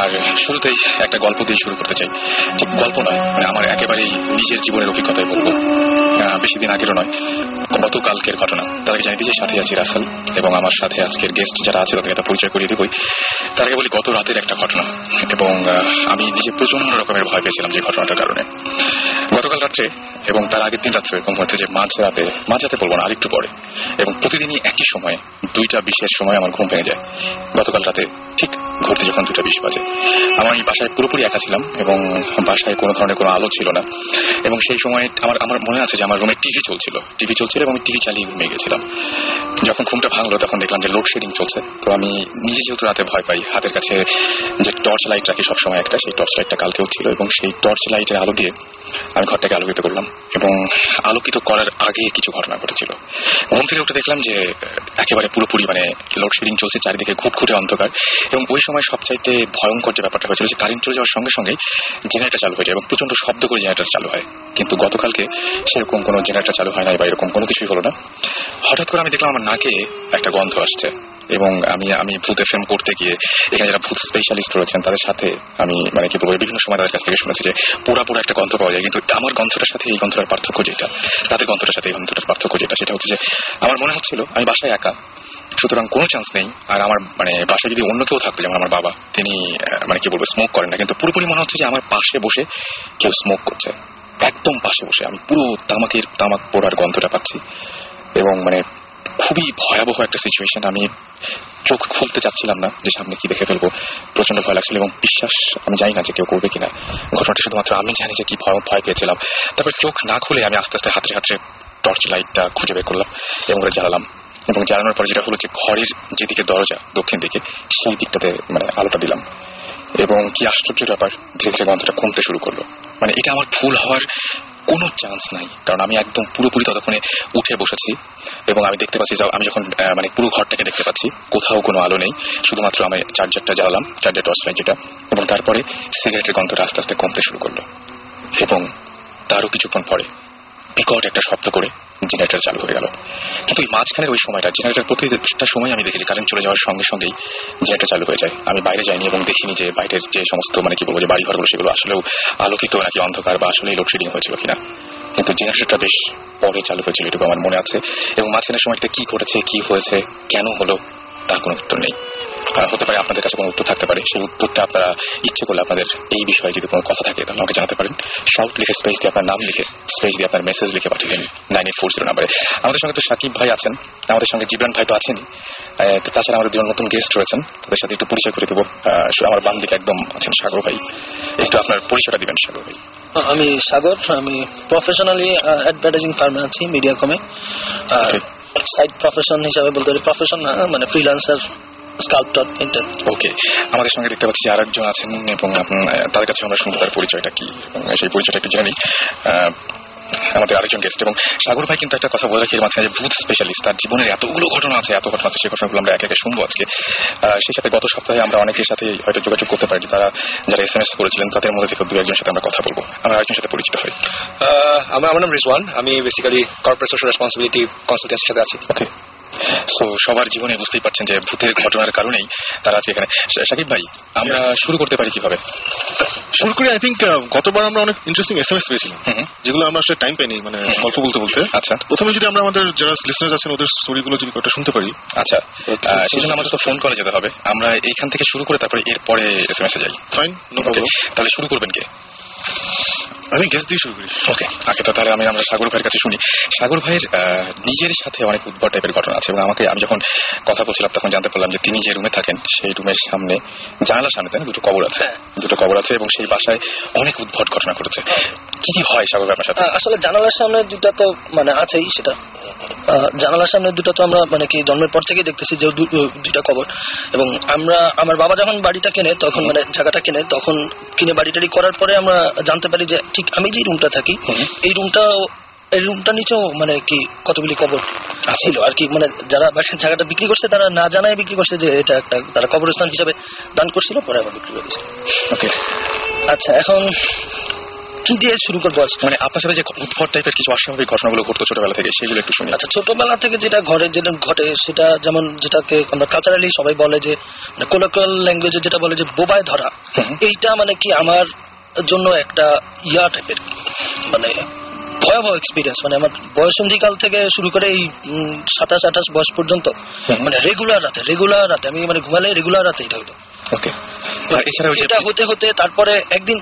আর শুরুতেই একটা গল্প দিয়ে শুরু করতে চাই। ঠিক গল্প নয়, মানে আমার একেবারেই নিজের জীবনের অভিজ্ঞতাই বলবো। বেশি দিন আগেরও নয়, গতকালকের ঘটনা। তার আগে জানি যে সাথে আছি রাসেল, এবং আমার সাথে আজকের গেস্ট যারা আছে তাদেরকে একটা পরিচয় করিয়ে দিবই। তার আগে বলি গত রাতের একটা ঘটনা, এবং আমি নিজে প্রচন্ড রকমের ভয় পেয়েছিলাম যে ঘটনাটার কারণে। গতকাল রাত্রে এবং তার আগের দিন রাত্রে এরকম হয়েছে যে মাঝরাতে বলবো না, আরেকটু পরে, এবং প্রতিদিনই একই সময়ে 2টা 20-এর সময় আমার ঘুম ভেঙে যায়। গতকাল রাতে ঠিক ঘুরতে যখন 2টা 20 বাজে, আমি বাসায় পুরোপুরি একা ছিলাম এবং বাসায় কোনো ধরনের কোনো আলো ছিল না, এবং সেই সময় আমার মনে আছে যে আমার রুমে টিভি চলছিল এবং আমি টিভি চালিয়ে ঘুমিয়ে গেছিলাম। যখন ঘুমটা ভাঙলো তখন দেখলাম যে লোডশেডিং চলছে। তো আমি নিজে যেহেতু রাতে ভয় পাই, হাতের কাছে যে টর্চ লাইট রাখি সবসময় একটা, সেই টর্চ লাইটটা কালকেও ছিল, এবং সেই টর্চ লাইটের আলো দিয়ে আমি ঘরটাকে আলোকিত করলাম। এবং আলোকিত করার আগে কিছু ঘটনা ঘটেছিল। ঘুম থেকে উঠে দেখলাম যে একেবারে পুরোপুরি মানে লোডশেডিং চলছে, চারিদিকে ঘুটঘুটে অন্ধকার, এবং ওই সময় সবচাইতে ভয়ঙ্কর যে ব্যাপারটা হয়েছিল যে কারেন্ট চলে যাওয়ার সঙ্গে সঙ্গে জেনারেটর চালু হয়ে যায় এবং প্রচন্ড শব্দ করে জেনারেটর চালু হয়। কিন্তু গতকালকে সেরকম কোনো জেনারেটর চালু হয় নাই বা এরকম কোনো কিছুই হলো না। হঠাৎ করে আমি দেখলাম আমার নাকে একটা গন্ধ আসছে, এবং আমি ভূত এফএম পড়তে গিয়ে এখানে যারা ভূত স্পেশালিস্ট রয়েছেন তাদের সাথে আমি মানে কি বলবো, বিভিন্ন সময় তাদের কাছ থেকে শুনেছি যে পোড়া একটা গন্ধ পাওয়া যায়, কিন্তু আমার গন্ধটার সাথে এই গন্ধটার পার্থক্য যেটা, তাদের গন্ধটার সাথে এই গন্ধটার পার্থক্য যেটা, সেটা হচ্ছে যে আমার মনে হচ্ছিল আমি বাসায় একা, সুতরাং কোনো চান্স নেই। আর আমার মানে বাসায় যদি অন্য কেউ থাকতো, যেমন আমার বাবা, তিনি মানে কি বলবো স্মোক করেন না, কিন্তু পুরোপুরি মনে হচ্ছে যে আমার পাশে বসে কেউ স্মোক করছে, একদম পাশে বসে। আমি পুরো তামাক পোড়ার গন্ধটা পাচ্ছি, এবং মানে খুবই ভয়াবহ একটা সিচুয়েশন। আমি চোখ খুলতে চাচ্ছিলাম না যে সামনে কি দেখে ফেলবো, প্রচন্ড ভয় লাগছিল, এবং বিশ্বাস আমি জানি না যে কেউ করবে কিনা। ঘটনাটা শুধুমাত্র আমি জানি যে কি ভয় পেয়েছিলাম। তারপর চোখ না খুলে আমি আস্তে আস্তে হাতে টর্চ লাইটটা খুঁজে বের করলাম এবং ওটা জ্বালালাম, এবং জ্বালানোর পরে যেটা হলো যে ঘরের যেদিকে দরজা দক্ষিণ দিকে সেই দিকটাতে মানে আলোটা দিলাম, এবং কি আশ্চর্যের ব্যাপার, ধীরে ধীরে গন্ধটা কমতে শুরু করলো। মানে এটা আমার ভুল হওয়ার কোনো চান্স নাই, কারণ আমি একদম পুরোপুরি ততক্ষণে উঠে বসেছি, এবং আমি দেখতে পাচ্ছি আমি যখন মানে পুরো ঘরটাকে দেখতে পাচ্ছি, কোথাও কোনো আলো নেই, শুধুমাত্র আমি চার্জারটা জ্বালালাম, চার্জার টর্চ লাইট যেটা, এবং তারপরে সিগারেটের গন্ধটা আস্তে আস্তে কমতে শুরু করলো, এবং তারও কিছুক্ষণ পরে বিকট একটা শব্দ করে জেনারেটর চালু হয়ে গেল। কিন্তু এই মাঝখানের ওই সময়টা, জেনারেটর প্রতিটা সময় আমি দেখেছি কারেন্ট চলে যাওয়ার সঙ্গে সঙ্গেই জেনারেটর চালু হয়ে যায়। আমি বাইরে যাইনি এবং দেখিনি যে বাইরের যে সমস্ত মানে কি বলবো যে বাড়ি ঘরগুলো সেগুলো আসলেও আলোকিত নাকি অন্ধকার বা আসলেই লোডশেডিং হয়েছিল কিনা, কিন্তু জেনারেটরটা বেশ পরে চালু হয়েছিল এটুকু আমার মনে আছে। এবং মাঝখানের সময়টা কি ঘটেছে, কি হয়েছে, কেন হলো, তার কোনো উত্তর নেই। হতে পারে আপনাদের কাছে কোনো উত্তর থাকতে পারে, সেই উত্তরটা আপনারা ইচ্ছে করলে আপনাদের এই বিষয়ে যদি কোনো কথা থাকে তাহলে আমাকে জানাতে পারেন। শর্ট লিখে স্পেস দিয়ে আপনার নাম লিখে স্পেস দিয়ে আপনার মেসেজ লিখে পাঠিয়ে দিন 9840 নাম্বারে। আমাদের সঙ্গে তো সাকিব ভাই আছেন, আমাদের সঙ্গে জিবরান ভাই তো আছেনই, তো তাছাড়া আমাদের দুজন নতুন গেস্ট রয়েছেন, তাদের সাথে একটু পরিচয় করে দেবো। আমার বাম দিকে একদম আছেন সাগর ভাই, একটু আপনার পরিচয়টা দিবেন সাগর ভাই। আমি সাগর, আমি প্রফেশনালি অ্যাডভার্টাইজিং ফার্মে আছি, মিডিয়াকমে। সাইড প্রফেশন হিসাবে বলতে পারি, প্রফেশন না মানে ফ্রিল্যান্সার, স্কাল্পটর, পেইন্টার। ওকে, আমাদের সঙ্গে দেখতে পাচ্ছি আরেকজন আছেন, এবং তাদের কাছে আমরা শুনতে তার পরিচয়টা কি, এবং সেই পরিচয়টা একটু জেনে নিই। আমাদের আরেকজন গেস্ট, এবং সাগর ভাই কিন্তু একটা কথা বলে রাখি মাঝখানে, ভূত স্পেশালিস্ট, তার জীবনের এতগুলো ঘটনা আছে, সেই ঘটনাগুলো আমরা একে একে শুনবো আজকে। সেই সাথে গত সপ্তাহে আমরা অনেকের সাথে হয়তো যোগাযোগ করতে পারি, তারা যারা SMS করেছিলেন তাদের মধ্যে থেকে 2-1 সাথে আমরা কথা বলবো। আমরা আরেকজনের সাথে পরিচিত হই। আমার নাম রিজওয়ান, আমি বেসিক্যালি কর্পোরেট সোশ্যাল রেসপন্সিবিলিটি কনসালটেন্সির সাথে আছি। ওকে, সো সবার জীবনে বুঝতেই পারছেন যে ভূতের ঘটনার কারণেই তারা আছে এখানে। সাকিব ভাই, আমরা শুরু করতে পারি কিভাবে? শুরু করি। আই থিঙ্ক গতবার আমরা অনেক ইন্টারেস্টিং SMS পেয়েছিলাম, যেগুলো আমরা আসলে টাইম পাইনি মানে গল্প বলতে। আচ্ছা, প্রথমে যদি আমরা আমাদের যারা লিসনার্স আছেন ওদের স্টোরিগুলো যদি কয়েকটা শুনতে পারি। আচ্ছা, সেই জন্য আমাদের তো ফোন কলে যেতে হবে, আমরা এইখান থেকে শুরু করে তারপরে এরপরে SMS এ যাই। Fine, no problem. তাহলে শুরু করবেন কে? আমি গেস্ট দিয়ে শুরু করি। ওকে, আগে তো তাহলে আমরা সাগর ভাইয়ের কাছে শুনি। সাগর ভাইয়ের নিজের সাথে অনেক উদ্ভট টাইপের ঘটনা আছে, এবং আমি যখন কথা বলছিলাম তখন জানতে পারলাম যে তিনি যে রুমে থাকেন সেই রুমের সামনে, জানালার সামনে তাই না, দুটো কবর আছে, এবং সেই বাসায় অনেক উদ্ভট ঘটনা ঘটেছে। কি কি হয় সাগর ভাই আপনার সাথে? আসলে জানালার সামনে দুটা তো মানে আছেই, সেটা জানালার সামনে দুটো তো আমরা মানে কি জন্মের পর থেকেই দেখতেছি যে দুইটা কবর। এবং আমার বাবা যখন বাড়িটা কেনে, তখন মানে জায়গাটা কেনে, তখন কিনে বাড়িটারি করার পরে আমরা জানতে পারি যে ঠিক আমি যে রুমটা থাকি এই রুমটা নিচেও মানে কি কতগুলি কবর ছিল আর কি। মানে যারা জায়গাটা বিক্রি করছে তারা না জানায় বিক্রি করছে যে এটা একটা তারা কবরস্থান হিসাবে দান করছিল, পরে আবার বিক্রি করেছে। ওকে, আচ্ছা, এখন কি দিয়ে শুরু করবো? মানে আপনার সাথে যে উদ্ভট টাইপের কিছু অস্বাভাবিক ঘটনাগুলো ঘটতো ছোটবেলা থেকে, সেগুলো একটু শুনি। আচ্ছা, ছোটবেলা থেকে যেটা ঘটে সেটা যেমন যেটাকে আমরা কালচারালি সবাই বলে যে কোলোকিয়াল ল্যাঙ্গুয়েজে যেটা বলে যে বোবায় ধরা, এইটা মানে কি আমার জন্য একটা টাইপের মানে ভয়াবহ এক্সপিরিয়েন্স। মানে আমার বয়সন্ধিকাল থেকে শুরু করে এই 27-28 বয়স পর্যন্ত মানে রেগুলার রাতে আমি মানে ঘুমালে রেগুলার রাতে এটা হতো। ওকে, এটা হতে হতে তারপরে একদিন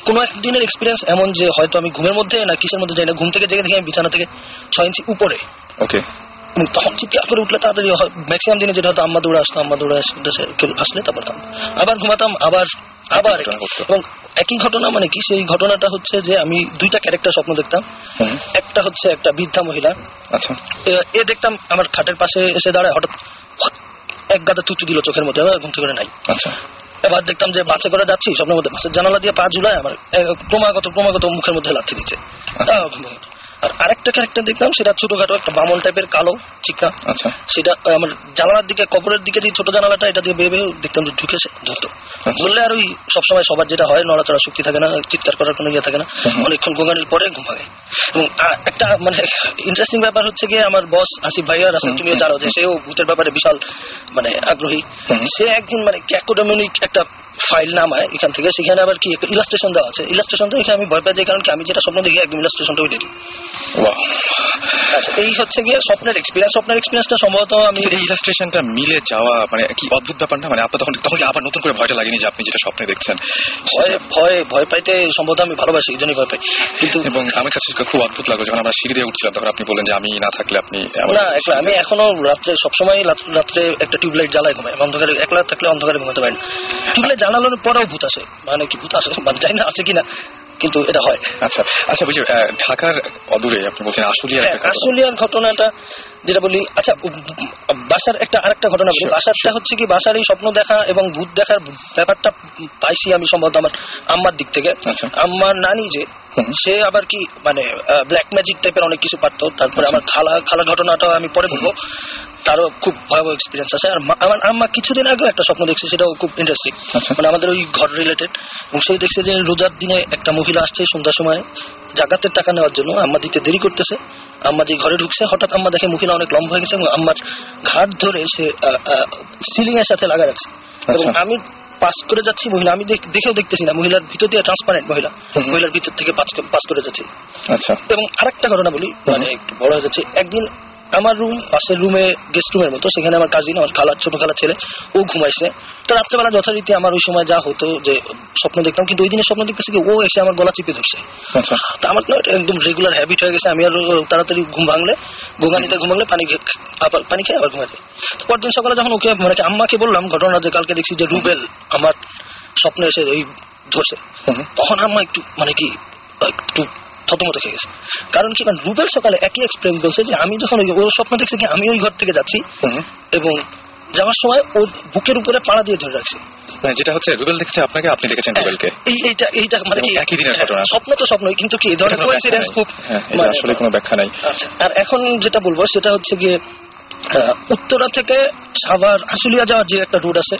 কোনো একদিনের এক্সপিরিয়েন্স এমন যে হয়তো আমি ঘুমের মধ্যে না কিসের মধ্যে যাই না, ঘুম থেকে জেগে দেখি আমি বিছানা থেকে 6 ইঞ্চি উপরে। ওকে, তখন চিৎকার করে উঠলে তাড়াতাড়ি ম্যাক্সিমাম দিনে যেটা হতো আম্মা দৌড়ে আসলে তারপর আবার ঘুমাতাম, আবার এবং একই ঘটনা। মানে কি সেই ঘটনাটা হচ্ছে যে আমি 2টা ক্যারেক্টার স্বপ্ন দেখতাম। একটা হচ্ছে একটা বৃদ্ধা মহিলা, আচ্ছা, এ দেখতাম আমার খাটের পাশে এসে দাঁড়ায়, হঠাৎ এক গাদা চুচু দিল চোখের মধ্যে, ঘুম থেকে নাই। আচ্ছা, এবার দেখতাম যে বাসে করে যাচ্ছি, স্বপ্নের মধ্যে বাসের জানালা দিয়ে পা ঝুলায় আমার ক্রমাগত মুখের মধ্যে লাথি দিচ্ছে। আর আরেকটা ক্যারেক্টার দেখতাম, সেটা ছোটখাটো একটা বামন টাইপের কালো চিকনা। আচ্ছা, সেটা আমার জানালার দিকে, কবরের দিকে যে ছোট জানালাটা, এটা দিয়ে বেয়ে দেখতাম যে ঢুকেছে, ধরতো ধরলে আর ওই সবসময় সবার যেটা হয় নড়াচড়া শক্তি থাকে না, চিৎকার করার কোনো ইয়ে থাকে না, অনেকক্ষণ গোগানির পরে ঘুমাবে। এবং একটা মানে ইন্টারেস্টিং ব্যাপার হচ্ছে গিয়ে আমার বস আসিফ ভাইয়া, রাসেল তুমিও জানো যে সেও ভূতের ব্যাপারে বিশাল মানে আগ্রহী। সে একদিন মানে ক্যাকোডেমনিক একটা ফাইল নামায় এখান থেকে, সেখানে আবার কি একটা ইলাস্ট্রেশন দেওয়া আছে। ইলাস্ট্রেশন দেখে আমি ভয় পাই যাই, কারণ কি আমি যেটা স্বপ্ন দেখি একদম ইলাস্ট্রেশনটা ওই দেখি। আচ্ছা, এই হচ্ছে গিয়ে স্বপ্নের এক্সপিরিয়েন্সটা সম্ভবত আমি এই ইলাস্ট্রেশনটা মিলে যাওয়া মানে কি অদ্ভুত ব্যাপার না? মানে আপনার তখন আবার নতুন করে ভয়টা লাগেনি যে আপনি যেটা স্বপ্নে দেখছেন? ভয় পাইতে সম্ভবত আমি ভালোবাসি, এই জন্যই ভয় পাই। কিন্তু এবং আমার কাছে খুব অদ্ভুত লাগলো যখন আমরা সিঁড়ি দিয়ে উঠছিলাম, তখন আপনি বললেন যে আমি না থাকলে আপনি না, আমি এখনো রাত্রে সবসময় রাত্রে একটা টিউবলাইট জ্বালাই ঘুমাই। অন্ধকারে একলা থাকলে অন্ধকারে ঘুমাতে পারি না। টিউবলাইট জ্বালানোর পরেও ভূত আসে, মানে কি ভূত আসে মানে জানি না আছে কিনা, কিন্তু এটা হয়। আচ্ছা আচ্ছা, বুঝি ঢাকার অদূরে আপনি বলছেন আশুলিয়ার ঘটনাটা যেটা বলি। আচ্ছা, বাসার আরেকটা ঘটনা বলি। বাসারটা হচ্ছে কি, বাসার এই স্বপ্ন দেখা এবং ভূত দেখার ব্যাপারটা পাইছি আমি সম্ভবত আমার আম্মার দিক থেকে। আম্মার নানি যে সে আবার কি মানে ব্ল্যাক ম্যাজিক টাইপের অনেক কিছু পারতো। তারপরে আমার খালার ঘটনাটাও আমি পরে বলবো, তারও খুব ভয়াবহ এক্সপিরিয়েন্স আছে। আর আমার আম্মা কিছুদিন আগেও একটা স্বপ্ন দেখছে, সেটাও খুব ইন্টারেস্টিং, মানে আমাদের ওই ঘর রিলেটেড। এবং সেই দেখছে যে রোজার দিনে একটা মহিলা আসছে সন্ধ্যার সময় জাকাতের টাকা নেওয়ার জন্য, আম্মা দিতে দেরি করতেছে। আম্মা যে ঘরে ঢুকছে, হঠাৎ আম্মা দেখে মহিলা অনেক লম্বা হয়ে গেছে এবং আম্মার ঘাট ধরে সে সিলিং এর সাথে লাগা রাখছে। এবং আমি পাস করে যাচ্ছি, মহিলা আমি দেখেও দেখতেছি না, মহিলার ভিতর দিয়ে ট্রান্সপারেন্ট, মহিলার ভিতর থেকে পাস করে যাচ্ছে। এবং আরেকটা ঘটনা বলি, মানে একটু বড় হয়ে যাচ্ছে। একদিন আমার পাশের রুমে, গেস্ট রুমের মতো, সেখানে আমার কাজিন, আমার ছোট খালার ছেলে, ও ঘুমাইছে। তো রাত্রেবেলা যথারীতি আমার ওই সময় যা হতো যে স্বপ্ন দেখতাম, কিন্তু ওই দিনের স্বপ্ন দেখতেছি কি ও এসে আমার গলা চিপে ধরছে। তো আমার না একদম রেগুলার হ্যাবিট হয়ে গেছে, আমি আর তাড়াতাড়ি ঘুম ভাঙলে, গোগানিতে ঘুম ভাঙলে পানি খেয়ে আবার ঘুমাতে। পরদিন সকালে যখন ওকে মানে আম্মাকে বললাম ঘটনা, যে কালকে দেখছি যে রুবেল আমার স্বপ্নে এসে ওই ধরছে, তখন আম্মা একটু মানে কি একটু থতমত হয়ে গেছে। কারণ কি, কারণ রুবেল সকালে একই এক্সপিরিয়েন্স বলছে যে আমি যখন ওই স্বপ্ন দেখছি কি আমি ওই ঘর থেকে যাচ্ছি এবং যাওয়ার সময় ওর বুকের উপরে পাড়া দিয়ে ধরে রাখছে। যেটা হচ্ছে রুবেল দেখছে আপনাকে, আপনি দেখেছেন রুবেলকে। এইটা মানে কি একই দিনের ঘটনা, স্বপ্ন তো স্বপ্নই, কিন্তু কি এই ধরনের কোইন্সিডেন্স খুব আসলে কোনো ব্যাখ্যা নাই। আচ্ছা, আর এখন যেটা বলবো সেটা হচ্ছে গিয়ে উত্তরা থেকে সাভার আশুলিয়া যাওয়ার যে একটা রোড আছে,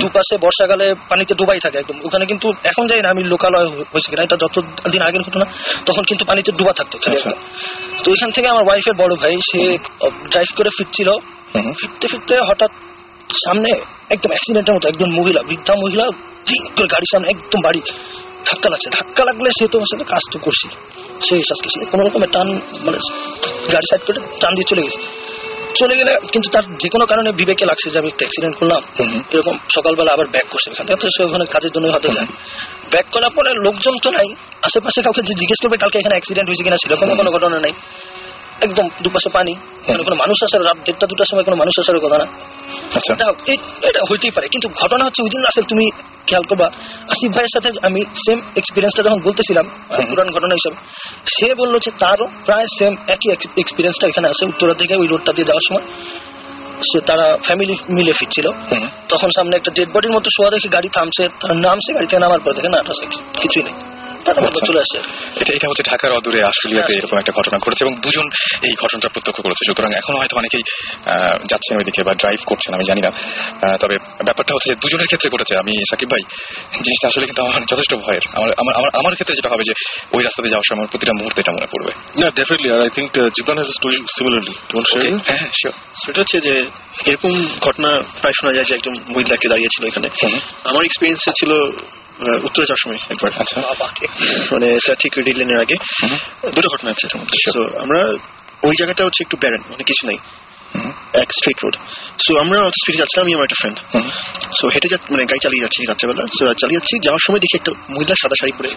দুপাশে বর্ষাকালে পানিতে ডুবাই থাকে একদম। ওখানে কিন্তু এখন যাই না আমি লোকালয় হয়েছে কিনা, এটা যতদিন আগের ঘটনা, তখন কিন্তু পানিতে ডুবা থাকতো। তো ওইখান থেকে আমার ওয়াইফের বড় ভাই, সে ড্রাইভ করে ফিরছিল, ফিরতে হঠাৎ সামনে একদম অ্যাক্সিডেন্টের মতো একজন মহিলা, বৃদ্ধা মহিলা, গাড়ির সামনে একদম বাড়ি ধাক্কা লাগলে সে তো সাথে কাজ তো করছি, সে কোন রকমের টান মানে গাড়ি সাইড করে টান দিয়ে চলে গেলে, কিন্তু তার যে কোনো কারণে বিবেকে লাগছে যে আমি একটা অ্যাক্সিডেন্ট করলাম, এরকম সকালবেলা আবার ব্যাক করছে এখান থেকে। সে ওখানে কাজের জন্য হতে যায়, ব্যাক করার পরে লোকজন তো নাই আশেপাশে, কাউকে যে জিজ্ঞেস করবে কালকে এখানে অ্যাক্সিডেন্ট হয়েছে কিনা, সেরকম কোনো ঘটনা নাই। একদম দুপাশে পানি, কোনো মানুষ আসার, রাত 1টা-2টার সময় কোনো মানুষ আসার কথা না। এটা হইতেই পারে, কিন্তু ঘটনা হচ্ছে ওই দিন আসলে তুমি খেয়াল করবা, আসিফ ভাইয়ের সাথে আমি সেম এক্সপিরিয়েন্সটা যখন বলতেছিলাম পুরান ঘটনা হিসাবে, সে বললো যে তারও প্রায় সেম একই এক্সপিরিয়েন্সটা এখানে আছে। উত্তরা থেকে ওই রোডটা দিয়ে যাওয়ার সময় তারা ফ্যামিলি মিলে ফিরছিল, তখন সামনে একটা ডেড বডির মতো শোয়া দেখে গাড়ি থামছে, গাড়ি থেকে নামার পর দেখে না কিছুই নেই, তারপর আমরা চলে আসছে। এটা হচ্ছে ঢাকার অদূরে অস্ট্রেলিয়াতে এরকম একটা ঘটনা ঘটেছে এবং দুজন এই ঘটনাটা প্রত্যক্ষ করেছে। সুতরাং এখন হয়তো অনেকেই যাচ্ছেন ওইদিকে বা ড্রাইভ করছেন, আমি জানি না। তবে ব্যাপারটা হচ্ছে যে দুজনের ক্ষেত্রে ঘটেছে। আমি সাকিব ভাই, জিনিসটা আসলে কিন্তু আমার যথেষ্ট ভয়ের। আমার ক্ষেত্রে যেটা হবে যে ওই রাস্তাতে যাওয়ার সময় প্রতিটা মুহূর্তে এটা মনে পড়বে। না, ডেফিনেটলি। আর I think Gibran has a story similarly. হ্যাঁ, শিওর। সেটা হচ্ছে যে এরকম ঘটনা প্রায় শোনা যায় যে একজন মহিলাকে দাঁড়িয়েছিল এখানে। আমার এক্সপিরিয়েন্স ছিল উত্তরে যাওয়ার সময় একবার, মানে এটা ঠিক রেড লেনের আগে দুটো ঘটনা আছে। তো আমরা ওই জায়গাটা হচ্ছে একটু ব্যারেন, মানে কিছু নাই, এক স্ট্রিট রোড। সো আমরা স্ট্রিটে যাচ্ছিলাম, আমি আমার একটা ফ্রেন্ড। সো হেঁটে মানে গাড়ি চালিয়ে যাচ্ছি রাত্রেবেলা। সো চালিয়ে যাচ্ছি, যাওয়ার সময় দেখি একটা মহিলা সাদা শাড়ি পরে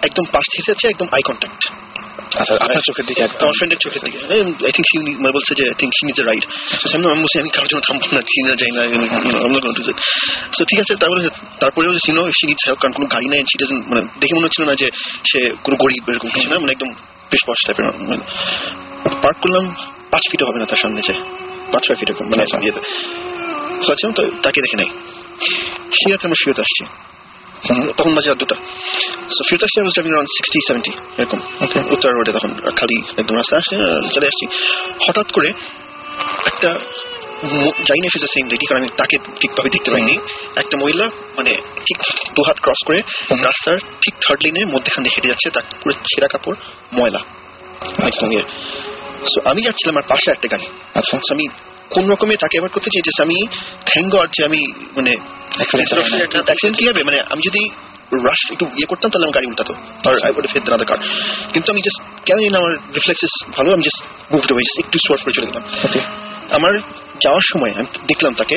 একদম পাশ থেকে আছে, একদম আই কন্ট্যাক্ট। আচ্ছা, আপনার চোখের দিকে? আমার ফ্রেন্ডের চোখের দিকে। আই থিঙ্ক মানে বলছে যে I think she needs a ride. আমি বলছি আমি কারোর জন্য থামবো না, চিনা যাই না। সো ঠিক আছে, তারপরেও চিনো শি নিডস হেল্প, কারণ কোনো গাড়ি নাই। সি ডাজন্ট, মানে দেখে মনে হচ্ছিল না যে সে কোনো গরিব এরকম কিছু না, মানে একদম বেশ পশ টাইপের। পার্ক করলাম 5 ফিটও হবে না তার সামনে, যে 5-6 ফিট এরকম, মানে ইয়েতে। তো তাকে দেখে নাই। সিরাতে আমরা ফিরত আসছি, তখন বাজে 2টা। সো ফিরত আসছি, আমি ড্রাইভিং অ্যারাউন্ড 60-70 এরকম উত্তর রোডে, তখন খালি একদম রাস্তা আসছে, চলে আসছি। হঠাৎ করে একটা, জানি না if is the same lady, কারণ আমি তাকে ঠিকভাবে দেখতে পাইনি। একটা মহিলা মানে ঠিক 2 হাত ক্রস করে রাস্তার ঠিক 3rd লেনের মধ্যেখান দিয়ে হেঁটে যাচ্ছে, তার পুরো ছেঁড়া কাপড়, ময়লা একদম। সো আমি যাচ্ছিলাম, আর পাশে একটা গাড়ি। আচ্ছা, আমি কোন রকমে তাকে অ্যাভয়েড করতে চেয়েছি। আমি থ্যাংক গড যে আমি মানে অ্যাক্সিডেন্ট কি হবে, মানে আমি যদি রাশ একটু করতাম তাহলে আমার গাড়ি উল্টাতো, আর I would have hit the car. কিন্তু আমি জাস্ট কেন জানি না, আমার রিফ্লেক্সেস ভালো, আমি জাস্ট মুভড অ্যাওয়ে, একটু সোয়ার্ট করে চলে গেলাম। আমার যাওয়ার সময় আমি দেখলাম তাকে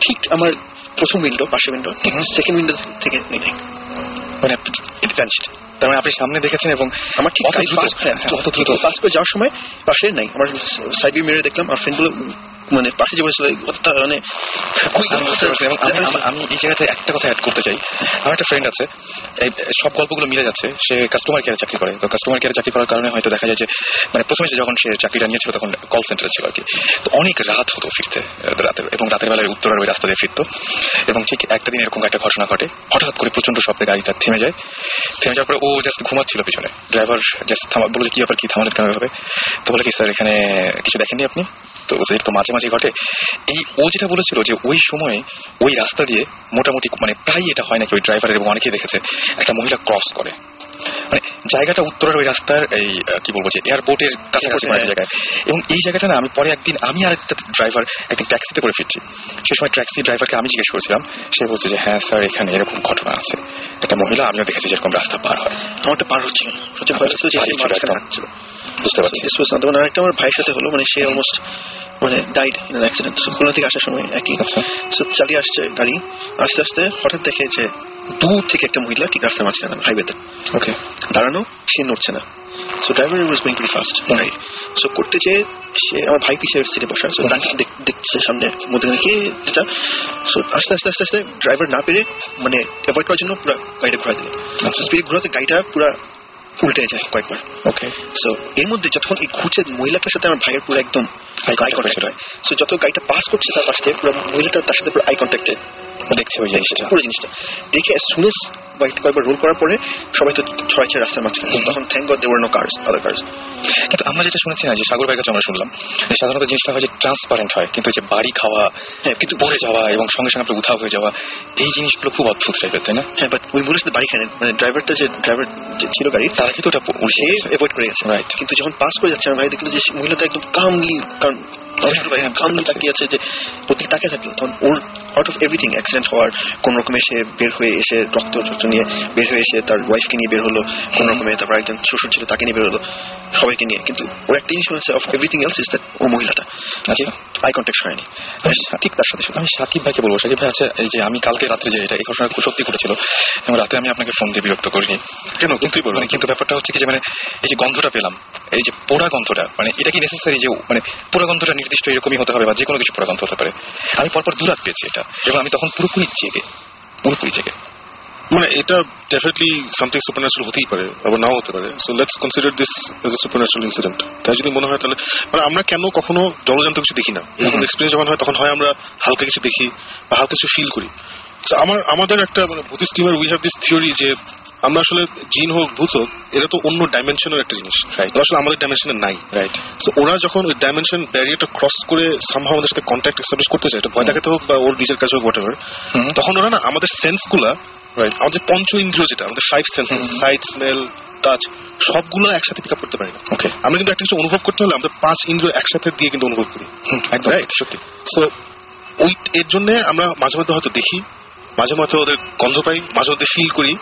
ঠিক আমার প্রথম উইন্ডো, পাশে উইন্ডো, ঠিক সেকেন্ড উইন্ডো থেকে নেই, মানে ইট ভ্যানিশড। তার মানে আপনি সামনে দেখেছেন এবং আমার ঠিক পাস করে যাওয়ার সময় পাশে নাই। আমার সাইড ভিউ মিররে দেখলাম, আর ফ্রেন্ড গুলো মানে পাশে যে বসে, মানে আমি এই জায়গাতে একটা কথা অ্যাড করতে চাই। আমার একটা ফ্রেন্ড আছে, এই সব গল্পগুলো মিলে যাচ্ছে। সে কাস্টমার কেয়ারে চাকরি করে। তো কাস্টমার কেয়ারে চাকরি করার কারণে হয়তো দেখা যায় যে মানে প্রথমে যখন সে চাকরিটা নিয়েছিল তখন কল সেন্টারে ছিল আর কি। তো অনেক রাত হতো ফিরতে, রাতের, এবং রাতের বেলায় উত্তরার ওই রাস্তা দিয়ে ফিরতো। এবং ঠিক একটা দিন এরকম একটা ঘটনা ঘটে, হঠাৎ করে প্রচন্ড শব্দে গাড়িটা থেমে যায়। থেমে যাওয়ার পরে ও জাস্ট ঘুমাচ্ছিল পিছনে, ড্রাইভার জাস্ট বলে কি ব্যাপার, কি থামালেন কেন হবে? তো বলে কি স্যার এখানে কিছু দেখেননি আপনি? তো তো মাঝে মাঝে ঘটে। ও যেটা বলেছিল যে ওই সময় ওই রাস্তা দিয়ে মোটামুটি মানে প্রায় এটা হয় নাকি ওই ড্রাইভারের, এবং অনেকেই দেখেছে একটা মহিলা ক্রস করে, মানে জায়গাটা উত্তরের ওই রাস্তার এই কি বলবো যে এয়ারপোর্টের কাছাকাছি জায়গায়। এবং এই জায়গাটা না, আমি পরে আমি আর একটা ড্রাইভার একদিন ট্যাক্সিতে করে ফিরছি। সে সময় ট্যাক্সি ড্রাইভারকে আমি জিজ্ঞেস করেছিলাম, সে বলছে যে হ্যাঁ স্যার এখানে এরকম ঘটনা আছে, একটা মহিলা আমিও দেখেছি যেরকম রাস্তা পার হয়। আমারটা পার হচ্ছিল, বুঝতে পারছি। আরেকটা আমার ভাইয়ের সাথে হলো, মানে সে অলমোস্ট মানে died in an accident. Khulna থেকে আসার সময় একই। চালিয়ে আসছে গাড়ি, আস্তে আস্তে হঠাৎ দেখে যে দূর থেকে একটা মহিলা ঠিক রাস্তার মাঝখানে হাইওয়েতে দাঁড়ানো, সে নড়ছে না। So driver was going very fast, right? So করতে চেয়ে সে, আমার ভাই পিছের সিটে বসা, সো তাকে দেখছে সামনে মধ্যে কে এটা। সো আস্তে আস্তে আস্তে আস্তে ড্রাইভার না পেরে মানে অ্যাভয়েড করার জন্য পুরো গাড়িটা ঘোরা দিল। স্পিড ঘোরাতে গাড়িটা পুরো উল্টে যায় কয়েকবার। সো এর মধ্যে যতক্ষণ এই ঘুরছে, মহিলাটার সাথে আমার ভাইয়ের পুরো একদম আই কন্ট্যাক্ট হয়। সো যত গাড়িটা পাস করছে তার পাশে পুরো মহিলাটা তার সাথে পুরো আই কন্ট্যাক্টে দেখছে ওই জিনিসটা, পুরো জিনিসটা দেখে সুনেস কয়েকবার রোল করার পরে সবাই তো ছড়াইছে রাস্তার মাঝখানে। তখন thank God there were no cars, other cars. কিন্তু আমরা যেটা শুনেছি না, যে সাগর ভাইয়ের কাছে আমরা শুনলাম যে সাধারণত জিনিসটা হয় যে ট্রান্সপারেন্ট হয়, কিন্তু যে বাড়ি খাওয়া, কিন্তু পড়ে যাওয়া এবং সঙ্গে সঙ্গে আপনার উধাও হয়ে যাওয়া, এই জিনিসগুলো খুব অদ্ভুত টাইপের, তাই না? হ্যাঁ, বাট ওই বলেছে বাড়ি খায়, মানে ড্রাইভার যে ছিল গাড়ি, তারা কিন্তু ওটা অ্যাভয়েড করে গেছে, রাইট? কিন্তু যখন পাস করে যাচ্ছে আমার ভাই দেখলো যে মহিলাটা একদম কামলি, কারণ তাকিয়ে আছে যে প্রত্যেক তাকে থাকলো, তখন ওর আউট অফ এভরিথিং অ্যাক্সিডেন্ট হওয়ার কোন রকমে সে বের হয়ে এসে রক্ত নিয়ে বের হয়ে এসে তার ওয়াইফকে নিয়ে বের হলো কোন রকমে, তারপর একজন শ্বশুর ছিল তাকে নিয়ে বের হলো, সবাইকে নিয়ে। কিন্তু ওর একটা জিনিস হচ্ছে of everything else is that ও মহিলাটা আই কন্ট্যাক্ট হয়নি ঠিক তার সাথে। আমি সাকিব ভাইকে বলবো, সাকিব ভাই আছে এই যে আমি কালকে রাত্রে যে এটা এই ঘটনা সত্যি ঘটেছিল, এবং রাতে আমি আপনাকে ফোন দিয়ে বিরক্ত করিনি কেন, কিন্তু ব্যাপারটা হচ্ছে কি যে মানে এই যে গন্ধটা পেলাম, এই যে পোড়া গন্ধটা, মানে এটা কি নেসেসারি যে মানে পোড়া গন্ধটা নির্দিষ্ট এরকমই হতে হবে বা যে কোনো কিছু পোড়া গন্ধ হতে পারে? আমি পরপর দুরাত পেয়েছি এটা, এবং আমি তখন পুরোপুরি জেগে। মানে এটা ডেফিনেটলি সামথিং সুপারন্যাচুরাল হতেই পারে, আবার নাও হতে পারে। So let's consider this as a supernatural incident. তাই যদি মনে হয় তাহলে মানে আমরা কেন কখনো জলজান্ত কিছু দেখি না, যখন এক্সপেরিয়েন্স যখন হয় তখন হয় আমরা হালকা কিছু দেখি বা হালকা কিছু ফিল করি। আমাদের একটা মানে বুদ্ধিস্ট টিমের উই হ্যাভ দিস থিওরি যে আমরা আসলে জিন হোক ভূত হোক এটা তো অন্য ডাইমেনশনের একটা জিনিস, আসলে আমাদের ডাইমেনশনে নাই, রাইট? সো ওরা যখন ওই ডাইমেনশন ব্যারিয়ারটা ক্রস করে সামহাও আমাদের সাথে কন্ট্যাক্ট এস্টাবলিশ করতে চায়, এটা ভয় দেখাতে হোক বা ওর নিজের কাছে হোক হোয়াটএভার, তখন ওরা না আমাদের সেন্সগুলা, আমাদের পঞ্চ ইন্দ্রিয় যেটা আমাদের 5 সেন্সেস, সাইট, স্মেল, টাচ, সবগুলো একসাথে পিক আপ করতে পারি না। ওকে, আমরা কিন্তু একটা কিছু অনুভব করতে হলে আমাদের 5 ইন্দ্রিয় একসাথে দিয়ে কিন্তু অনুভব করি, একদম সত্যি। সো ওই এর জন্য আমরা মাঝে মধ্যে হয়তো দেখি, মাঝে মধ্যে ওদের গন্ধ পাই, মাঝে মধ্যে ফিল করি,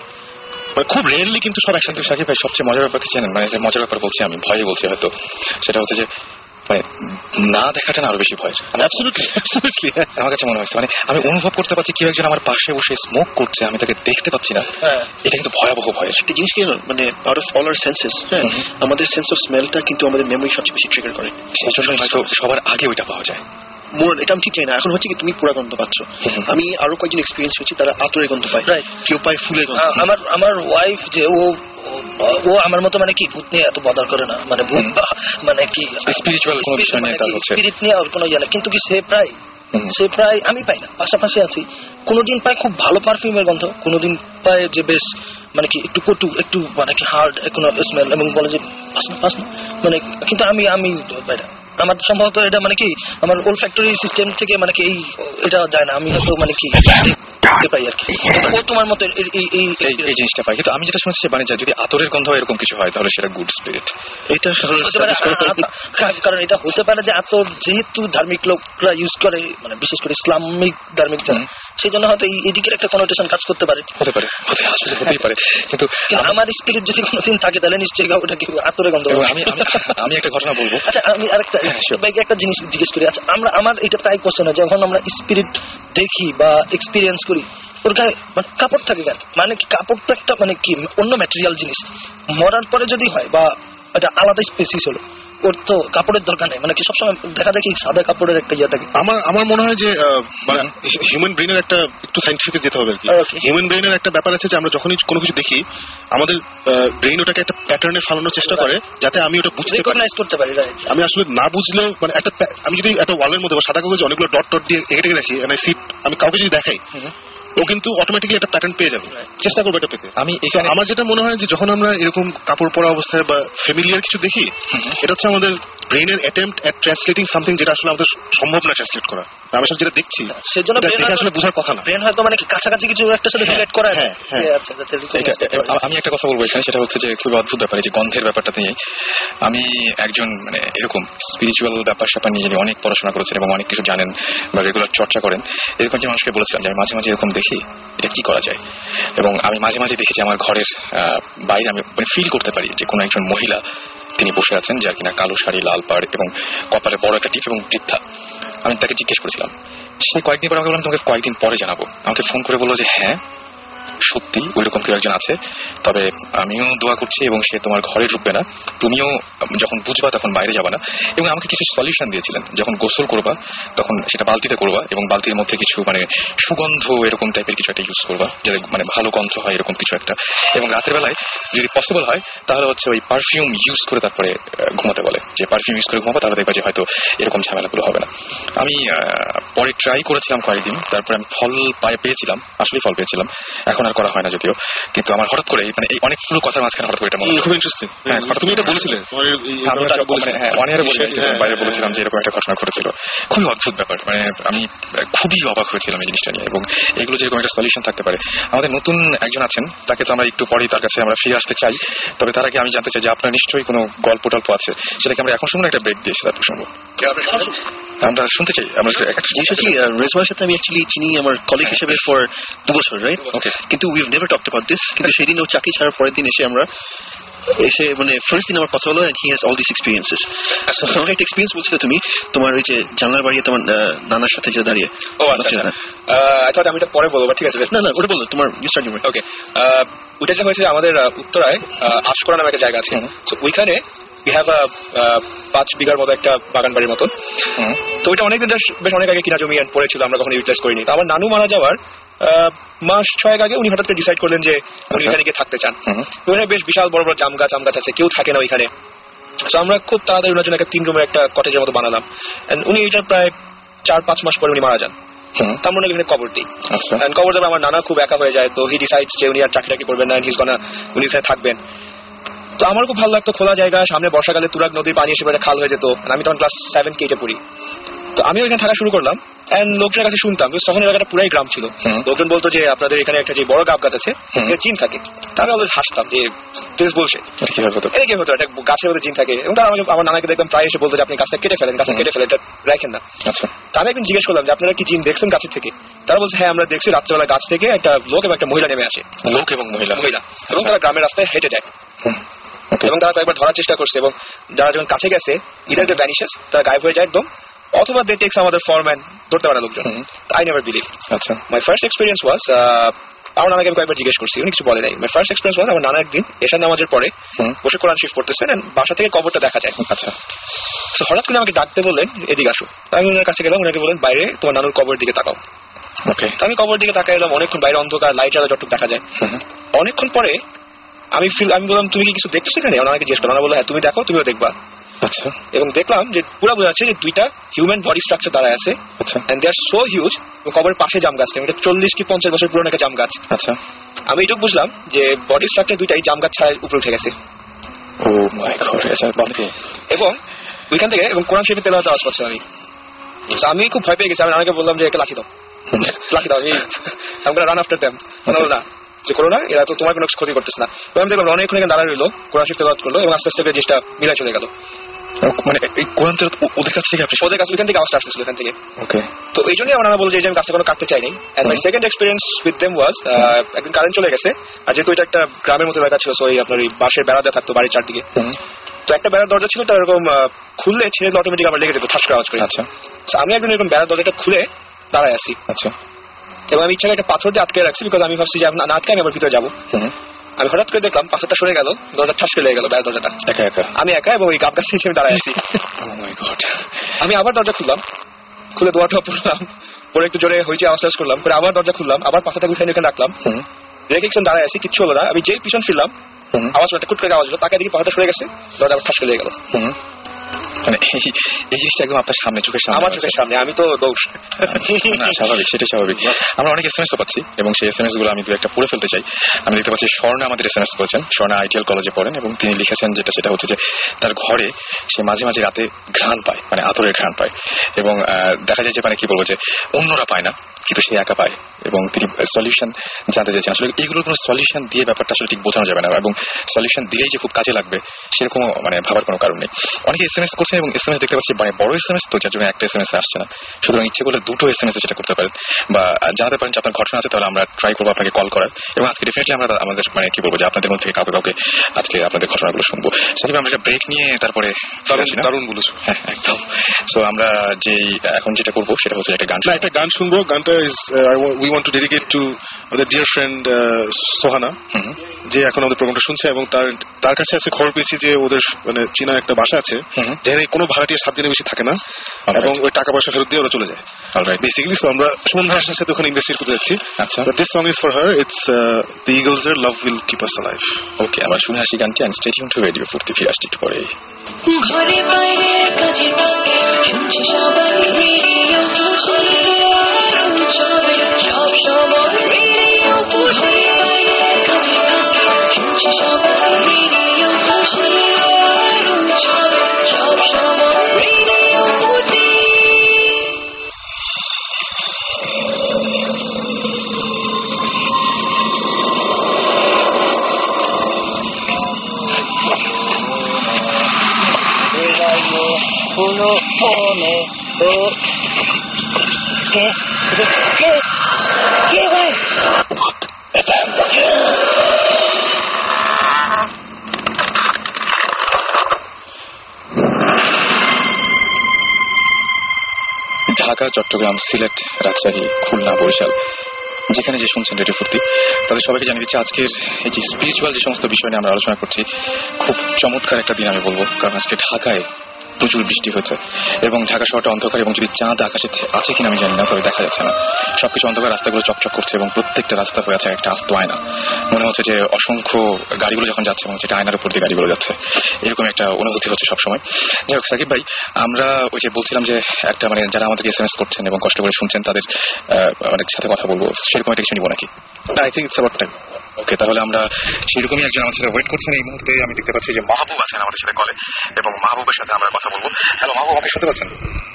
মানে খুব রেয়ারলি কিন্তু সব একসাথে। সাকিব ভাই সবচেয়ে মজার ব্যাপার কি জানেন, মানে যে মজার ব্যাপার বলছি আমি, ভয়ে বলছি হয়তো, সেটা হচ্ছে যে মানে না দেখাটা না আরো বেশি ভয়। আমার কাছে মনে হয়েছে মানে আমি অনুভব করতে পারছি কেউ একজন আমার পাশে বসে স্মোক করছে, আমি তাকে দেখতে পাচ্ছি না, এটা কিন্তু ভয়াবহ ভয়। একটা জিনিস কি মানে out of all our senses, আমাদের সেন্স অফ স্মেলটা কিন্তু আমাদের মেমোরি সবচেয়ে বেশি ট্রিগার করে, সেই জন্য হয়তো সবার আগে ওইটা পাওয়া যায়। এটা আমি ঠিক চাই না। এখন হচ্ছে কি তুমি পুরা গন্ধ পাচ্ছ, আমি আরো কয়েকজন এক্সপিরিয়েন্স হচ্ছে তারা আতরের গন্ধ পায়, কেউ পায় ফুলের গন্ধ। আমার ওয়াইফ যে ও আমার মতো মানে কি ভূত নিয়ে এত বদার করে না, মানে ভূত মানে কি স্পিরিচুয়াল কোনো বিষয় নিয়ে তার হচ্ছে স্পিরিট নিয়ে আর কোনো জানে, কিন্তু কি সে প্রায় আমি পাই না, পাশাপাশি আছি। কোনোদিন পাই খুব ভালো পারফিউমের গন্ধ, কোনোদিন পাই যে বেশ মানে কি একটু কটু, একটু মানে কি হার্ড কোনো স্মেল, এবং বলে যে পাস না মানে, কিন্তু আমি পাই না। আমার সম্ভবত এটা মানে কি আমার ওলফ্যাক্টরি সিস্টেম থেকে মানে কি এটা যায় না, আমি হয়তো মানে কি পাই আর কি। ও তোমার মতো এই জিনিসটা পাই, কিন্তু আমি যেটা শুনছি মানে যদি আতরের গন্ধ এরকম কিছু হয় তাহলে সেটা গুড স্পিরিট। এটা কারণ এটা হতে পারে যে আতর যেহেতু ধার্মিক লোকরা ইউজ করে, মানে বিশেষ করে ইসলামিক ধার্মিক যারা, সেই জন্য হয়তো এদিকের একটা কনোটেশন কাজ করতে পারে, হতেই পারে। কিন্তু আমার স্পিরিট যদি কোনোদিন থাকে তাহলে নিশ্চয়ই ওটা কি আতরের গন্ধ। আমি একটা ঘটনা বলবো। আচ্ছা, আমি আরেকটা একটা জিনিস জিজ্ঞেস করি। আচ্ছা, আমার এটা প্রায় কোশ্চেন হয়, যখন আমরা স্পিরিট দেখি বা এক্সপিরিয়েন্স করি, ওর গায়ে মানে কাপড় থাকে কেন? মানে কি কাপড়টা একটা মানে কি অন্য ম্যাটেরিয়াল জিনিস, মরার পরে যদি হয় বা এটা আলাদা স্পেসিস হলো, ওর তো কাপড়ের দরকার নেই, মানে কি সবসময় দেখা দেখি সাদা কাপড়ের একটা ইয়ে থাকে। আমার মনে হয় যে মানে হিউম্যান ব্রেনের একটা একটু সাইন্টিফিক যেতে হবে আর কি। হিউম্যান ব্রেনের একটা ব্যাপার আছে যে আমরা যখনই কোনো কিছু দেখি আমাদের ব্রেন ওটাকে একটা প্যাটার্নে ফালানোর চেষ্টা করে যাতে আমি ওটা বুঝতে রিকগনাইজ করতে পারি। আমি আসলে না বুঝলেও মানে আমি যদি একটা ওয়ালের মধ্যে বা সাদা কাগজে অনেকগুলো ডট ডট দিয়ে এঁকে রাখি, আমি কাউকে যদি দেখাই, ও কিন্তু অটোমেটিক্যালি একটা প্যাটার্ন পেয়ে যাবে, চেষ্টা করবো এটা পেতে। আমার যেটা মনে হয় যে যখন আমরা এরকম কাপড় পরা অবস্থায় বা ফ্যামিলিয়ার কিছু দেখি, এটা হচ্ছে আমাদের ব্রেনের অ্যাটেম্পট এট ট্রান্সলেটিং সামথিং যেটা আসলে আমাদের সম্ভব না ট্রান্সলেট করা। আমি আসলে যেটা দেখছি সেজন্য আসলে বোঝার কথা না, ব্রেন হয়তো মানে কাছাকাছি কিছু একটা সাথে রিলেট করা। আমি একটা কথা বলবো এখানে, সেটা হচ্ছে যে খুবই অদ্ভুত ব্যাপার, যে গন্ধের ব্যাপারটা নিয়ে। আমি একজন মানে এরকম স্পিরিচুয়াল ব্যাপার স্যাপার নিয়ে যিনি অনেক পড়াশোনা করেছেন এবং অনেক কিছু জানেন বা রেগুলার চর্চা করেন, এরকম যে মানুষকে বলেছিলাম যে আমি মাঝে মাঝে এরকম দেখি, এটা কি করা যায়। এবং আমি মাঝে মাঝে দেখেছি আমার ঘরের বাইরে আমি ফিল করতে পারি যে কোনো একজন মহিলা তিনি বসে আছেন, যার কিনা কালো শাড়ি, লাল পাড় এবং কপালে বড় একটা টিপ এবং বৃদ্ধা। আমি তাকে জিজ্ঞেস করেছিলাম, সে কয়েকদিন পরে আমাকে বললাম তোমাকে কয়েকদিন পরে জানাবো। আমাকে ফোন করে বললো যে হ্যাঁ সত্যি ওইরকম কেউ একজন আছে, তবে আমিও দোয়া করছি এবং সে তোমার ঘরে ঢুকবে না, তুমিও যখন বুঝবা তখন বাইরে যাবা না। এবং আমাকে কিছু সলিউশন দিয়েছিলেন, যখন গোসল করবা তখন সেটা বালতিতে করবা এবং বালতির মধ্যে কিছু মানে সুগন্ধ এরকম টাইপের কিছু একটা ইউজ করবা, যাতে মানে ভালো গন্ধ হয় এরকম কিছু একটা। এবং রাতের বেলায় যদি পসিবল হয় তাহলে হচ্ছে ওই পারফিউম ইউজ করে তারপরে ঘুমাতে বলে, যে পারফিউম ইউজ করে ঘুমাবো, তাহলে দেখবা যে হয়তো এরকম ঝামেলাগুলো হবে না। আমি পরে ট্রাই করেছিলাম কয়েকদিন, তারপরে আমি ফল পেয়েছিলাম, আসলে ফল পেয়েছিলাম। এখন আর করা হয় না যদিও, কিন্তু আমার হঠাৎ করে মানে এই অনেকগুলো কথার মাঝখানে হঠাৎ করে এটা মনে হয়। খুব ইন্টারেস্টিং। তুমি এটা বলেছিলে বাইরে বলেছিলাম যে এরকম একটা ঘটনা ঘটেছিল, খুবই অদ্ভুত ব্যাপার। মানে আমি খুবই অবাক হয়েছিলাম এই জিনিসটা নিয়ে। এবং এগুলো যেরকম একটা সলিউশন থাকতে পারে। আমাদের নতুন একজন আছেন, তাকে তো আমরা একটু পরেই তার কাছে আমরা ফিরে আসতে চাই, তবে তার আগে আমি জানতে চাই যে আপনার নিশ্চয়ই কোনো গল্প টল্প আছে, সেটাকে আমরা এখন শুনবো, একটা ব্রেক দিয়ে তারপর শুনবো। আমরা শুনতে চাই। আমরা একটা জিনিস হচ্ছে রেজওয়ার সাথে আমি অ্যাকচুয়ালি চিনি আমার কলিগ হিসেবে ফর 2 বছর, রাইট? ওকে, কিন্তু we have never talked about this. কিন্তু সেদিন ও চাকরি ছাড়ার পরের দিন এসে মানে ফার্স্ট দিন আমার কথা হলো, and he has all these experiences. So আমাকে একটা এক্সপিরিয়েন্স বলছিলে তুমি, তোমার ওই যে জানলার বাইরে তোমার নানার সাথে যে দাঁড়িয়ে। ও আচ্ছা, আচ্ছা আমি এটা পরে বলবো, ঠিক আছে? না ওটা বলো, তোমার ইউ স্টার্ট ইউর। ওকে, ওটা যেটা হয়েছে আমাদের উত্তরায় আশকরা নামে একটা জায়গা আছে, তো ওইখানে we have a 5 বিঘার মতো একটা বাগান বাড়ির মতন। তো ওইটা অনেকদিন বেশ অনেক আগে কিনা জমি পড়েছিল, আমরা কখনো ইউটিলাইজ করিনি। তো আমার নানু মারা যাওয়ার মাস 6 আগে উনি হঠাৎ করে ডিসাইড করলেন যে উনি এখানে গিয়ে থাকতে চান। ওখানে বেশ বিশাল বড় বড় জাম গাছ আছে, কেউ থাকে না ওইখানে। তো আমরা খুব তাড়াতাড়ি ওনার জন্য একটা 3 রুমের একটা কটেজের মতো বানালাম। উনি এইটার প্রায় 4-5 মাস পরে উনি মারা যান। তার মনে এখানে কবর দিই। আচ্ছা। কবর দেবে আমার নানা খুব একা হয়ে যায়, তো হি ডিসাইডস যে উনি আর চাকরি টাকরি করবেন না, উনি এখানে থাকবেন। তো আমার খুব ভালো লাগতো, খোলা জায়গা, সামনে বর্ষাকালে তুরাগ নদীর পানি এসে খাল হয়ে যেত। আমি তখন ক্লাস 7-8 পড়ি, তো আমি ওইখানে থাকা শুরু করলাম। এন্ড লোকজনের কাছে শুনতাম, তখন এলাকাটা পুরাই গ্রাম ছিল। লোকজন বলতো যে আপনাদের এখানে একটা যে বড় গাব গাছ আছে, জিন থাকে। আমি অলওয়েজ হাসতাম যে দিস বলছে, এই কি হতো, একটা গাছের মধ্যে জিন থাকে। এবং তারা আমাকে, আমার নানাকে দেখতাম প্রায় এসে বলতো যে আপনি গাছটা কেটে ফেলেন, গাছটা কেটে ফেলেন, এটা রাখেন না। আচ্ছা। তা আমি একদিন জিজ্ঞেস করলাম যে আপনারা কি জিন দেখছেন গাছের থেকে? তারা বলছে হ্যাঁ আমরা দেখছি, রাত্রেবেলা গাছ থেকে একটা লোক এবং একটা মহিলা নেমে আসে। লোক এবং মহিলা, এবং তারা গ্রামের রাস্তায় হেঁটে যায়। এবং তারা কয়েকবার ধরার চেষ্টা করছে, এবং যারা যখন কাছে গেছে ইদার দে ভ্যানিশেস, তারা গায়েব হয়ে যায় একদম, অথবা দে টেকস আমাদের ফরম্যান, ধরতে পারে লোকজন। I never believe. আচ্ছা। মাই ফার্স্ট এক্সপিরিয়েন্স ওয়াজ, আমার নানাকে আমি কয়েকবার জিজ্ঞেস করছি, উনি কিছু বলে নাই। মাই ফার্স্ট এক্সপিরিয়েন্স ওয়াজ, আমার নানা একদিন এশার নামাজের পরে বসে কোরআন শরীফ পড়তেছেন, বাসা থেকে কবরটা দেখা যায়। আচ্ছা। তো হঠাৎ করে আমাকে ডাকতে বললেন এদিকে আসো। আমি ওনার কাছে গেলাম, ওনাকে বলেন বাইরে তোমার নানুর কবরের দিকে তাকাও। ওকে। আমি কবরের দিকে তাকাই এলাম, অনেকক্ষণ বাইরে অন্ধকার, লাইট আলো যতটুকু দেখা যায়। অনেকক্ষণ পরে আমি বললাম তুমি কি কিছু দেখছো সেখানে? ওনাকে জিজ্ঞেস করলাম, বললো হ্যাঁ তুমি দেখো, তুমিও দেখবা। আচ্ছা। এবং দেখলাম যে পুরো বোঝা যাচ্ছে যে দুইটা হিউম্যান বডি স্ট্রাকচার দাঁড়ায় আছে। আচ্ছা। And they are so huge. কবরের পাশে জাম গাছটা, এটা 40 কি 50 বছর পুরনো একটা জাম গাছ। আচ্ছা। আমি এটুকু বুঝলাম যে বডি স্ট্রাকচার দুইটাই জাম গাছ ছায় উপরে উঠে গেছে। ও মাই গড। আচ্ছা। এবং ওইখান থেকে এবং কোরআন শরীফে তেলাওয়াত আওয়াজ পাচ্ছি আমি। তো আমি খুব ভয় পেয়ে গেছি। আমি নানাকে বললাম যে একে লাঠি দাও, লাঠি দাও, আমি রান আফটার দেম। না যে করো না, এরা তো তোমার কোনো ক্ষতি করতেছে না। আমি দেখলাম অনেকক্ষণ এখানে দাঁড়ায় রইলো, কোরআন শরীফ তেলাওয়াত করলো, এবং আস্তে আস্তে জিনিসটা মিলাই চলে গেল। মানে এই কোরআন তেলাওয়াত ওদের কাছ থেকে আপনি? ওদের কাছে ওইখান থেকে আওয়াজটা আসতেছিল এখান থেকে। ওকে। তো এই জন্যই আমার নানা বলছে যে আমি গাছটা কোনো কাটতে চাইনি। And my second experience with them was, একদিন কারেন্ট চলে গেছে, আর যেহেতু এটা একটা গ্রামের মতো এলাকা ছিল, সো এই আপনার এই বাঁশের বেড়া দেওয়া থাকতো বাড়ির চারদিকে। তো একটা বেড়ার দরজা ছিল, তো এরকম খুললে ছেড়ে অটোমেটিক আবার লেগে যেত ঠাস করে আওয়াজ করে। আচ্ছা। আমি একদিন এরকম বেড়ার দরজাটা খুলে দাঁড়ায় আছি। আচ্ছা। এবং আমি ইচ্ছা একটা পাথর দিয়ে আটকে রাখছি, বিকজ আমি ভাবছি যে না আটকে আমি আবার ভিতরে যাবো। আমি হঠাৎ করে দেখলাম পাথরটা সরে গেল, দরজা ঠাস করে লেগে গেল, বেড়ার দরজাটা একা একা। আমি একা, এবং ওই গাব গাছ হিসেবে দাঁড়ায় আছি। আমি আবার দরজা খুললাম, খুলে দোয়াটা পড়লাম, পরে একটু জোরে হয়েছে আওয়াজ টাওয়াজ করলাম, পরে আবার দরজা খুললাম, আবার পাথরটা উঠে এখানে রাখলাম, রেখে কিছু দাঁড়ায় আছি, কিচ্ছু হলো না। আমি যেই পিছন ফিরলাম, আওয়াজ একটা কুট করে আওয়াজ হলো, তাকে দেখি পাথরটা সরে গেছে, দরজা আবার ঠাস করে লেগে গেল। মানে এই জিনিসটা একদম আপনার সামনে, চোখের সামনে, আমার চোখের সামনে। আমি তো দৌড়। না স্বাভাবিক, সেটাই স্বাভাবিক। আমরা অনেক এসএমএসও পাচ্ছি, এবং সেই এসএমএস গুলো আমি দু একটা পড়ে ফেলতে চাই। আমি দেখতে পাচ্ছি স্বর্ণা আমাদের এসএমএস করেছেন। স্বর্ণা আইটিএল কলেজে পড়েন, এবং তিনি লিখেছেন সেটা হচ্ছে যে তার ঘরে সে মাঝে মাঝে রাতে ঘ্রাণ পায়, মানে আতরের ঘ্রাণ পায়, এবং দেখা যায় যে মানে কি বলবো যে অন্যরা পায় না, কিন্তু সে একা পায়। এবং তিনি সলিউশন জানতে চাইছেন। আসলে এইগুলোর কোনো সলিউশন দিয়ে ব্যাপারটা আসলে ঠিক বোঝানো যাবে না, এবং সলিউশন দিলেই যে খুব কাজে লাগবে সেরকম মানে ভাবার কোনো কারণ নেই। অনেকে এসএমএস করছে, এবং এসএমএস দেখতে পাচ্ছি মানে বড় এসএমএস, তো যার জন্য একটা এসএমএস আসছে না। সুতরাং ইচ্ছে করলে দুটো এসএমএস সেটা করতে পারেন, বা জানাতে পারেন যে আপনার ঘটনা আছে, তাহলে আমরা ট্রাই করবো আপনাকে কল করার। এবং আজকে ডেফিনেটলি আমরা আমাদের মানে কি বলবো যে আপনাদের মধ্যে থেকে কাউকে আজকে আপনাদের ঘটনাগুলো শুনবো। সাথে আমরা একটা ব্রেক নিয়ে তারপরে দারুণ বলেছো। হ্যাঁ একদম। সো আমরা যেই এখন যেটা করবো সেটা হচ্ছে একটা গান শুনবো। গানটা is we want to dedicate to আমাদের ডিয়ার ফ্রেন্ড সোহানা, যে এখন আমাদের প্রোগ্রামটা শুনছে, এবং তার কাছে আছে খবর পেয়েছি যে ওদের মানে চীনা একটা বাসা আছে যেখানে কোনো ভাড়াটিয়া 7 দিনের বেশি থাকে না, এবং ওই টাকা পয়সা ফেরত দিয়ে ওরা চলে যায় বেসিক্যালি। সো আমরা সুমন ভাইয়ের সাথে ওখানে ইনভেস্টিগেট করতে যাচ্ছি। আচ্ছা। This song is for her, it's the Eagles এর love will keep us alive. Okay, আমরা শুনে আসি গানটি। And stay tune to radio Foorti, ফিরে আসছি একটু পরে। ঘরে বাইরে কাজের ফাঁকে শুনছি সবাই রেডিও ফুর্তি, সব সময় রেডিও ফুর্তি, বাইরে কাজের ফাঁকে শুনছি সবাই রেডিও ফুর্তি, সব সময় রেডিও ফুর্তি। Uno pone dos. ¿Qué? ¿Qué, güey? Dhaka, Chittagong, Sylhet, Rajshahi, Khulna, Barishal, যেখানে যে শুনছেন রেডিও ফুর্তি, তাদের সবাইকে জানিয়ে দিচ্ছি আজকের এই যে স্পিরিচুয়াল যে সমস্ত বিষয় নিয়ে আমরা আলোচনা করছি, খুব চমৎকার একটা দিন আমি বলবো। কারণ আজকে ঢাকায় প্রচুর বৃষ্টি হয়েছে এবং ঢাকা শহরটা অন্ধকার, এবং যদি চাঁদ আকাশে আছে কিনা আমি জানি না, তবে দেখা যাচ্ছে না। সবকিছু অন্ধকার, রাস্তাগুলো চকচক করছে এবং প্রত্যেকটা রাস্তা হয়ে আছে একটা আস্ত আয়না। মনে হচ্ছে যে অসংখ্য গাড়িগুলো যখন যাচ্ছে মনে হচ্ছে আয়নার উপর দিয়ে গাড়িগুলো যাচ্ছে, এরকম একটা অনুভূতি হচ্ছে সবসময়। যাই হোক সাকিব ভাই, আমরা ওই যে বলছিলাম যে একটা মানে যারা আমাদেরকে SMS করছেন এবং কষ্ট করে শুনছেন তাদের অনেক সাথে কথা বলবো, সেরকম একটা কিছু নিব নাকি? I think it's about time. Okay, তাহলে আমরা সেরকমই একজন আমাদের সাথে ওয়েট করছেন। এই মুহূর্তে আমি দেখতে পাচ্ছি যে মাহবুব আছেন আমাদের সাথে কলে, এবং মাহবুবের সাথে আমরা কথা বলবো। হ্যালো মাহবুব, আপনি শুনতে পাচ্ছেন?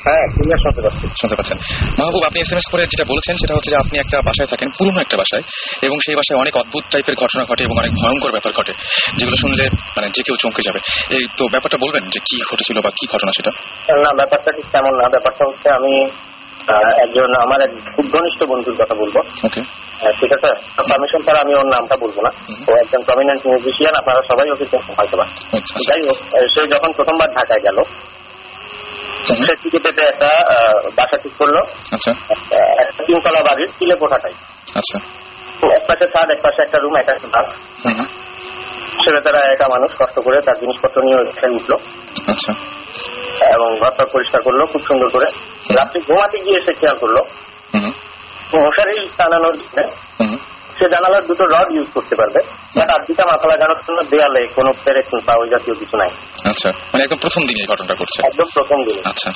হ্যাঁ, ক্লিয়ার শুনতে পাচ্ছি। শুনতে পাচ্ছেন। মাহবুব, আপনি SMS করে যেটা বলেছেন সেটা হচ্ছে যে আপনি একটা বাসায় থাকেন, পুরনো একটা বাসায়, এবং সেই বাসায় অনেক অদ্ভুত টাইপের ঘটনা ঘটে এবং অনেক ভয়ঙ্কর ব্যাপার ঘটে, যেগুলো শুনলে মানে যে কেউ চমকে যাবে। এই তো ব্যাপারটা বলবেন যে কি ঘটেছিল বা কি ঘটনা সেটা? না, ব্যাপারটা ঠিক তেমন না। ব্যাপারটা হচ্ছে আমি একজন আমার এক খুব ঘনিষ্ঠ বন্ধুর কথা বলবো। ওকে, ঠিক আছে, পারমিশন ছাড়া আমি ওর নামটা বলবো না। ও একজন প্রমিনেন্ট মিউজিশিয়ান, আপনারা সবাই ওকে চেনেন হয়তো বা। যাই হোক, সে যখন প্রথমবার ঢাকায় গেল, সে টিকিটেতে একটা বাসা ঠিক করলো। আচ্ছা, একটা 3 তলা বাড়ির কিলে কোঠাটাই। আচ্ছা, এক পাশে ছাদ, এক পাশে একটা রুম, একটা ভাগ। সে বেচারা একা মানুষ, কষ্ট করে তার জিনিসপত্র নিয়ে ওইখানে উঠলো। আচ্ছা, এবং ঘরটা পরিষ্কার করলো খুব সুন্দর করে। রাত্রে ঘুমাতে গিয়ে সে খেয়াল করলো মশারি টানানোর জন্য সে জানালার 2টো রড ইউজ করতে পারবে, বাট আর 2টা মাথা লাগানোর জন্য দেয়ালে কোনো পেরেক বা ওই জাতীয় কিছু নাই। আচ্ছা, মানে একদম প্রথম দিনে এই ঘটনাটা ঘটছে? একদম প্রথম দিনে। আচ্ছা,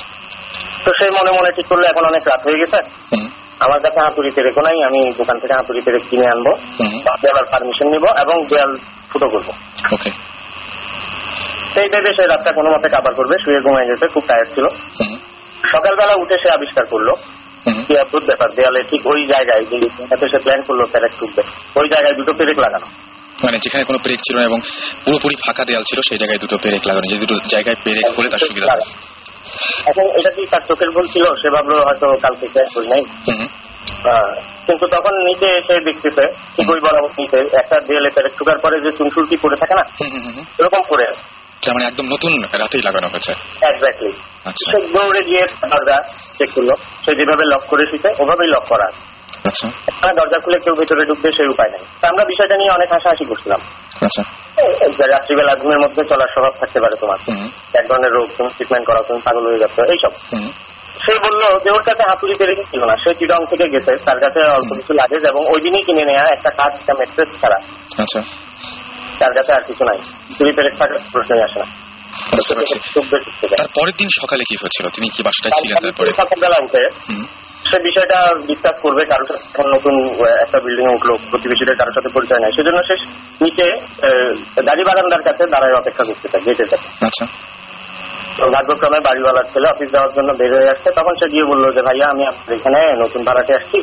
তো সেই মনে মনে ঠিক করলো এখন অনেক রাত হয়ে গেছে, আমার কাছে হাতুড়ি পেরেকও নাই, আমি দোকান থেকে হাতুড়ি পেরেক কিনে আনবো, দেওয়ার পারমিশন নিবো এবং দেয়াল ফুটো করবো। ওকে, সেই ভেবে সে রাতটা কোনো মতে কাবার করবে, শুয়ে ঘুমিয়ে গেছে, খুব টায়ার্ড ছিল। সকালবেলা উঠে সে আবিষ্কার করলো কি অদ্ভুত ব্যাপার, দেয়ালে ঠিক ওই জায়গায় যে সে প্ল্যান করলো পেরেক টুকবে, ওই জায়গায় 2টো পেরেক লাগানো। মানে যেখানে কোনো পেরেক ছিল না এবং পুরোপুরি ফাঁকা দেয়াল ছিল, সেই জায়গায় 2টো পেরেক লাগানো, যে 2টো জায়গায় পেরেক হলে তার সুবিধা হয়। এখন এটা কি তার চোখের ভুল ছিল? সে ভাবলো হয়তো কালকে শেষ করি নাই, কিন্তু তখন নিচে এসে দেখতেছে ঠিক ওই বরাবর নিচে একটা দেয়ালে পেরেক টুকার পরে যে চুনসুরকি পড়ে থাকে না, এরকম পড়ে আছে। মানে একদম নতুন রাতেই লাগানো হয়েছে? এক্স্যাক্টলি। আচ্ছা, সে দৌড়ে গিয়ে দরজা চেক করলো, সে যেভাবে লক করে শুতে ওভাবেই লক করা। আচ্ছা, দরজা খুলে কেউ ভেতরে ঢুকবে সেই উপায় নেই। আমরা বিষয়টা নিয়ে অনেক হাসাহাসি করছিলাম। আচ্ছা, রাত্রিবেলা ঘুমের মধ্যে চলার স্বভাব থাকতে পারে তোমার, এক ধরনের রোগ, তুমি ট্রিটমেন্ট করা, তুমি পাগল হয়ে যাচ্ছ, এইসব। সে বললো যে ওর কাছে হাতুড়ি পেরেক ছিল না, সে চিটং থেকে গেছে, তার কাছে অল্প কিছু লাগেজ এবং ওই দিনই কিনে নেওয়া একটা কাঠ, একটা ম্যাট্রেস ছাড়া আচ্ছা, তার কাছে আর কিছু নাই। হাতুড়ি পেরেক থাকার প্রশ্নই আসে না। তারপরের দিন সকালে কি হয়েছিল? তিনি কি বাসাটায় ছিলেন? তারপরে সকালবেলা উঠে সে বিষয়টা ডিসকাস করবে কারোর সাথে, নতুন একটা বিল্ডিং উঠলো, প্রতিবেশীদের কারোর সাথে পরিচয় নাই, সেজন্য সে নিচে গাড়ি বারান্দার কাছে দাঁড়ায় অপেক্ষা করতে চায়, গেটের কাছে। আচ্ছা, ভাগ্যক্রমে বাড়িওয়ালার ছেলে অফিস যাওয়ার জন্য বের হয়ে আসছে, তখন সে গিয়ে বললো যে ভাইয়া আমি আপনার এখানে নতুন ভাড়াতে আসছি,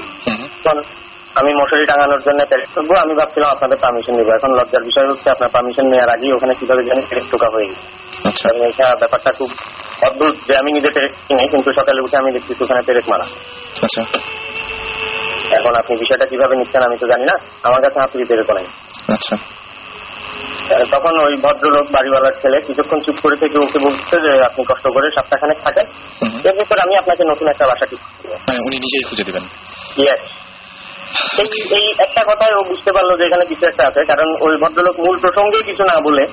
আমি মশারি টাঙানোর জন্য পেরেক ঠুকবো, আমি ভাবছিলাম আপনাদের পারমিশন নিবো। এখন লজ্জার বিষয় হচ্ছে আপনার পারমিশন নেওয়ার আগেই ওখানে কিভাবে জানি পেরেক ঠোকা হয়ে গেছে। এটা ব্যাপারটা খুব অদ্ভুত যে আমি নিজে পেরেক কিনি, কিন্তু সকালে উঠে আমি দেখছি ওখানে পেরেক মারা। আচ্ছা, এখন আপনি বিষয়টা কিভাবে নিচ্ছেন আমি তো জানি না, আমার কাছে হাতুড়ি পেরেকও নাই। আচ্ছা, তখন ওই ভদ্রলোক বাড়িওয়ালার ছেলে কিছুক্ষণ চুপ করে থেকে ওকে বলছে যে আপনি কষ্ট করে সপ্তাহখানেক থাকেন, এরপর আমি আপনাকে নতুন একটা বাসা ঠিক করে দেব। উনি নিজেই খুঁজে দিবেন? ইয়েস। এই একটা কথায় ও বুঝতে পারলো যে এখানে কিছু একটা আছে, কারণ ওই ভদ্রলোক মূল প্রসঙ্গে কিছু না বলে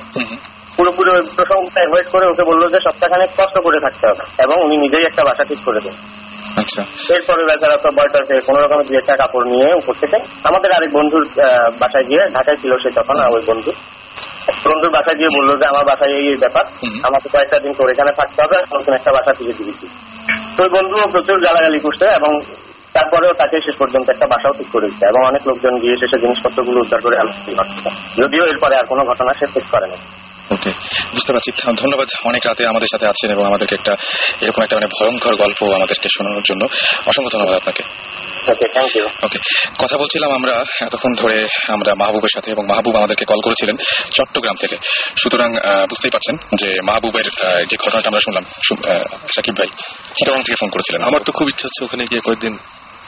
পুরোপুরি ওই প্রসঙ্গটা অ্যাভয়েড করে ওকে বললো যে সপ্তাহখানেক কষ্ট করে থাকতে হবে এবং উনি নিজেই একটা বাসা ঠিক করে দেন। আচ্ছা, এরপরে বেচারা তো বয়টা কোনো রকমের 2-1টা কাপড় নিয়ে উপর থেকে আমাদের আরেক বন্ধুর বাসায় গিয়ে, ঢাকায় ছিল সে তখন, ওই বন্ধুর বাসায় গিয়ে বললো যে আমার বাসায় এই ব্যাপার, আমাকে কয়েকটা দিন তোর এখানে থাকতে হবে, নতুন একটা বাসা থেকে দিয়েছি। তো ওই বন্ধুও প্রচুর গালাগালি করছে এবং তারপরেও তাকে শেষ পর্যন্ত একটা বাসাও ঠিক করে দিচ্ছে এবং অনেক লোকজন গিয়ে শেষে জিনিসপত্রগুলো উদ্ধার করে আনতে পারছে, যদিও এরপরে আর কোনো ঘটনা সে ফেস করে না। ওকে, বুঝতে পারছি। ধন্যবাদ, অনেক রাতে আমাদের সাথে আছেন এবং আমাদেরকে একটা এরকম একটা মানে ভয়ঙ্কর গল্প আমাদেরকে শোনানোর জন্য অসংখ্য ধন্যবাদ আপনাকে। ওকে, কথা বলছিলাম আমরা এতক্ষণ ধরে আমরা মাহবুবের সাথে, এবং মাহবুব আমাদেরকে কল করেছিলেন চট্টগ্রাম থেকে। সুতরাং বুঝতেই পারছেন যে মাহবুবের যে ঘটনাটা আমরা শুনলাম, সাকিব ভাই চিটাগং থেকে ফোন করেছিলেন। আমার তো খুব ইচ্ছা হচ্ছে ওখানে গিয়ে কয়েকদিন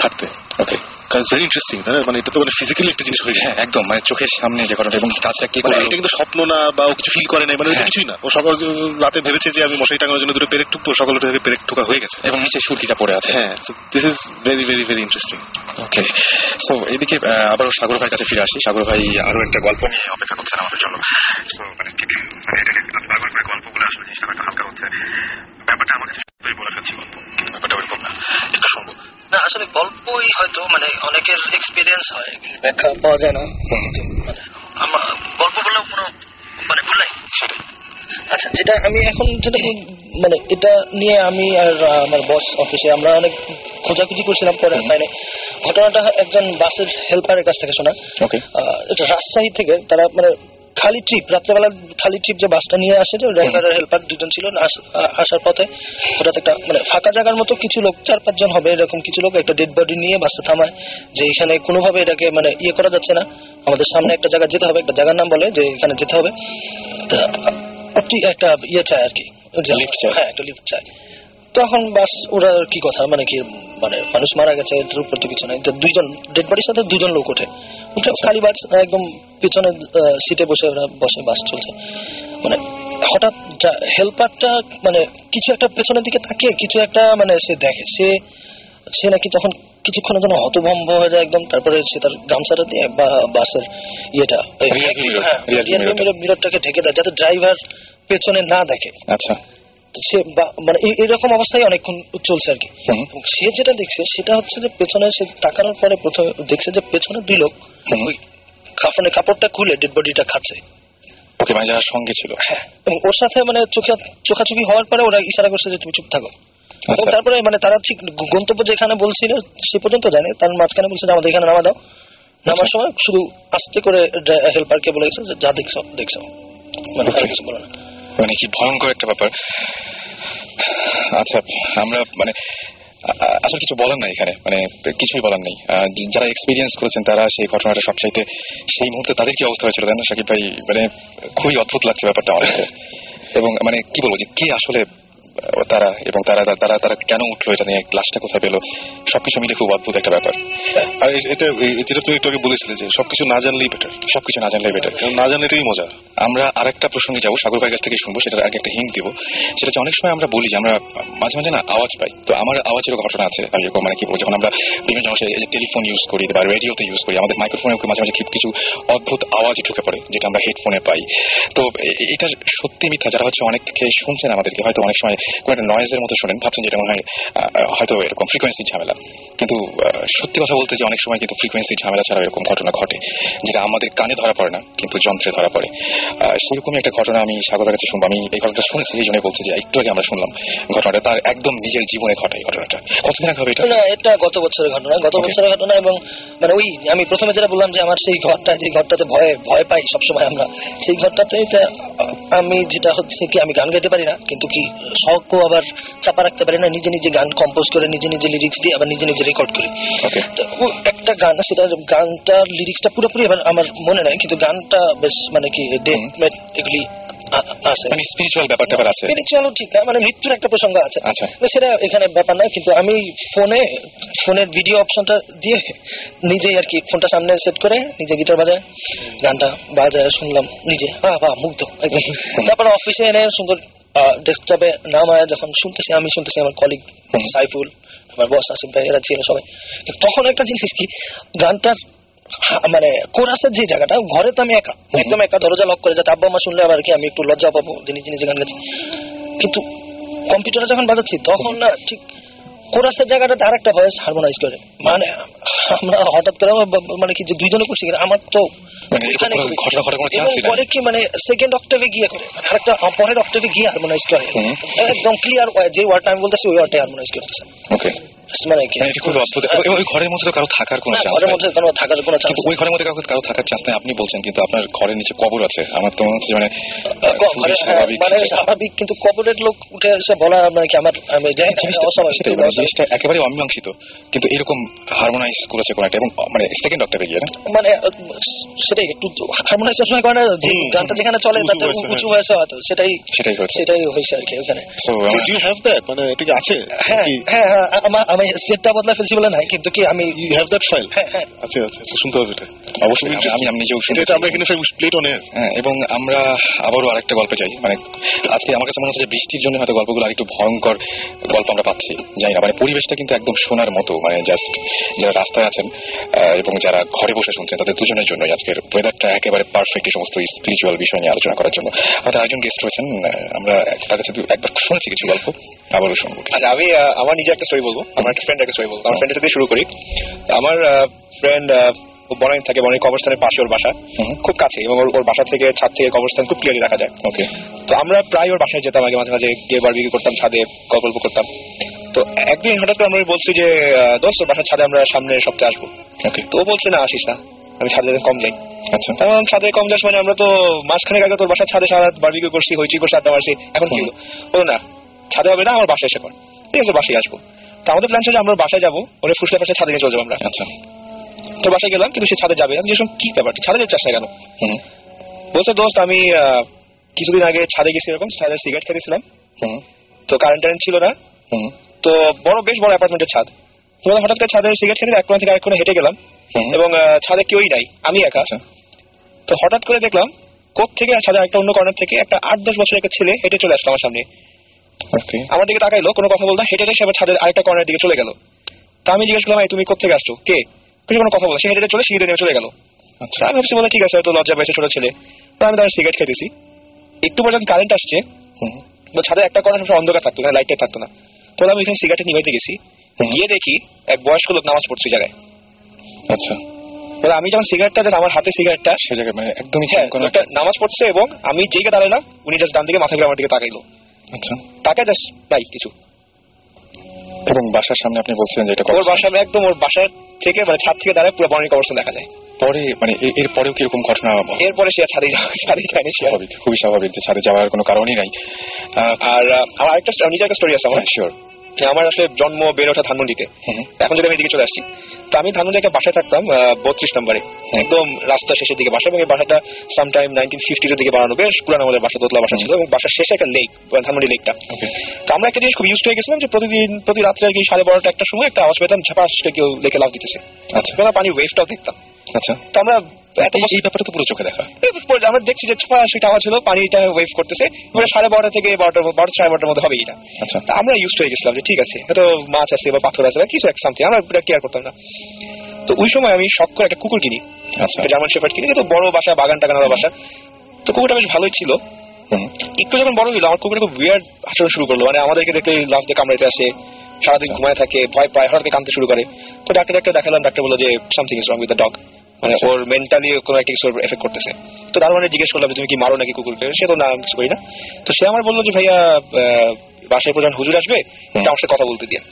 থাকতে। ওকে, কাজ ভেরি ইন্টারেস্টিং, তাই না? মানে এটা তো মানে ফিজিক্যালি একটা জিনিস হয়ে যায়। একদম, মানে চোখের সামনে যে ঘটনা, এবং কাজটা কে করে, এটা কিন্তু স্বপ্ন না বা ও কিছু ফিল করে নাই, মানে এটা কিছুই না। ও সকাল রাতে ভেবেছে যে আমি মশারি টাঙানোর জন্য 2টো পেরেক ঠুকবো, সকাল উঠে থেকে পেরেক ঠোকা হয়ে গেছে এবং নিচে সুরকিটা পড়ে আছে। হ্যাঁ, this is very very very interesting. Okay, so এদিকে আবারও সাগর ভাইয়ের কাছে ফিরে আসি। সাগর ভাই আরো একটা গল্প নিয়ে অপেক্ষা করছেন আমাদের জন্য। গল্পগুলো আসলে জিনিসটা হয়তো হালকা হচ্ছে, ব্যাপারটা আমার কাছে সত্যই বলে ফেলছি গল্প, কিন্তু ব্যাপারটা ওইরকম না। একটু শুনবো না, আসলে গল্পই হয়তো মানে অনেকের এক্সপিরিয়েন্স হয়, ব্যাখ্যা পাওয়া যায় না। আমার গল্প বললেও কোনো মানে ভুল নাই সেটাই। আচ্ছা, যেটা আমি এখন যেটা মানে এটা নিয়ে আমি আর আমার বস অফিসে আমরা অনেক খোঁজাখুঁজি করছিলাম, পরে মানে ঘটনাটা একজন বাসের হেল্পারের কাছ থেকে শোনা। ওকে। এটা রাজশাহী থেকে তারা মানে খালি ট্রিপ, রাত্রেবেলা খালি ট্রিপ যে বাসটা নিয়ে আসে, যে ড্রাইভার আর হেল্পার দুজন ছিল, আসার পথে হঠাৎ একটা মানে ফাঁকা জায়গার মতো কিছু লোক, 4-5 জন হবে এরকম কিছু লোক, একটা ডেড বডি নিয়ে বাসটা থামায় যে এখানে কোনোভাবে এটাকে মানে ইয়ে করা যাচ্ছে না, আমাদের সামনে একটা জায়গা যেতে হবে, একটা জায়গার নাম বলে যে এখানে যেতে হবে, একটা ইয়ে চায় আর কি, লিফট চায়। হ্যাঁ, একটা লিফট চায়। তখন বাস ওরা কি কথা মানে কি মানে মানুষ মারা গেছে, এটার উপর তো কিছু নাই, তো 2জন ডেড বডির সাথে 2জন লোক ওঠে, খালি বাস একদম পিছনে সিটে বসে ওরা বসে, বাস চলছে। মানে হঠাৎ হেল্পারটা মানে কিছু একটা পেছনের দিকে তাকিয়ে কিছু একটা মানে সে দেখে, সে নাকি তখন কিছুক্ষণের জন্য হতভম্ব হয়ে যায় একদম। তারপরে সে তার গামছাটা দিয়ে বা বাসের ইয়েটা মিররটাকে ঢেকে দেয় যাতে ড্রাইভার পেছনে না দেখে। আচ্ছা। সে মানে এইরকম অবস্থায় অনেকক্ষণ চলছে আর কি। সে যেটা দেখছে সেটা হচ্ছে যে পেছনে সে তাকানোর পরে প্রথমে দেখছে যে পেছনে 2 লোক ওই কাফনের কাপড়টা খুলে ডেড বডিটা খাচ্ছে। ওকে, মানে যারা সঙ্গে ছিল। হ্যাঁ, এবং ওর সাথে মানে চোখাচোখি হওয়ার পরে ওরা ইশারা করছে যে তুমি চুপ থাকো। এবং তারপরে মানে তারা ঠিক গন্তব্য যেখানে বলছিল সে পর্যন্ত জানে, তার মাঝখানে বলছে যে আমাদের এখানে নামা দাও। নামার সময় শুধু আস্তে করে হেল্পারকে বলে গেছে যে যা দেখছো মানে কিছু বলে না। মানে কি ভয়ঙ্কর একটা ব্যাপার। আচ্ছা, আমরা মানে আসলে কিছু বলার নাই এখানে, মানে কিছুই বলার নেই। যারা এক্সপিরিয়েন্স করেছেন তারা সেই ঘটনাটা সবচাইতে সেই মুহূর্তে তাদের কি অবস্থা হয়েছিল জানেন শাকিব ভাই? মানে খুবই অদ্ভুত লাগছে ব্যাপারটা আমার কাছে। এবং মানে কি বলবো যে কে আসলে তারা এবং তারা তারা তারা কেন উঠলো, এটা নিয়ে লাশটা কোথায় পেলো, সবকিছু মিলে খুব অদ্ভুত একটা ব্যাপার। আর এটা যেটা তুমি একটু আগে বলেছিলে যে সবকিছু না জানলেই বেটার, সবকিছু না জানলেই বেটার, না জানলে এটাই মজা। আমরা আরেকটা প্রসঙ্গে যাবো, সাগর ভাইয়ের কাছ থেকে শুনবো, সেটার আগে একটা হিন্ট দিব। সেটা হচ্ছে অনেক সময় আমরা বলি যে আমরা মাঝে মাঝে না আওয়াজ পাই, তো আমার আওয়াজেরও ঘটনা আছে। আমি এরকম মানে কি বলবো, যখন আমরা বিভিন্ন টেলিফোন ইউজ করি বা রেডিওতে ইউজ করি, আমাদের মাইক্রোফোনে মাঝে মাঝে কিছু অদ্ভুত আওয়াজ ঢুকে পড়ে যেটা আমরা হেডফোনে পাই। তো এটা সত্যি মিথ্যা, যারা হচ্ছে অনেককে শুনছেন আমাদেরকে হয়তো অনেক সময় কোনো একটা নয়েজের মতো শোনেন, ভাবছেন যেটা মনে হয় হয়তো এরকম ফ্রিকোয়েন্সি ঝামেলা, কিন্তু সত্যি কথা বলতে যে অনেক সময় কিন্তু ফ্রিকোয়েন্সি ঝামেলা ছাড়া এরকম ঘটনা ঘটে যেটা আমাদের কানে ধরা পড়ে না কিন্তু যন্ত্রে ধরা পড়ে। সেরকমই একটা ঘটনা আমি সাগরের কাছে শুনবো। আমি এই ঘটনাটা শুনেছি, এই জন্যই বলছি যে একটু আগে আমরা শুনলাম ঘটনাটা তার একদম নিজের জীবনে ঘটাই ঘটনাটা। কতদিন আগে হবে এটা? না, এটা গত বছরের ঘটনা, বছরের ঘটনা। এবং মানে ওই আমি প্রথমে যেটা বললাম যে আমার সেই ঘরটা, যে ঘরটাতে ভয় পাই সবসময় আমরা, সেই ঘরটাতে আমি যেটা হচ্ছে কি আমি গান গাইতে পারি না, কিন্তু কি শখও আবার চাপা রাখতে পারি না, নিজে নিজে গান কম্পোজ করে নিজে নিজে লিরিক্স দিয়ে আবার নিজে নিজে রেকর্ড করি। তো একটা গান, সেটা গানটার লিরিক্সটা পুরোপুরি এবার আমার মনে নাই, কিন্তু গানটা বেশ মানে কি এগুলি আছে, মানে স্পিরিচুয়াল ব্যাপারটা আছে। স্পিরিচুয়ালও ঠিক না, মানে মৃত্যুর একটা প্রসঙ্গ আছে। আচ্ছা, সেটা এখানে ব্যাপার নয়, কিন্তু আমি ফোনের ভিডিও অপশনটা দিয়ে নিজেই আর কি ফোনটা সামনে সেট করে নিজে গিটার বাজায় গানটা বাজায় শুনলাম নিজে, বাহ মুগ্ধ। তারপরে অফিসে এনে সুন্দর ডেস্কটপে নামায় যখন শুনতেছি, আমি শুনতেছি, আমার কলিগ সাইফুল, আমার বস আসিফ ভাই, এরা ছিল সবাই। তখন একটা জিনিস কি, গানটার মানে কোরাসের যে জায়গাটা, ঘরে তো আমি একা, একদম একা, দরজা লক করে, যাতে আব্বা মা শুনলে আবার কি আমি একটু লজ্জা পাবো নিজে গান গাচ্ছি। কিন্তু কম্পিউটারে যখন বাজাচ্ছি তখন না ঠিক কোরাসের জায়গাটাতে আর একটা ভয়েস হারমোনাইজ করে, মানে আমরা হঠাৎ করে মানে কি যে 2 জনে করছি, আমার তো পরে কি মানে সেকেন্ড অক্টেভে গিয়ে করে, আরেকটা পরের অক্টেভে গিয়ে হারমোনাইজ করে, একদম ক্লিয়ার যে ওয়ার্ডটা আমি বলতেছি ওই ওয়ার্ডটাই হারমোনাইজ করতেছে। ওকে, মানে কি খুব অদ্ভুত। ওই ঘরের মধ্যে কারো থাকার কোনো চান্স, ঘরের মধ্যে কারো থাকার কোনো চান্স, ওই ঘরের মধ্যে কারো থাকার চান্স নাই আপনি বলছেন, কিন্তু আপনার ঘরের নিচে কবর আছে। আমার তো মনে হচ্ছে মানে স্বাভাবিক, কিন্তু কবরের লোক উঠে এসে বলা মানে কি আমার অস্বাভাবিক, জিনিসটা একেবারে অমীমাংসিত, কিন্তু এরকম হারমোনাইজ করেছে কোন একটা, এবং মানে সেকেন্ড অক্টেভে গিয়ে, মানে সেটাই একটু হারমোনাইজ সবসময় করে না, যে গানটা যেখানে চলে তাতে উঁচু হয়েছে হয়তো, সেটাই হয়েছে আর কি ওখানে। মানে এটা কি আছে? হ্যাঁ, আমি সেটটা বদলা ফেলছি বলে নাই, কিন্তু কি আমি ইউ হ্যাভ দ্যাট ফাইল? হ্যাঁ, আচ্ছা, শুনতে হবে এটা। অবশ্যই আমি নিজেও শুনতে আমরা এখানে প্লেট অনে। এবং আমরা আবারও আরেকটা গল্পে যাই। মানে আজকে আমার কাছে মনে হচ্ছে যে বৃষ্টির জন্য হয়তো গল্পগুলো আরেকটু ভয়ঙ্কর গল্প আমরা পাচ্ছি, জানি না। মানে পরিবেশটা কিন্তু একদম শোনার মতো, মানে জাস্ট যারা রাস্তায় আছেন এবং যারা ঘরে বসে শুনছেন তাদের দুজনের জন্যই আজকের ওয়েদারটা একেবারে পারফেক্ট এই সমস্ত স্পিরিচুয়াল বিষয় নিয়ে আলোচনা করার জন্য। হয়তো আরেকজন গেস্ট রয়েছেন, আমরা তার কাছে একবার শুনেছি কিছু গল্প, আবারও শুনবো। আচ্ছা, আমি আমার নিজে একটা স্টোরি বলবো, আমার একটা ফ্রেন্ড একটা স্টোরি বলবো। আমার ফ্রেন্ডের সাথে শুরু করি। আমার ফ্রেন্ড বনানী থাকে, বনানী কবরস্থানের পাশে ওর বাসা, খুব কাছে, এবং ওর বাসা থেকে ছাদ থেকে কবরস্থান খুব ক্লিয়ারলি দেখা যায়। ওকে। তো আমরা প্রায় ওর বাসায় যেতাম, আগে মাঝে মাঝে গিয়ে বারবিকিউ করতাম, ছাদে গল্প করতাম। তো একদিন হঠাৎ করে আমরা বলছি যে দোস্ত, বাসার ছাদে আমরা সামনের সপ্তাহে আসবো। ওকে। তো ও বলছে না আসিস না, আমি ছাদে কম যাই। আচ্ছা। তখন ছাদে কম যাস মানে আমরা তো মাঝখানে আগে তোর বাসার ছাদে সারা বারবিকিউ করছি, হইচই করছি, আড্ডা মারছি, এখন কি হলো? না, ছাদে হবে না, আমার বাসায় এসে কর। ঠিক আছে, বাসায় আসবো। তো আমাদের প্ল্যান ছিল আমরা বাসায় যাবো, ওরা ফুসলে পাশে ছাদে নিয়ে চলে যাবো আমরা। আচ্ছা। তো বাসায় গেলাম, কিন্তু সে ছাদে যাবে। আমি যেসব কি ব্যাপার, ছাদে যাচ্ছিস না কেন? বলছে দোস্ত, আমি কিছুদিন আগে ছাদে গেছি, এরকম ছাদে সিগারেট খেতেছিলাম, তো কারেন্ট ছিল না, তো বেশ বড় অ্যাপার্টমেন্টের ছাদ। তো হঠাৎ করে ছাদে সিগারেট খেতে এক কোণা থেকে আরেক কোণে হেঁটে গেলাম, এবং ছাদে কেউই নাই, আমি একা। তো হঠাৎ করে দেখলাম কোত্থেকে ছাদে একটা অন্য কর্নার থেকে একটা 8-10 বছরের একটা ছেলে হেঁটে চলে আসলো আমার সামনে। আমার দিকে তাকাইলো, কোনো কথা বলতো, হেঁটে সে ছাদের আরেকটা কর্নার দিকে চলে গেল। তা আমি জিজ্ঞেস করলাম, তুমি কোত্থেকে আসছো, কে? কোনো কথা বলো, সে হেঁটে চলে সিঁড়ি নেমে চলে গেল। আচ্ছা, আমি ভাবছি বলে ঠিক আছে, হয়তো লজ্জা পেয়েছে, ছোট ছেলে। আমি তার সিগারেট খেতেছি, একটু পর্যন্ত কারেন্ট আসছে, তো ছাদের একটা কর্নার সবসময় অন্ধকার থাকতো, লাইটটা থাকতো না। তো আমি এখানে সিগারেট নিভাইতে গেছি, গিয়ে দেখি এক বয়স্ক লোক নামাজ পড়ছে জায়গায়। আচ্ছা। আমি যখন সিগারেটটা, আমার হাতে সিগারেটটা সে জায়গায়, মানে একদমই একটা নামাজ পড়ছে, এবং আমি যেদিকে দাঁড়াইলাম উনি জাস্ট ডান দিকে মাথা ঘুরে আমার দিকে তাকাইলো। আচ্ছা। তাকে জাস্ট নাই কিছু। এবং বাসার সামনে আপনি বলছিলেন যে এটা ওর বাসা, একদম ওর বাসার থেকে, মানে ছাদ থেকে দাঁড়ায় পুরো বনানী কবরস্থান দেখা যায়। পরে মানে এর পরেও কিরকম ঘটনা? এরপরে সে ছাদে যায়নি। স্বাভাবিক, খুবই স্বাভাবিক যে ছাদে যাওয়ার কোনো কারণই নাই। আর আমার আরেকটা নিজের একটা স্টোরি আছে আমার। শিওর। আমার আসলে জন্ম বেড়ে ওঠা ধানমন্ডিতে, এখন যদি আমি এদিকে চলে আসছি। তো আমি ধানমন্ডি একটা বাসায় থাকতাম 32 নম্বরে, একদম রাস্তার শেষের দিকে বাসা, এবং এই বাসাটা সামটাইম 1950s এর দিকে বানানো, বেশ পুরানো আমাদের বাসা, দোতলা বাসা ছিল, এবং বাসার শেষে একটা লেক, ধানমন্ডি লেকটা। তো আমরা একটা জিনিস খুব ইউজ হয়ে গেছিলাম যে প্রতি রাত্রে আর কি 12:30 একটা সময় একটা আওয়াজ পেতাম, ঝাপাস কেউ লেকে লাফ দিতেছে। আচ্ছা, পানি ওয়েভটাও দেখতাম। আচ্ছা। তো আমরা এই ব্যাপারটা তো পুরো চোখে দেখা, আমরা দেখছি যে সেটা আওয়াজ হলো, পানিটা ওয়েভ করতেছে, 12:30 থেকে 12:30 মধ্যে হবে এটা। আচ্ছা। আমরা ইউজ হয়ে গেছিলাম যে ঠিক আছে, হয়তো মাছ আছে বা পাথর আছে বা কিছু একটা সামথিং, আমরা কেয়ার করতাম না। তো ওই সময় আমি শখ করে একটা কুকুর কিনি, জার্মান শেফার্ড কিনি, তো বড় বাসা, বাগান টাগানোর বাসা। তো কুকুরটা বেশ ভালোই ছিল। একটু যখন বড় হইলো, আমার কুকুরটা খুব উইয়ার্ড আচরণ শুরু করলো, মানে আমাদেরকে দেখলে লাফ দিয়ে কামড়াইতে আসে, সারাদিন ঘুমায় থাকে, ভয় পায়, হঠাৎ কাঁদতে শুরু করে। তো ডাক্তার দেখালাম, ডাক্তার বললো যে something is wrong with the dog, মানে ওর মেন্টালি কোনো একটা কিছু এফেক্ট করতেছে। তো তার মানে জিজ্ঞেস করলাম তুমি কি মারো নাকি কুকুরকে? সে তো না, কিছু করি না। তো সে আমার বললো যে ভাইয়া, বাসায় প্রধান হুজুর আসবে, আমার সাথে কথা বলতে দিয়ে।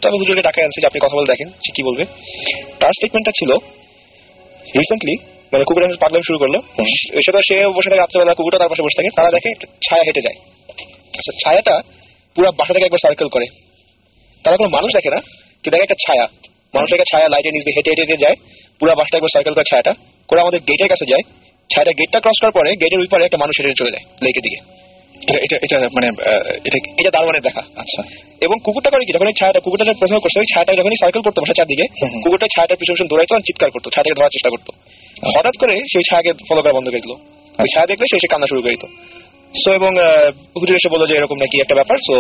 তো আমি হুজুরকে ডাকায় আনছি যে আপনি কথা বলে দেখেন সে কি বলবে। তার স্টেটমেন্টটা ছিল, রিসেন্টলি মানে কুকুরের পাগলাম শুরু করলো, সেটা সে বসে থাকে রাত্রেবেলা, কুকুরটা তার পাশে বসে থাকে, তারা দেখে ছায়া হেঁটে যায়। আচ্ছা, ছায়াটা পুরো বাসাটাকে একবার সার্কেল করে, তারা কোনো মানুষ দেখে না, কিন্তু দেখে একটা ছায়া, মানুষের একটা ছায়া লাইটের নিচে হেঁটে হেঁটে যায়, পুরো বাসটা একবার সার্কেল করে ছায়াটা করে আমাদের গেটের কাছে যায়। ছায়াটা গেটটা ক্রস করার পরে গেটের ওই পারে একটা মানুষ হেঁটে চলে যায় লেকের দিকে। এটা মানে এটা দারোয়ানের দেখা। আচ্ছা। এবং কুকুরটা করে কি, যখন এই ছায়াটা কুকুরটা প্রথমে করছে, ওই ছায়াটা যখনই সার্কেল করতো বাসার চারদিকে, কুকুরটা ছায়াটার পিছনে দৌড়াইতো আর চিৎকার করতো, ছায়াটাকে ধরার চেষ্টা করতো। হঠাৎ করে সেই ছায়াকে ফলো করা বন্ধ করে দিল, ওই ছায়া দেখলে সে কান্না শুরু করে দিত। সো এবং হুজুর এসে বললো যে এরকম নাকি একটা ব্যাপার, সো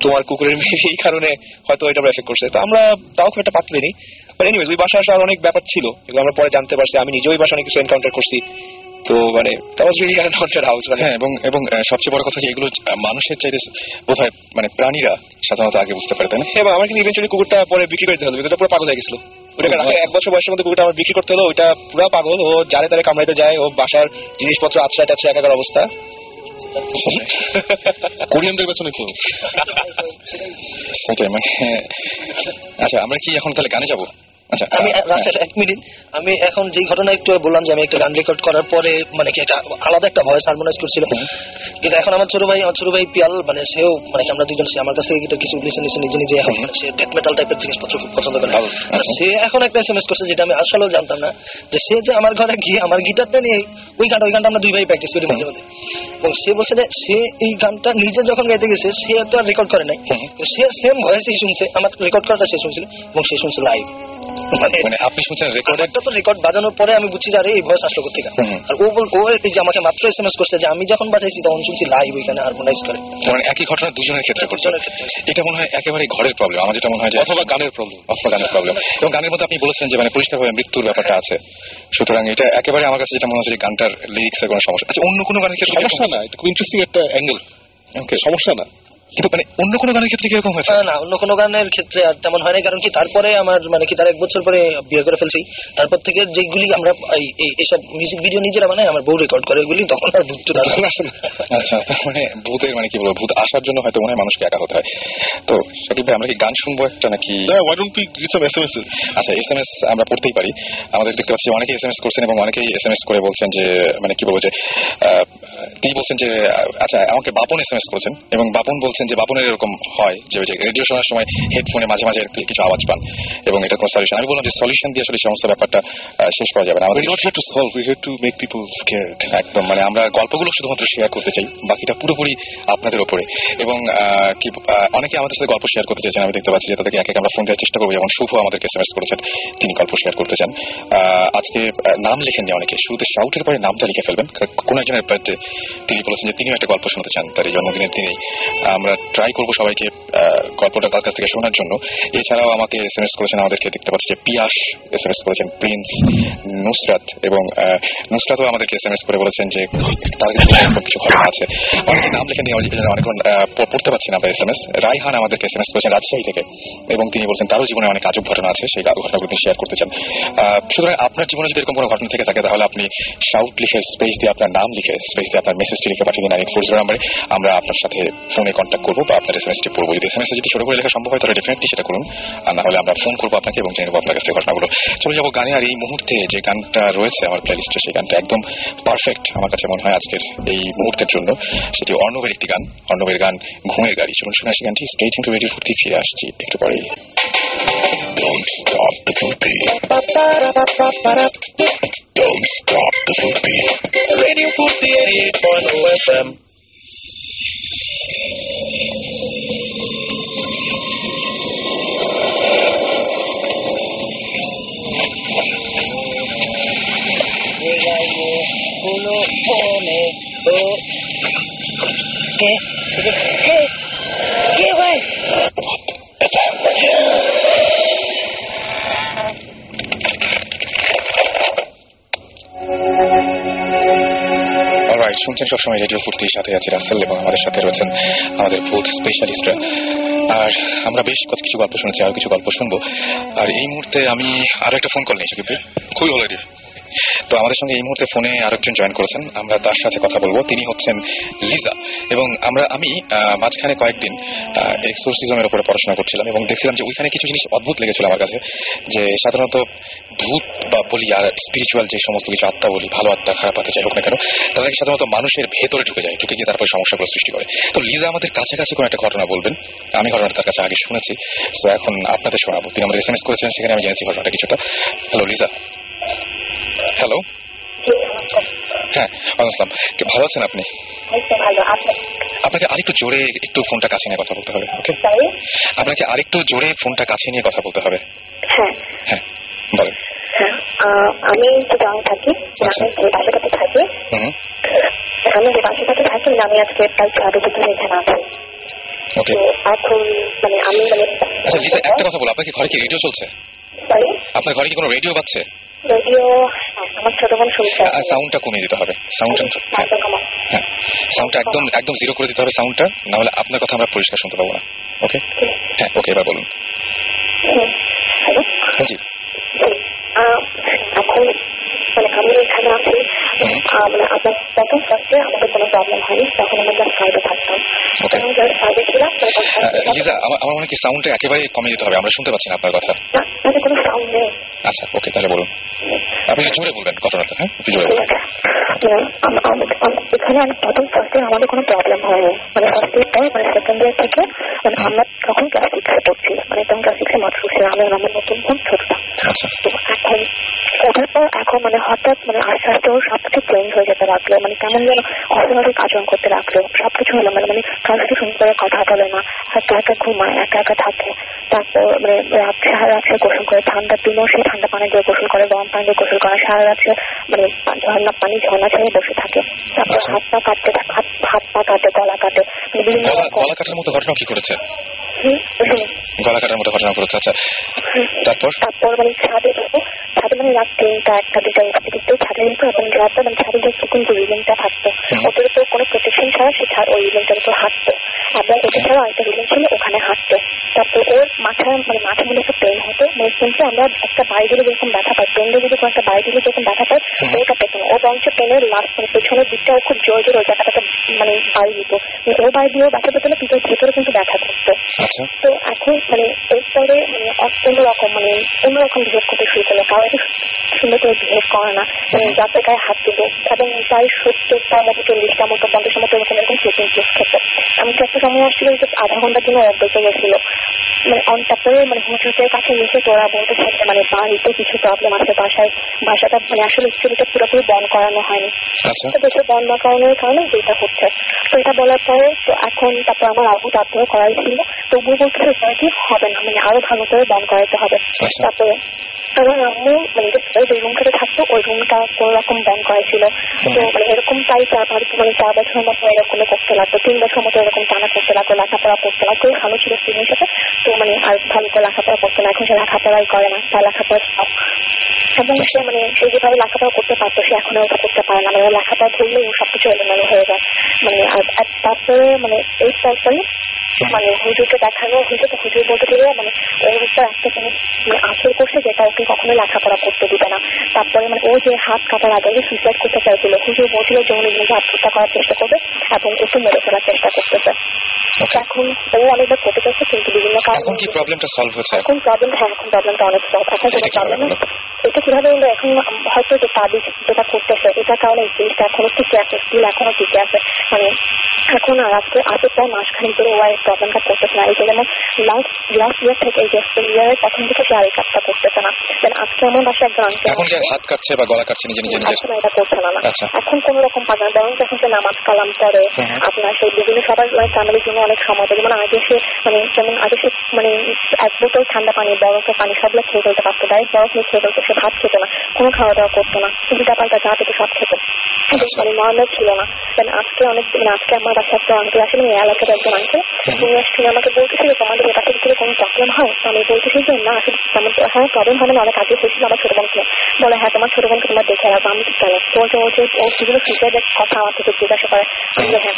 তোমার কুকুরের এই কারণে হয়তো এটা এফেক্ট করছে। তো আমরা তাও খুব একটা পাত্তা দিইনি। বাট এনিওয়েজ ওই বাসা আসার অনেক ব্যাপার ছিল, এগুলো আমরা পরে জানতে পারছি। আমি নিজেও ওই বাসা অনেক কিছু এনকাউন্টার করছি। তো মানে এবং সবচেয়ে বড় কথা যে এগুলো মানুষের চাইতে বোধহয় মানে প্রাণীরা সাধারণত আগে বুঝতে পারে, তাই না? এবং আমার কিন্তু ইভেন্টুয়ালি কুকুরটা পরে বিক্রি করতে হলো, কুকুরটা পুরো পাগল হয়ে গেছিল। ওটাকে 1 বছর বয়সের মধ্যে কুকুরটা আমার বিক্রি করতে হলো, ওইটা পুরো পাগল, ও যারে তারে কামড়াইতে যায়, ও বাসার জিনিসপত্র আছড়ায় টাছড়ায় একাকার অবস্থা। কোরিয়ানদের পেছনে তো সেটাই মানে। আচ্ছা, আমরা কি এখন তাহলে গানে যাবো? আচ্ছা, আমি রাসেল 1 মিনিট, আমি এখন যে ঘটনা একটু বললাম যে আমি একটা গান রেকর্ড করার পরে মানে কি একটা আলাদা একটা ভয়েস হারমোনাইজ করছিল, কিন্তু এখন আমার ছোট ভাই পিয়াল, মানে সেও মানে আমরা দুজন, সে আমার কাছে কিছু লিসেন নিজে নিজে এখন সে ডেথ মেটাল টাইপের জিনিসপত্র খুব পছন্দ করে। সে এখন একটা SMS করছে যেটা আমি আসলেও জানতাম না, যে সে যে আমার ঘরে গিয়ে আমার গিটারটা নিয়ে ওই গানটা আমরা 2 ভাই প্র্যাকটিস করি মাঝে মাঝে, এবং সে বলছে যে সে এই গানটা নিজে যখন গাইতে গেছে সে তো আর রেকর্ড করে নাই, সে সেম ভয়েসই শুনছে, আমার রেকর্ড করাটা সে শুনছিল এবং সে শুনছে লাইভ। মানে আপনি শুনছেন রেকর্ডেড? তো রেকর্ড বাজানোর পরে আমি বুঝছি যে আরে এই ভয়েস আসলো কোথেকে। আর ও এই যে আমাকে মাত্র SMS করছে যে আমি যখন বাজাইছি তখন শুনছি লাইভ ওইখানে হারমোনাইজ করে। মানে একই ঘটনা দুজনের ক্ষেত্রে করছে। এটা মনে হয় একেবারে ঘরের প্রবলেম। আমার যেটা মনে হয় যে অথবা গানের প্রবলেম। এবং গানের মধ্যে আপনি বলেছেন যে মানে পরিষ্কারভাবে মৃত্যুর ব্যাপারটা আছে, সুতরাং এটা একেবারে আমার কাছে যেটা মনে হচ্ছে যে গানটার লিরিক্সের কোনো সমস্যা। আচ্ছা, অন্য কোনো গানের ক্ষেত্রে সমস্যা না, এটা খুব ইন্টারেস্টিং একটা অ্যাঙ্গেল। ওকে, সমস্যা না, কিন্তু মানে অন্য কোনো গানের ক্ষেত্রে কিরকম হয়েছে? না, অন্য কোনো গানের ক্ষেত্রে আর তেমন হয় না, কারণ কি তারপরে আমার মানে কি তার 1 বছর পরে বিয়ে করে ফেলছি। তারপর থেকে যেগুলি আমরা এইসব মিউজিক ভিডিও নিজেরা বানাই, আমার বউ রেকর্ড করে এগুলি, তখন আর ভূত আসে না। আচ্ছা, মানে ভূতের মানে কি বলবো, ভূত আসার জন্য হয়তো মনে হয় মানুষকে একা হতে হয়। তো শাকিব ভাই, আমরা কি গান শুনবো একটা নাকি? why don't we read some SMS? আচ্ছা, SMS আমরা পড়তেই পারি। আমাদের দেখতে পাচ্ছি অনেকেই SMS করছেন এবং অনেকেই SMS করে বলছেন যে মানে কি বলবো যে তিনি বলছেন যে আচ্ছা, আমাকে বাপন SMS করেছেন এবং বাপন বলছেন যে বাপনের এরকম হয় যে ওই যে রেডিও শোনার সময় হেডফোনে মাঝে মাঝে কিছু আওয়াজ পান এবং এটা কোনো সলিউশন। আমি বললাম যে সলিউশন দিয়ে আসলে সমস্ত ব্যাপারটা শেষ করা যাবে না। আমাদের We're not here to solve, we're here to make people scared. একদম, মানে আমরা গল্পগুলো শুধুমাত্র শেয়ার করতে চাই, বাকিটা পুরোপুরি আপনাদের ওপরে। এবং কি অনেকে আমাদের সাথে গল্প শেয়ার করতে চাইছেন, আমি দেখতে পাচ্ছি যে তাদেরকে এক এক আমরা ফোন দেওয়ার চেষ্টা করবো। যেমন শুভ আমাদেরকে SMS করেছেন, তিনি গল্প শেয়ার করতে চান। আজকে নাম লেখেননি অনেকে, শুরুতে শাউটের পরে নামটা লিখে ফেলবেন। কোন একজনের বার্থডে, তিনি বলেছেন যে তিনিও একটা গল্প শুনতে চান তার এই জন্মদিনের দিনেই। আমরা ট্রাই করবো সবাইকে গল্পটা তার কাছ থেকে শোনার জন্য। এছাড়াও আমাকে SMS করেছেন, আমাদেরকে দেখতে পাচ্ছি যে পিয়াস SMS করেছেন, প্রিন্স, নুসরাত, এবং নুসরাতও আমাদেরকে SMS করে বলেছেন যে তার কিছু ঘটনা আছে। অনেকে নাম লেখেন দিয়ে অনেকক্ষণ পড়তে পারছি না আমরা SMS। রাইহান আমাদেরকে SMS করেছেন রাজশাহী থেকে এবং তিনি বলছেন তারও জীবনে অনেক আজব ঘটনা আছে, সেই ঘটনাগুলো তিনি শেয়ার করতে চান। সুতরাং আপনার জীবনে যদি এরকম কোনো ঘটনা থেকে থাকে তাহলে আপনি শাউট লিখে স্পেস দিয়ে আপনার নাম লিখে স্পেস দিয়ে আপনার মেসেজটি লিখে পাঠিয়ে দিন 9840 নাম্বারে। আমরা আপনার সাথে ফোনে কন্ট্যাক্ট করবো বা আপনার SMS টি পড়বো। যদি SMS যদি ছোট করে লেখা সম্ভব হয় তাহলে ডেফিনেটলি সেটা করুন, আর না হলে আমরা ফোন করবো আপনাকে এবং জেনে নেবো আপনার কাছে ঘটনাগুলো। চলে যাবো গানে। আর এই মুহূর্তে যে গানটা রয়েছে আমার প্লেলিস্টে, সেই গানটা একদম পারফেক্ট আমার কাছে মনে হয় আজকের এই মুহূর্তের জন্য। সেটি অর্ণবের একটি গান, অর্ণবের গান ঘুমের গাড়ি। শুনুন শুনে আসি গানটি। Stay tuned two radio Foorti, ফিরে আসছি একটু পরেই। Don't stop the beat. Don't stop the beat. Radio Futi 88.0 FM. ¿Qué, güey? Alright, শুনছেন সবসময় রেডিও ফুর্তির সাথে আছি রাসেল এবং আমাদের সাথে রয়েছেন আমাদের ভূত স্পেশালিস্টরা। আর আমরা বেশ কিছু গল্প শুনেছি, আরো কিছু গল্প শুনবো। আর এই মুহূর্তে আমি আরো একটা ফোন কল নিয়েছি, খুবই ভালো আইডিয়া। তো আমাদের সঙ্গে এই মুহূর্তে ফোনে আরেকজন জয়েন করেছেন, আমরা তার সাথে কথা বলবো। তিনি হচ্ছেন লিজা এবং আমি মাঝখানে কয়েকদিন এক্সোরসিজমের উপরে পড়াশোনা করছিলাম এবং দেখছিলাম যে ওইখানে কিছু জিনিস অদ্ভুত লেগেছিল আমার কাছে। যে সাধারণত ভূত বা বলি আর স্পিরিচুয়াল যে সমস্ত কিছু আত্মা বলি, ভালো আত্মা খারাপ আত্মা যাই হোক না কেন, তারা সাধারণত মানুষের ভেতরে ঢুকে যায়, ঢুকে গিয়ে তারপরে সমস্যাগুলো সৃষ্টি করে। তো লিজা আমাদের কাছাকাছি কোনো একটা ঘটনা বলবেন। আমি ঘটনাটা তার কাছে আগে শুনেছি, তো এখন আপনাদের শোনাবো। তিনি আমাদের SMS করেছেন, সেখানে আমি জেনেছি ঘটনাটা কিছুটা। হ্যালো লিজা। হ্যালো। হ্যাঁ, আসসালাম। ভালো আছেন আপনি? আপনাকে আরেকটু জোরে একটু ফোনটা কাছে নিয়ে কথা বলতে হবে। ওকে, আপনাকে আরেকটু জোরে ফোনটা কাছে নিয়ে কথা বলতে হবে। হ্যাঁ, বলেন। আমি তো গাঁও থাকি, আমি যে বাসাটাতে থাকি, আমি যে বাসাটাতে থাকি, আমি আজকে প্রায় 4 বছর ধরে এখানে আছি। ওকে, এখন মানে আমি আচ্ছা লিজা, একটা কথা বলো, আপনার কি ঘরে কি রেডিও চলছে? আপনার ঘরে কি কোনো রেডিও বাজছে? রেডিও আমার ছোট বোন শুনছে। সাউন্ডটা কমিয়ে দিতে হবে, সাউন্ডটা একদম জিরো করে দিতে হবে সাউন্ডটা, না হলে আপনার কথা আমরা পরিষ্কার শুনতে পাবো না। ওকে, হ্যাঁ ওকে, এবার বলুন। হ্যাঁ জি। এখন মানে আমি এখানে আছি, মানে আপনার প্রথম ফার্স্টে আমাদের কোনো প্রবলেম হয়নি, তখন আমরা জাস্ট সাইডে থাকতাম। সাইডে ছিলাম। লিজা, আমার মনে কি সাউন্ডটা একেবারে কমিয়ে দিতে হবে, আমরা শুনতে পাচ্ছি না আপনার কথা। না, কোনো সাউন্ড নেই। আচ্ছা ওকে, তাহলে বলুন। আপনি জোরে বলবেন ঘটনাটা, হ্যাঁ একটু জোরে বলবেন। এখানে আমি প্রথম ফার্স্ট ইয়ার আমাদের কোনো প্রবলেম হয়নি, মানে ফার্স্ট ইয়ার পর মানে সেকেন্ড ইয়ার থেকে মানে আমরা তখন ক্লাস 6-এ পড়ছি, মানে তখন ক্লাস 6-এ মাত্র উঠছিলাম, আমি আমার নতুন বোন ছোটটা। তো এখন ওঠার পর এখন মানে হঠাৎ মানে আস্তে আস্তে ওর সবকিছু চেঞ্জ হয়ে যেতে লাগলো, মানে কেমন যেন অস্বাভাবিক আচরণ করতে লাগলো, সবকিছু হলো মানে মানে কারোর সাথে সুন্দর করে কথা বলে না, একা একা ঘুমায়, একা একা থাকে। তারপর মানে সারা রাত সে গোসল করে, ঠান্ডার দিনেও সে ঠান্ডা পানি দিয়ে গোসল করে, গরম পানি দিয়ে গোসল করে, সারা রাত সে মানে ঝর্ণা পানি ঝর্ণা ছেড়ে বসে থাকে। তারপর হাত পা কাটতে, হাত পা কাটে, গলা কাটে, মানে বিভিন্ন গলা কাটার মতো ঘটনা কি করেছে? গলা কাটার মতো ঘটনা করেছে। আচ্ছা, তারপর মানে ছাদে মানে রাত 3টা 1টা 2টা উঠতে ছাদে যেত, এবং রাতে মানে ছাদে যে চিকন যে রিলিংটা থাকতো ওদের উপর কোনো প্রোটেকশন ছাড়া সে ওই রিলিংটার উপর হাঁটতো, এবং ওটা ছাড়া আরেকটা রিলিং ছিল ওখানে হাঁটতো। তারপর ওর মাথা মানে মাথার মধ্যে একটা পেন হতো, মানে শুনছি আমরা একটা বাড়ি দিলে যেরকম ব্যথা পাই, পেনটা যদি কোনো একটা বাড়ি দিলে যেরকম ব্যথা পায় ওটা পেত না, ও বরঞ্চ পেনের লাস্ট মানে পেছনের দিকটা ও খুব জোরে জোরে ওই জায়গাটাতে মানে বাড়ি দিত, ও বাড়ি দিয়েও ব্যথা পেত না, পিঠের ভেতরে কিন্তু ব্যথা করতো। তো এখন মানে এরপরে মানে অন্যরকম বিহেভ করতে শুরু করলো, কারো একটু সুন্দর করে বিহেভ করে না, মানে যাতে গায়ে হাত দিল, এবং প্রায় 70টা মতো 40টা মতো 50টা মতো এরকম স্লিপিং পিলস খেত। এমনকি একটা সময় আসছিল যে আধা ঘন্টার জন্য বেঁচে গেছিল, মানে তারপরে মানে হুজুরদের কাছে এসে তোরা বলতেছে মানে বাড়িতে কিছু প্রবলেম আছে, বাসাটা মানে আসলে স্কুলটা পুরোপুরি বন্ধ করানো হয়নি, তো বেশি বন্ধ করানোর কারণে যেটা হচ্ছে। তো এটা বলার পরে তো এখন তারপর আমার আবু তারপরে করাই ছিল, তবুও বলতেছে কি হবে না, মানে আরো ভালো করে বন্ধ করাতে হবে। তারপরে আমার আম্মু মানে যে রুমটাতে থাকতো ওই রুমটা কোন রকম বন্ধ করেছিল, তো মানে এরকম প্রায় 4 বছরের মতো এরকম করতে লাগতো, 3 বছর মতো এরকম টানা করতে লাগতো, লেখাপড়া করতে লাগতো, ভালো ছিল স্টুডেন্টের সাথে, তো মানে আর ভালো করে লেখাপড়া করতো না, এখন সে লেখাপড়াই করে না, তার লেখাপড়া সব, এবং সে মানে সে যেভাবে লেখাপড়া করতে পারতো সে এখন ওটা করতে পারে না, মানে লেখাপড়া ধরলে ও সবকিছু এলোমেলো হয়ে যায়। মানে আর তারপরে মানে এই পরপরই মানে হুজুরকে দেখানো হয়েছে, তো হুজুর বলতে গেলে মানে ওর উপর একটা জিনিস মানে আঁচল করছে যেটা ওকে কখনো লেখাপড়া করতে দিবে না। তারপরে মানে ও যে হাত কাটার আগে সুইসাইড করতে চাইছিল, হুজুর বলছিল যে উনি নিজে আত্মহত্যা করার চেষ্টা করবে এবং একটু মেরে ফেলার চেষ্টা করতেছে। এখন ও অনেকবার করতে চাইছে কিন্তু বিভিন্ন কারণে এখন প্রবলেমটা অনেক সলভ। এখন প্রবলেম এটা কিভাবে হলো, এখন হয়তো যে তাবিজ যেটা করতেছে এটার কারণে এই জিনিসটা এখনো টিকে আছে, স্টিল এখনো টিকে আছে, মানে এখন আর আজকে প্রায় মাসখানেক ধরে ও এই প্রবলেমটা করতেছে না। এই যে যেমন লাস্ট ইয়ার থেকে এই যে ইয়ারের প্রথম থেকে সে আর এই কাজটা করতেছে না। আজকে আমার বাসায় একজন আনতে হাত কাটছে বা গলা কাটছে নিজে নিজে এটা করছে না, এখন কোন রকম পাগল, বরং যখন সে নামাজ কালাম পড়ে আপনার সেই বিভিন্ন সবার ফ্যামিলির জন্য অনেক সময় যেমন আগে সে মানে 1 বোতল ঠান্ডা পানি, বরফের পানি সবগুলো খেয়ে ফেলতে পারতো, ডাইরেক্ট বরফ নিয়ে খেয়ে ফেলতো, সে ভাত খেত না, কোনো খাওয়া দাওয়া করতো না, উল্টা পাল্টা যা পেতো সব খেত, মানে নর্মাল ছিল না। আজকে আমার বাসায় একটা আঙ্কেল আসলে এলাকার একজন আঙ্কেল, তিনি আসলে আমাকে বলতেছিল তোমাদের এলাকা থেকে কোনো প্রবলেম হয়, তো আমি বলতেছি যে না আসলে তেমন হ্যাঁ প্রবলেম হবে না, অনেক আগে হয়েছিল আমার ছোট বোনকে, বলে হ্যাঁ তোমার ছোট বোনকে তোমার দেখে রাখবো। আমি কি কেন ও বিভিন্ন সুইসাইডের কথা আমার থেকে জিজ্ঞাসা করে, যে হ্যাঁ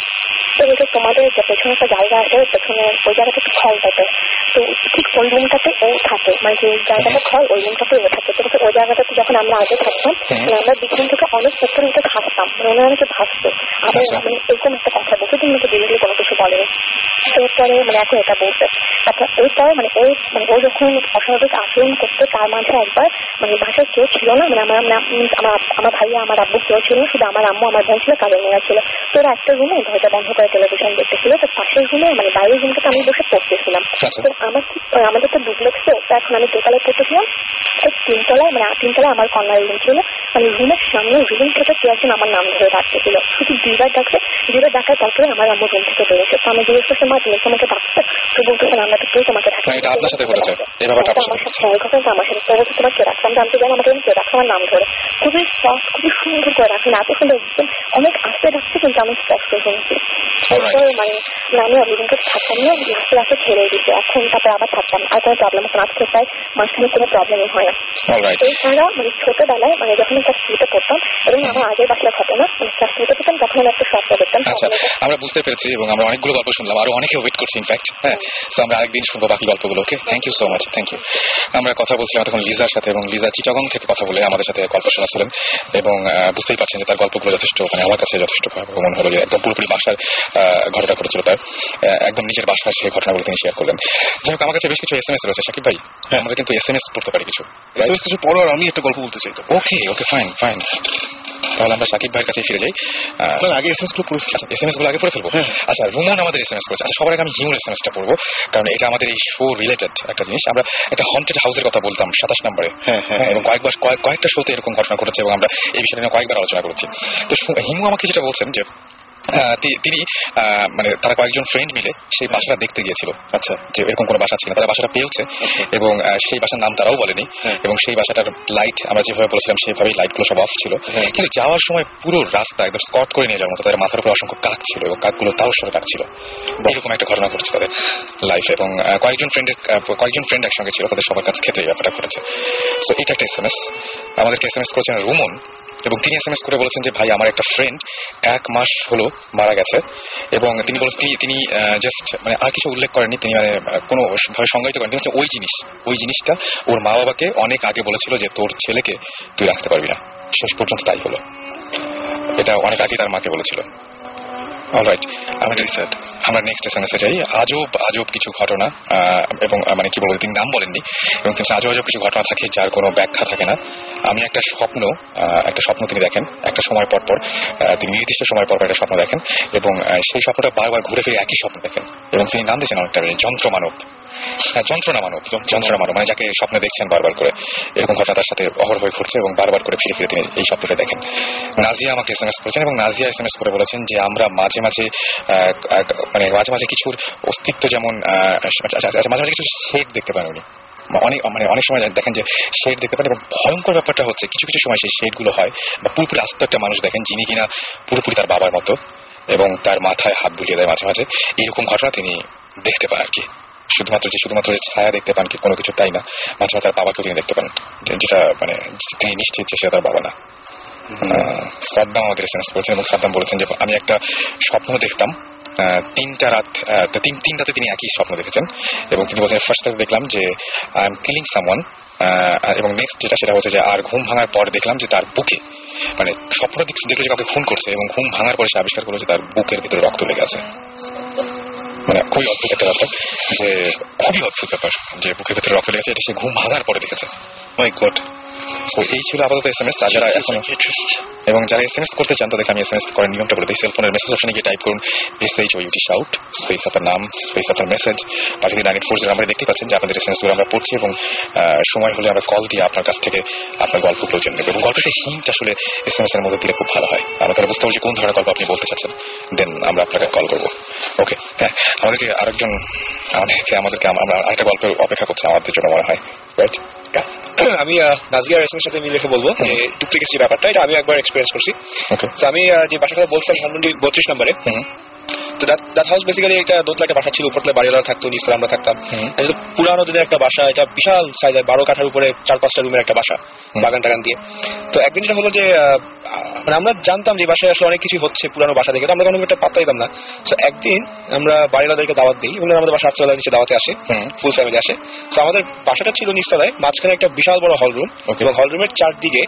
তো বলছে তোমাদের যে পেছনে একটা জায়গা আছে, পেছনে ওই জায়গাটা একটু খল টাইপের, তো ঠিক ওই রুমটাতে ও থাকে, মানে যে জায়গাটা খল ওই রুমটাতে ও থাকে। তো ওই জায়গাটাতে যখন আমরা আগে থাকতাম আমরা বিছান থেকে অনেক উপরে উঠে ভাসতাম, মানে অনেকে ভাসতো, আবার মানে এরকম একটা কথা বলছে, তুমি আমাকে ডিরেক্টলি কোনো কিছু বলেনি। এরপরে মানে এখন এটা বলছে, তারপর এরপর মানে ও যখন অস্বাভাবিক আচরণ করতো তার মাঝে একবার মানে বাসায় কেউ ছিল না, মানে আমার ভাইয়া আমার আব্বু কেউ ছিল না, শুধু আমার আম্মু আমার বোন ছিল, কাজের মেয়েরা ছিল। তো ওরা একটা রুমে দরজা বন্ধ করে টেলিভিশন দেখতেছিল, তো পাশের রুমে মানে বাইরের রুমটাতে আমি বসে পড়তেছিলাম। তো আমাদের তো ডুপ্লেক্স, তো এখন আমি দোতলায় পড়তেছিলাম, তো 3 তলায় মানে 3 তলায় আমার কর্নার রুম ছিল, মানে রুমের সামনে রুম থেকে কেউ একজন আমার নাম ধরে ডাকতেছিল, শুধু 2বার ডাকছে, 2বার ডাকার তারপরে আমার আম্মু রুম থেকে বেরোছে। তো আমি জিজ্ঞেস করছি মা তুমি তোমাকে ডাকছে, তো বলতেছেন আমরা তো কেউ তোমাকে ডাকছে, আমার সাথে এই ঘটনাটা আমার সাথে, তো বলছে তোমার কে ডাকছে, আমি জানতে জানি আমাকে কে ডাকছে আমার নাম ধরে, খুবই সফট খুবই সুন্দর করে ডাকছে, এত সুন্দর অনেক আস্তে ডাকছে কিন্তু আমি স্পষ্ট শুনছি। মানে আমি রুমকে থাকতাম না, ক্লাসে ছেড়ে দিচ্ছে, এখন তারপরে আবার থাকতাম, আর কোনো প্রবলেম এখন আজকে প্রায় মাঝখানে কোনো প্রবলেমই হয় না। এছাড়া মানে ছোটবেলায় মানে যখন ক্লাস 3-তে পড়তাম এবং আমার আগের বাসার ঘটনা, মানে ক্লাস 3-তে পড়তাম তখন আমি একটা স্বপ্ন দেখতাম। আমরা বুঝতে পেরেছি এবং আমরা অনেকগুলো গল্প শুনলাম, আরো অনেকে ওয়েট করছে ইনফ্যাক্ট। হ্যাঁ, তো আমরা আরেকদিন শুনবো বাকি গল্পগুলো। Okay, thank you so much, thank you. আমরা কথা বলছিলাম তখন লিজার সাথে, এবং লিজা চিটাগং থেকে কথা বলে আমাদের সাথে গল্প শোনাচ্ছিলেন, এবং বুঝতেই পারছেন যে তার গল্পগুলো যথেষ্ট মানে আমার কাছে যথেষ্ট মনে হলো যে একদম পুরোপুরি বাসার ঘটনা ঘটেছিল তার, একদম নিজের বাসার সেই ঘটনাগুলো তিনি শেয়ার করলেন। যাই হোক, আমার কাছে বেশ কিছু SMS রয়েছে সাকিব ভাই, আমরা কিন্তু SMS পড়তে পারি কিছু পড়ো, আর আমি একটা গল্প বলতে চাই। ওকে ওকে, ফাইন ফাইন, তাহলে আমরা সাকিব ভাইয়ের কাছে ফিরে যাই। আগে SMS গুলো পড়ে SMS গুলো আগে পড়ে ফেলবো। আচ্ছা, রুমন আমাদের SMS করেছে। আচ্ছা, সবার আগে আমি হিউর SMSটা পড়বো, কারণ এটা আমাদের এই শো রিলেটেড একটা জিনিস। আমরা একটা হন্টেড হাউসের কথা বলতাম 27 নম্বরে, এবং কয়েকটা শোতে এরকম ঘটনা ঘটেছে, এবং আমরা এই বিষয়টা নিয়ে কয়েকবার আলোচনা করেছি। তো হিমু আমাকে যেটা বলছেন যে তিনি মানে তারা কয়েকজন ফ্রেন্ড মিলে সেই বাসাটা দেখতে গিয়েছিল। আচ্ছা, যে এরকম কোনো বাসা ছিল, তারা বাসাটা পেয়েছে, এবং সেই বাসার নাম তারাও বলেনি, এবং সেই বাসাটার লাইট আমরা যেভাবে বলেছিলাম সেভাবেই লাইটগুলো সব অফ ছিল। কিন্তু যাওয়ার সময় পুরো রাস্তা একদম স্কট করে নিয়ে যাওয়ার মতো তাদের মাথার উপরে অসংখ্য কাক ছিল, এবং কাকগুলো তাও সাথে ডাকছিল। এরকম একটা ঘটনা ঘটছে তাদের লাইফে, এবং কয়েকজন ফ্রেন্ড একসঙ্গে ছিল, তাদের সবার কাছে খেতে এই ব্যাপারটা ঘটেছে। তো এটা একটা SMS আমাদেরকে SMS করেছেন রুমন, এবং তিনি SMS করে বলেছেন যে ভাই, আমার একটা ফ্রেন্ড 1 মাস হলো মারা গেছে, এবং তিনি বলেছেন তিনি জাস্ট মানে আর কিছু উল্লেখ করেননি, তিনি মানে কোনো ভাবে সংজ্ঞায়িত করেন। তিনি ওই জিনিসটা ওর মা বাবাকে অনেক আগে বলেছিল যে তোর ছেলেকে তুই রাখতে পারবি না, শেষ পর্যন্ত তাই হলো। এটা অনেক আগে তার মাকে বলেছিল। অলরাইট, আমরা নেক্সট SMS-এ যাই। আজব কিছু ঘটনা, এবং মানে কি বলবো, তিনি নাম বলেননি, এবং তিনি আজব কিছু ঘটনা থাকে যার কোনো ব্যাখ্যা থাকে না। আমি একটা স্বপ্ন তিনি দেখেন একটা সময় পর পর, তিনি নির্দিষ্ট সময় পর পর একটা স্বপ্ন দেখেন, এবং সেই স্বপ্নটা বারবার ঘুরে ফিরে একই স্বপ্ন দেখেন, এবং তিনি নাম দিয়েছেন অনেকটা যন্ত্রণা মানব, মানে যাকে স্বপ্নে দেখছেন বারবার করে। এরকম ঘটনা তার সাথে অহরহ হয়ে ঘুরছে, এবং বারবার করে ফিরে ফিরে তিনি এই স্বপ্নটা দেখেন। নাজিয়া আমাকে SMS করেছেন, এবং নাজিয়া SMS করে বলেছেন যে আমরা মাঝে মাঝে কিছুর অস্তিত্ব, যেমন মাঝে মাঝে কিছু শেড দেখতে পান উনি। অনেক সময় দেখেন যে শেড দেখতে পান, এবং ভয়ঙ্কর ব্যাপারটা হচ্ছে কিছু সময় সেই শেড গুলো হয় বা পুরোপুরি আস্ত একটা মানুষ দেখেন যিনি কিনা পুরোপুরি তার বাবার মতো, এবং তার মাথায় হাত বুলিয়ে দেয় মাঝে মাঝে। এরকম ঘটনা তিনি দেখতে পান আর কি। শুধুমাত্র যে ছায়া দেখতে পান কি কোনো কিছু তাই না, মাঝে মাঝে তার বাবাকেও তিনি দেখতে পান, যেটা মানে তিনি নিশ্চিত যে সেটা তার বাবা না। সাদ্দাম আমাদের SMS করেছেন, এবং সাদ্দাম বলেছেন যে আমি একটা স্বপ্ন দেখতাম 3টা রাতে তিনি একই স্বপ্ন দেখেছেন, এবং তিনি বলছেন ফার্স্ট রাতে দেখলাম যে আই এম কিলিং সামওয়ান, এবং নেক্সট সেটা হচ্ছে যে আর ঘুম ভাঙার পর দেখলাম যে তার বুকে, মানে স্বপ্ন দেখলো যে কাউকে খুন করছে, এবং ঘুম ভাঙার পরে সে আবিষ্কার করলো যে তার বুকের ভিতরে রক্ত লেগে আছে। মানে খুবই অদ্ভুত একটা ব্যাপার, যে বুকের ভিতরে রক্ত লেগেছে, এটা সে ঘুম ভাঙার পরে দেখেছে। মাই গড। তো এই ছিল আপাতত SMS। আর যারা এখন এবং যারা SMS করতে চান তাদেরকে আমি SMS করার নিয়মটা বলে দিই। সেলফোনের মেসেজ অপশনে গিয়ে টাইপ করুন SHOUT শাউট, স্পেস আপনার নাম, স্পেস আপনার মেসেজ, পাঠিয়ে 9840 নাম্বারে। দেখতে পাচ্ছেন যে আপনাদের SMS গুলো আমরা পড়ছি, এবং সময় হলে আমরা কল দিয়ে আপনার কাছ থেকে আপনার গল্পগুলো জেনে নেব, এবং গল্পের সেই হিন্ট আসলে SMS এর মধ্যে দিলে খুব ভালো হয়। আমরা তাহলে বুঝতে পারছি কোন ধরনের গল্প আপনি বলতে চাচ্ছেন, দেন আমরা আপনাকে কল করবো। ওকে, হ্যাঁ, আমাদেরকে আমরা আরেকটা গল্পের অপেক্ষা করছে আমাদের জন্য মনে হয়, রাইট? আমি নাজিয়ার SMS সাথে মিলে রেখে বলবো যে ডুপ্লিকেসি ব্যাপারটা, এটা আমি একবার এক্সপেরিয়েন্স করছি। তো আমি যে বাসাটা বলছিলাম ধানমন্ডি 32 নম্বরে, তো দ্যাট হাউস বেসিক্যালি একটা দোতলা একটা বাসা ছিল, উপরতলা বাড়িওয়ালা থাকতো, নিচতলা আমরা থাকতাম। পুরানো দিনের একটা বাসা, এটা বিশাল সাইজের 12 কাঠার উপরে 4-5টা রুমের একটা বাসা, বাগান টাগান দিয়ে। তো একদিন যেটা হলো যে মানে আমরা জানতাম যে বাসায় আসলে অনেক কিছু হচ্ছে পুরানো বাসা থেকে, আমরা কোনো একটা পাত্তা দিতাম না। তো একদিন আমরা বাড়িওয়ালাদেরকে দাওয়াত দিই, এবং আমাদের বাসা রাত্রেবেলা নিচে দাওয়াতে আসে, ফুল ফ্যামিলি আসে। তো আমাদের বাসাটা ছিল নিচতলায়, মাঝখানে একটা বিশাল বড় হল রুম, এবং হল রুমের চারদিকে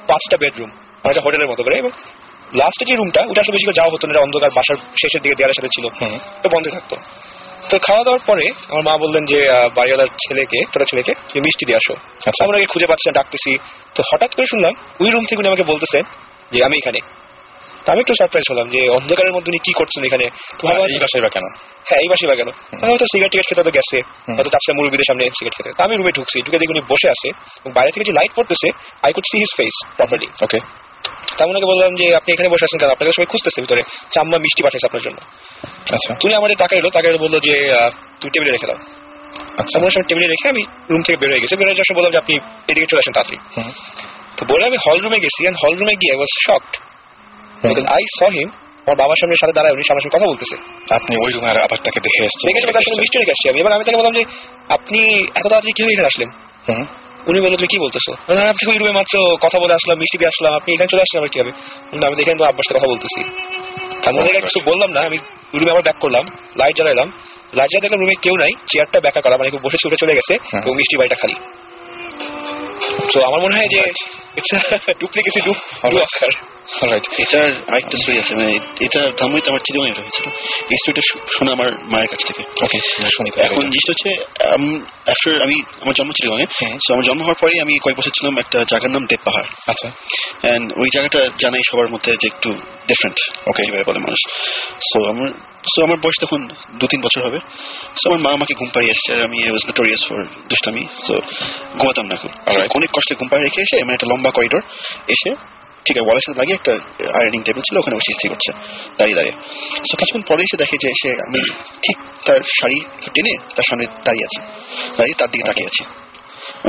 5টা বেডরুম, মানে হোটেলের মতো করে। এবং লাস্টে যে রুমটা, ওটা আসলে বেশি করে যাওয়া হতো না, অন্ধকার, বাসার শেষের দিকে দেয়ালের সাথে ছিল, তো বন্ধ থাকতো। তো খাওয়া দাওয়ার পরে আমার মা বললেন যে বাড়িওয়ালার ছোট ছেলেকে মিষ্টি দিয়ে আসো। আমরা খুঁজে পাচ্ছি না, ডাকতেছি। তো হঠাৎ করে শুনলাম ওই রুম থেকে উনি আমাকে বলতেছেন যে আমি এখানে। তো আমি একটু সারপ্রাইজ হলাম যে অন্ধকারের মধ্যে উনি কি করছেন এখানে। তো এই বাসায় বা কেন? হ্যাঁ, এই বাসায় বা কেন, হয়তো সিগারেট খেতে তো গেছে, হয়তো তাছাড়া মুরব্বীদের সামনে সিগারেট খেতে। তো আমি রুমে ঢুকছি, ঢুকে দেখি উনি বসে আছে, এবং বাইরে থেকে যে লাইট পড়তেছে, I could see his face properly. Okay, তার ওনাকে বললাম যে আপনি এখানে বসে আছেন কেন, আপনাকে সবাই খুঁজতেছে ভিতরে, আম্মা মিষ্টি পাঠাইছে আপনার জন্য। আচ্ছা, তুমি আমাদের তাকাইলো বললো যে তুই টেবিলে রেখে দাও। আচ্ছা, আমার সময় টেবিলে রেখে আমি রুম থেকে বের হয়ে গেছি। বের হয়ে যাওয়ার সময় বললাম যে আপনি এদিকে চলে আসেন তাড়াতাড়ি। তো বলে আমি হল রুমে গেছি, এন্ড হল রুমে গিয়ে I was shocked because I saw him, আমার বাবার সামনে সাথে দাঁড়ায়, উনি সামনে কথা বলতেছে। আপনি ওই রুমে আবার তাকে দেখে এসেছেন? তার সাথে মিষ্টি রেখে আসছি আমি, এবং আমি তাকে বললাম যে আপনি এত তাড়াতাড়ি কিভাবে এখানে আসলেন? উনি বললো তুমি কি বলতেছো? আপনি ওই রুমে মাত্র কথা বলে আসলাম, মিষ্টি দিয়ে আসলাম, আপনি এখানে চলে আসলেন আবার কিভাবে? আমি এখানে তো আব্বার সাথে কথা বলতেছি। আমি ওদের কিছু বললাম না, আমি রুমে আবার ব্যাক করলাম, লাইট জ্বালাইলাম, লাইট জ্বালা দেখলাম রুমে কেউ নাই, চেয়ারটা ব্যাকা করা, মানে কেউ বসে ছুটে চলে গেছে এবং মিষ্টি বাড়িটা খালি। তো আমার মনে হয় যে ডুপ্লিকেসি অস্কার। এটার আরেকটা স্টোরি আছে, মানে এটা ধামইতে আমার চিরময় হয়েছিল। এই স্টোরিটা শোনা আমার মায়ের কাছ থেকে। এখন জিনিসটা হচ্ছে আমি আমার জন্ম চিরগঙ্গে, সো আমার জন্ম হওয়ার পরেই আমি কয়েক বছর ছিলাম একটা জায়গার নাম দেব পাহাড়। আচ্ছা। এন্ড ওই জায়গাটা জানাই সবার মধ্যে যে একটু ডিফারেন্ট, ওকে এইভাবে বলে মানুষ। সো আমার বয়স তখন 2-3 বছর হবে। সো আমার মা আমাকে ঘুম পাড়িয়ে এসেছে, আর আমি ওয়াজ নোটোরিয়াস ফর দুষ্টামি, সো ঘুমাতাম না খুব। অনেক কষ্টে ঘুম পাড়িয়ে রেখে এসে মানে একটা লম্বা করিডোর এসে, ঠিক আছে, ওয়ালের সাথে লাগিয়ে একটা আয়রনিং টেবিল ছিল, ওখানে বসে ইস্ত্রি করছে দাঁড়িয়ে দাঁড়িয়ে। সো কিছুক্ষণ পরে এসে দেখে যে সে আমি ঠিক তার শাড়ি টেনে তার সামনে দাঁড়িয়ে আছি, দাঁড়িয়ে তার দিকে তাকিয়ে আছি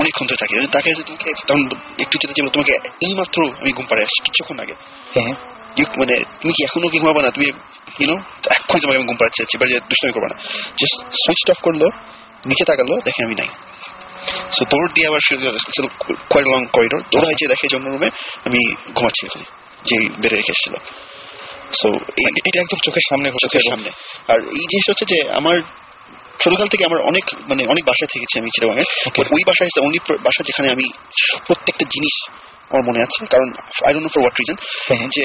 অনেকক্ষণ ধরে তাকিয়ে আছে। তোমাকে তখন একটু যেতে চাইবো, তোমাকে এই মাত্র আমি ঘুম পাড়ে আসছি কিছুক্ষণ আগে, মানে তুমি কি এখনো কি ঘুমাবো না, তুমি এক্ষুনি তোমাকে আমি ঘুম পাড়াচ্ছি, এবার যে দুষ্টামি করবো না। জাস্ট সুইচ অফ করলো, নিচে তাকালো, দেখে আমি নাই। সো দৌড় দিয়ে আবার কোয়াইট লং করিডোর দৌড় হয়েছে, দেখে জন্য রুমে আমি ঘুমাচ্ছি ওখানে যে বেড়ে রেখে এসেছিল। সো এটা একদম চোখের সামনে ঘটেছে। সামনে। আর এই জিনিসটা হচ্ছে যে আমার ছোটকাল থেকে আমার অনেক বাসায় থেকেছি আমি চিরগঙ্গে। ওই বাসায় অনলি বাসা যেখানে আমি প্রত্যেকটা জিনিস আমার মনে আছে, কারণ I don't know for what reason, যে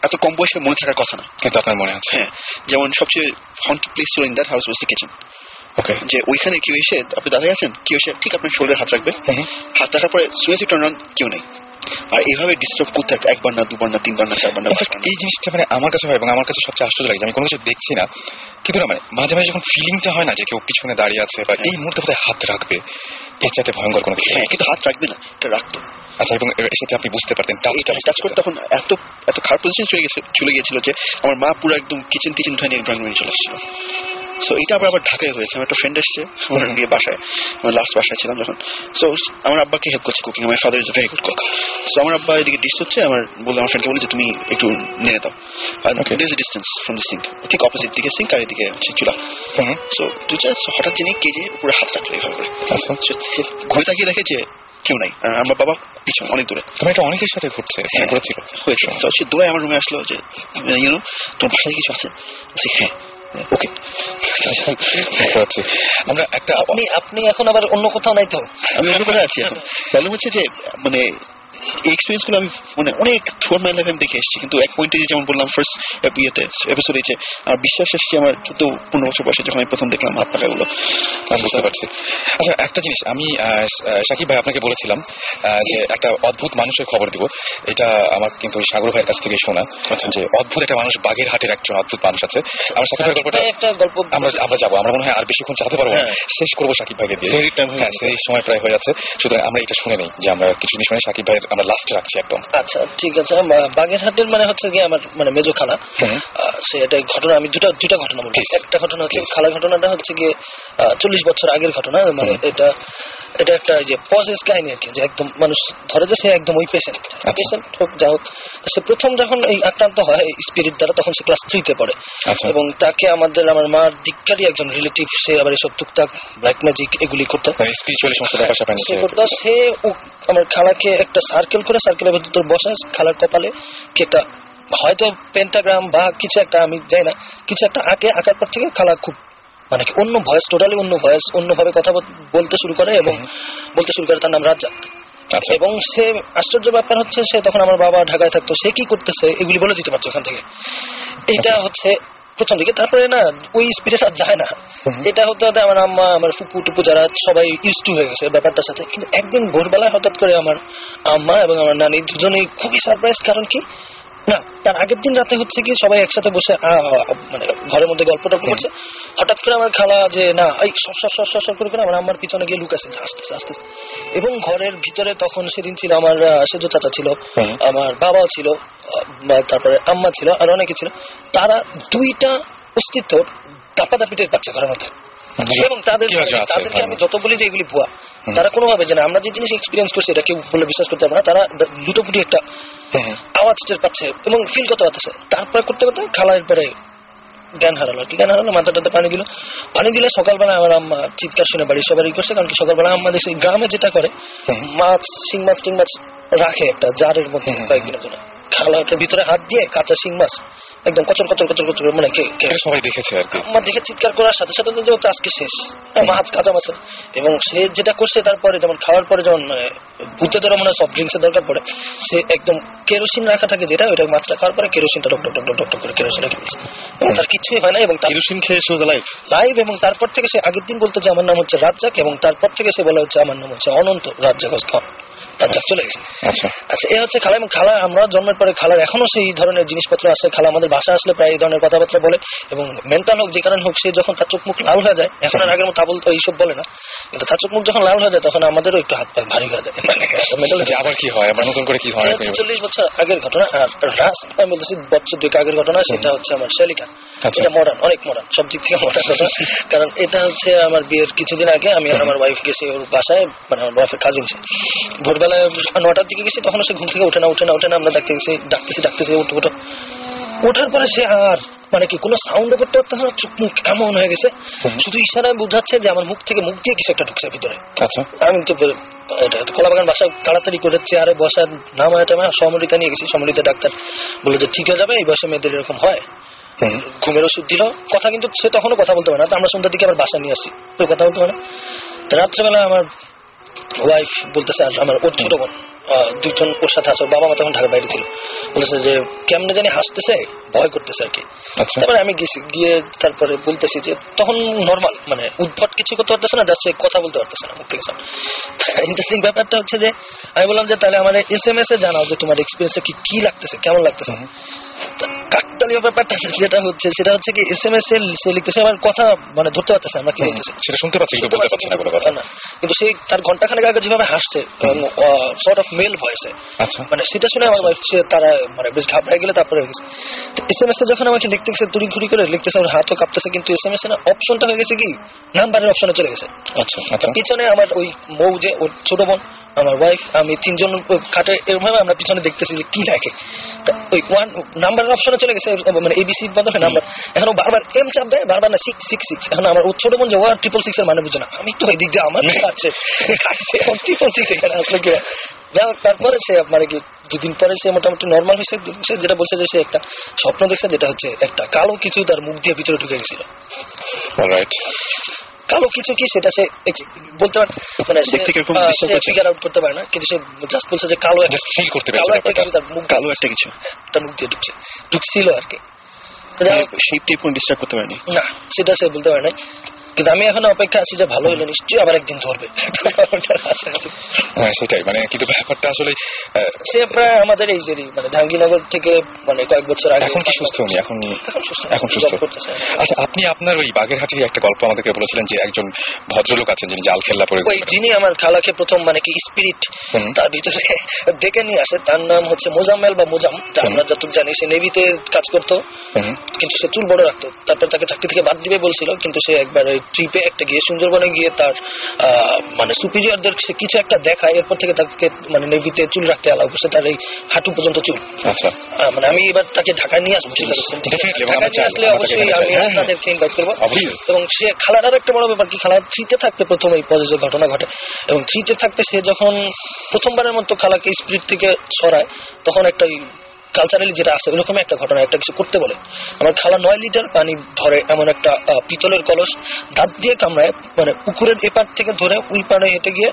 এত কম বয়সে মনে থাকার কথা না, কিন্তু আপনার মনে আছে। হ্যাঁ, যেমন সবচেয়ে হন্টেড প্লেস ছিল in that house was the kitchen. Okay, যে ওইখানে কেউ এসে, আপনি দাঁড়িয়ে আছেন, কেউ এসে ঠিক আপনার শরীরে হাত রাখবে, হাত রাখার পরে সুয়েসি টার্ন অন, কেউ নেই। আর এইভাবে ডিস্টার্ব করতে থাকে, একবার না, দুবার না, তিনবার না, চারবার না। এই জিনিসটা মানে আমার কাছে হয়, এবং আমার কাছে সবচেয়ে আশ্চর্য লাগে, আমি কোনো কিছু দেখছি না, কিন্তু না মানে মাঝে মাঝে যখন ফিলিংটা হয় না যে কেউ পিছনে দাঁড়িয়ে আছে বা এই মুহূর্তে কোথায় হাত রাখবে, এর চাইতে ভয়ঙ্কর কোনো কিছু। হ্যাঁ, কিন্তু হাত রাখবে না, এটা রাখতো। আচ্ছা, এবং সেটা আপনি বুঝতে পারতেন, টাচ করতে তখন এত খারাপ পজিশন চলে গিয়েছিল যে আমার মা পুরো একদম কিচেন উঠায় নিয়ে ড্রয়িং রুমে চলে আসছিল। সো এটা আবার ঢাকায় হয়েছে। আমার একটা ফ্রেন্ড এসছে আমার বিয়ে বাসায়, আমার লাস্ট বাসায় ছিলাম যখন। সো আমার আব্বাকে হেল্প করছে কুকিং, আমার father is a very good cook. So আমার আব্বা এদিকে ডিশ হচ্ছে, আমার ফ্রেন্ডকে বলি যে তুমি একটু নেড়ে দাও, there is a distance from the sink, ঠিক অপোজিট দিকে সিঙ্ক আর এদিকে হচ্ছে চুলা। সো হঠাৎ যিনি কেজে পুরো হাত রাখলো এইভাবে করে, ঘুরে তাকিয়ে দেখে যে কেউ নাই, আমার বাবা পিছনে অনেক দূরে। তোমার এটা অনেকের সাথে ঘটছে, ঘটেছিল, হয়েছে। সে দূরে আমার রুমে আসলো যে তোমার বাসায় কিছু আছে? হ্যাঁ, ওকে। আমরা একটা আপনি এখন আবার অন্য কোথাও নাই তো? আমি অন্য কোথায় আছি এখন। প্রবলেম হচ্ছে যে মানে এই এক্সপিরিয়েন্স গুলো আমি মানে অনেক থ্রুআউট মাই লাইফ আমি দেখে এসেছি, কিন্তু এক পয়েন্টে যেমন বললাম ফার্স্ট এপিসোডে যে আমার বিশ্বাস এসেছে আমার 14-15 বছর বয়সে, যখন আমি প্রথম দেখলাম হাত পাকাগুলো। আমি বুঝতে পারছি। আচ্ছা, একটা জিনিস আমি সাকিব ভাই আপনাকে বলেছিলাম যে একটা অদ্ভুত মানুষের খবর দিব, এটা আমার কিন্তু সাগর ভাইয়ের কাছ থেকে শোনা, যে অদ্ভুত একটা মানুষ, বাগেরহাটের একজন অদ্ভুত মানুষ আছে। আমার সাকিব ভাইয়ের গল্পটা একটা গল্প আমরা যাবো, আমরা মনে হয় আর বেশিক্ষণ চালাতে পারবো না, শেষ করবো সাকিব ভাইকে দিয়ে। হ্যাঁ, সেই সময় প্রায় হয়ে যাচ্ছে, সুতরাং আমরা এটা শুনে নেই, যে আমরা কিছু জিনিস শুনে সাকিব ভাইয়ের আমরা লাস্টে রাখছি একদম। আচ্ছা, ঠিক আছে। বাগেরহাটের মানে হচ্ছে গিয়ে আমার মানে মেজো খালা, সে এটা ঘটনা, আমি দুটা ঘটনা বলছি। একটা ঘটনা হচ্ছে খালা ঘটনাটা হচ্ছে গিয়ে 40 বছর আগের ঘটনা, মানে এটা একটা যে পজেস কাহিনী আর কি, যে একদম মানুষ ধরে যে সে একদম ওই পেশেন্ট হোক যা হোক, সে প্রথম যখন এই আক্রান্ত হয় স্পিরিট দ্বারা, তখন সে ক্লাস 3-তে পড়ে, এবং তাকে আমার মার দিককারই একজন রিলেটিভ, সে আবার এইসব টুকটাক ব্ল্যাক ম্যাজিক এগুলি করতো, স্পিরিচুয়াল সমস্ত ব্যাপার স্যাপার সে করতো। সে আমার খালাকে একটা সার্কেল করে, সার্কেলের ভেতর বসে খালার কপালে কি একটা হয়তো পেন্টাগ্রাম বা কিছু একটা, আমি জানি না, কিছু একটা আঁকার পর থেকে খালা খুব মানে কি অন্য ভয়েস, টোটালি অন্য ভয়েস, অন্যভাবে কথা বলতে শুরু করে, এবং বলতে শুরু করে তার নাম রাজ্জাক। এবং সে আশ্চর্য ব্যাপার হচ্ছে, সে তখন আমার বাবা ঢাকায় থাকতো, সে কি করতেছে এগুলি বলে দিতে পারছে ওখান থেকে। এটা হচ্ছে প্রথম দিকে। তারপরে না ওই স্পিরিট আর যায় না, এটা হতে হতে আমার আম্মা, আমার ফুপু টুপু যারা সবাই ইউজ টু হয়ে গেছে ব্যাপারটার সাথে। কিন্তু একদিন ভোরবেলায় হঠাৎ করে আমার আম্মা এবং আমার নানি দুজনেই খুবই সারপ্রাইজ। কারণ কি না, তার আগের দিন রাতে হচ্ছে কি সবাই একসাথে বসে মানে ঘরের মধ্যে গল্পটা করছে, হঠাৎ করে আমার খালা যে না এই সর করে আমার আম্মার পিছনে গিয়ে লুকাছে, আসতেছে আসতেছে। এবং ঘরের ভিতরে তখন সেদিন ছিল আমার সেজো চাচা ছিল, আমার বাবাও ছিল, তারপরে আম্মা ছিল, আর অনেকে ছিল। তারা দুইটা অস্তিত্ব দাপাদাপি টের পাচ্ছে ঘরের মধ্যে। এবং তাদেরকে আমি যত বলি যে এগুলি ভুয়া, তারা কোনোভাবে জানে আমরা যে জিনিস এক্সপিরিয়েন্স করছি এটা কেউ বলে বিশ্বাস করতে পারে না। তারা লুটোপুটি একটা আওয়াজ টের পাচ্ছে এবং ফিল করতে পারতেছে। তারপরে করতে করতে খালার পরে জ্ঞান হারালো, মাথাটাতে পানি দিলে সকালবেলা আমার আম্মা চিৎকার শুনে বাড়ির সবারই করছে। কারণ কি সকালবেলা আম্মা গ্রামে যেটা করে, মাছ, শিং মাছ টিং মাছ রাখে একটা জারের মধ্যে কয়েকদিনের জন্য, খালাটার ভিতরে হাত দিয়ে কাঁচা শিং মাছ একদম কচর কচর কচর কচর করে মানে সবাই দেখেছে আর কি। আমার দেখে চিৎকার করার সাথে সাথে তো আজকে শেষ মাছ কাঁচা মাছের। এবং সে যেটা করছে তারপরে যেমন খাওয়ার পরে যেমন ভূতেদেরও মানে সফট ড্রিঙ্কস এর দরকার পড়ে, সে একদম কেরোসিন রাখা থাকে যেটা ওইটা মাছটা খাওয়ার পরে কেরোসিনটা ডক ডক ডক ডক করে কেরোসিন রেখে দিচ্ছে এবং তার কিছুই হয় না। এবং কেরোসিন খেয়ে সে লাইভ লাইভ এবং তারপর থেকে সে আগের দিন বলতো যে আমার নাম হচ্ছে রাজ্জাক এবং তারপর থেকে সে বলা হচ্ছে আমার নাম হচ্ছে অনন্ত রাজ্জাক খান। চলে গেছে। আচ্ছা, এ হচ্ছে খালা। এবং খালা আমরা জন্মের পরে খালার এখনো সেই ধরনের জিনিসপত্র আছে। খালা আমাদের বাসা আসলে প্রায় এই ধরনের কথাবার্তা বলে এবং মেন্টাল হোক যে কারণ হোক, সে যখন তার চোখ মুখ লাল হয়ে যায়, এখন আর আগের মতো বলতো এইসব বলে না, কিন্তু তার চোখ মুখ যখন লাল হয়ে যায় তখন আমাদেরও একটু হাত পা ভারী হয়ে যায়। মানে আবার কি হয়, আবার নতুন করে কি হয়? 40 বছর আগের ঘটনা। আর রাস্ট আমি বলতেছি বছর 2 আগের ঘটনা, সেটা হচ্ছে আমার শ্যালিকা। এটা মডার্ন, অনেক মডার্ন, সব দিক থেকে মডার্ন ঘটনা। কারণ এটা হচ্ছে আমার বিয়ের কিছুদিন আগে আমি আর আমার ওয়াইফ গেছি ওর বাসায়, মানে আমার ওয়াইফের কাজিন। ভোরবেলায় 9টার দিকে গেছি, তখন সে ঘুম থেকে ওঠে না। আমরা ডাকতেছি উঠো। ওঠার পরে সে আর মানে কি কোনো সাউন্ড করতে পারতেছে না, চোখ মুখ এমন হয়ে গেছে, শুধু ইশারায় বোঝাচ্ছে যে আমার মুখ থেকে মুখ দিয়ে কিছু একটা ঢুকছে ভিতরে। আচ্ছা, আমি তো কলাবাগান বাসায় তাড়াতাড়ি করে চেয়ারে বসার নামায় সমরিতা নিয়ে গেছি। সমরিতা ডাক্তার বলে যে ঠিক হয়ে যাবে, এই বয়সে মেয়েদের এরকম হয়। ঘুমের ওষুধ দিল, কথা কিন্তু সে তখনও কথা বলতে পারে না। তো আমরা সন্ধ্যার দিকে আবার বাসা নিয়ে আসছি, তো কথা বলতে পারে না। রাত্রেবেলা আমার ওয়াইফ বলতেছে, আর আমার ওর ছোট বোন 2জন ওর সাথে আছে, বাবা মা তখন ঢাকার বাইরে ছিল, বলেছে যে কেমনে জানি হাসতেছে, ভয় করতেছে আর কি। তারপরে আমি গেছি, গিয়ে তারপরে বলতেছি যে তখন নর্মাল মানে উদ্ভট কিছু করতে পারতেছে না, যাচ্ছে কথা বলতে পারতেছে না মুখ থেকে। ইন্টারেস্টিং ব্যাপারটা হচ্ছে যে আমি বললাম যে তাহলে আমাদের SMS এ জানাও যে তোমার এক্সপিরিয়েন্সে কি লাগতেছে, কেমন লাগতেছে। কাকতালীয় ব্যাপারটা যেটা হচ্ছে সেটা হচ্ছে কি SMS এ সে লিখতেছে, আমার কথা মানে ধরতে পারতেছে, আমরা কি বলতেছে সেটা শুনতে পাচ্ছি, কিন্তু বলতে পারছি না কোনো কথা না। কিন্তু সে তার ঘন্টাখানেক আগে যেভাবে হাসছে সর্ট অফ মেল ভয়েসে, মানে সেটা শুনে আমার ওয়াইফ তারা মানে বেশ ঘাবড়ে গেলে। তারপরে SMS এ যখন আমাকে লিখতে গেছে তুড়ি ঘুড়ি করে লিখতেছে, আমার হাতও কাঁপতেছে, কিন্তু SMS এর অপশনটা হয়ে গেছে কি নাম্বারের অপশনে চলে গেছে। আচ্ছা, পিছনে আমার ওই মৌ যে ওর ছোট বোন, আমার ওয়াইফ, আমি 3জন খাটে এরভাবে আমরা পিছনে দেখতেছি যে কি লেখে। ওই নাম্বারের অপশনে চলে গেছে, মানে ABC বদলে নাম্বার। এখন বারবার M চাপ দেয়, বারবার না 666। এখন আমার ওর ছোট বোন যে 666 এর মানে বুঝে না, আমি তো এদিক দিয়ে আমার আছে 666 এখানে আসলে কি। যাই হোক, তারপরে সে মানে কি 2 দিন পরে সে মোটামুটি নর্মাল হয়েছে। সে যেটা বলছে যে সে একটা স্বপ্ন দেখছে, যেটা হচ্ছে একটা কালো কিছু তার মুখ দিয়ে ভিতরে ঢুকে গেছিল। অলরাইট, কালো কিছু কি সেটা সে বলতে পারে, মানে ফিগার আউট করতে পারে না, কিন্তু সে জাস্ট বলছে যে কালো একটা কিছু তার মুখ, কালো একটা কিছু তার মুখ দিয়ে ঢুকছিল আর কি। সেই টেপ কোন ডিস্টার্ব করতে পারেনি না, সেটা সে বলতে পারে না। কিন্তু আমি এখন অপেক্ষা আছি যে ভালো হলো, নিশ্চয়ই আবার একদিন ধরবে। সেটাই মানে, কিন্তু ব্যাপারটা আসলে সে প্রায় আমাদের এই যে মানে জাহাঙ্গীরনগর থেকে মানে কয়েক বছর আগে। এখন কি সুস্থ উনি? এখন সুস্থ। আচ্ছা, আপনি আপনার ওই বাগেরহাটের একটা গল্প আমাদেরকে বলেছিলেন যে একজন ভদ্রলোক আছেন যিনি জাল খেলা পড়ে, যিনি আমার খালাকে প্রথম মানে কি স্পিরিট তার ভিতরে ডেকে নিয়ে আসে। তার নাম হচ্ছে মোজাম্মেল বা মোজাম, আমরা যতটুকু জানি। সে নেভিতে কাজ করতো, কিন্তু সে চুল বড় রাখতো। তারপর তাকে চাকরি থেকে বাদ দিবে বলছিল, কিন্তু সে একবার ট্রিপে একটা গিয়ে সুন্দরবনে গিয়ে তার মানে সুপিরিয়রদের সে কিছু একটা দেখায়, এরপর থেকে তাকে মানে নেভিতে চুল রাখতে অ্যালাউ করছে, তার এই হাঁটু পর্যন্ত চুল। আচ্ছা, মানে আমি এবার তাকে ঢাকায় নিয়ে আসবো, আসলে অবশ্যই আমি আপনাদেরকে ইনভাইট করবো। এবং সে খালার আর একটা বড় ব্যাপার কি, খালা 3-তে থাকতে প্রথম এই পজিটিভ ঘটনা ঘটে। এবং 3-তে থাকতে সে যখন প্রথমবারের মতো খালাকে স্পিরিট থেকে সরায়, তখন একটা কালচারালি যেটা আছে ওরকম একটা ঘটনা, একটা কিছু করতে বলে। আমার খালা 9 লিটার পানি ধরে এমন একটা পিতলের কলস দাঁত দিয়ে কামড়ায়, মানে পুকুরের এপার থেকে ধরে ওই পারে হেঁটে গিয়ে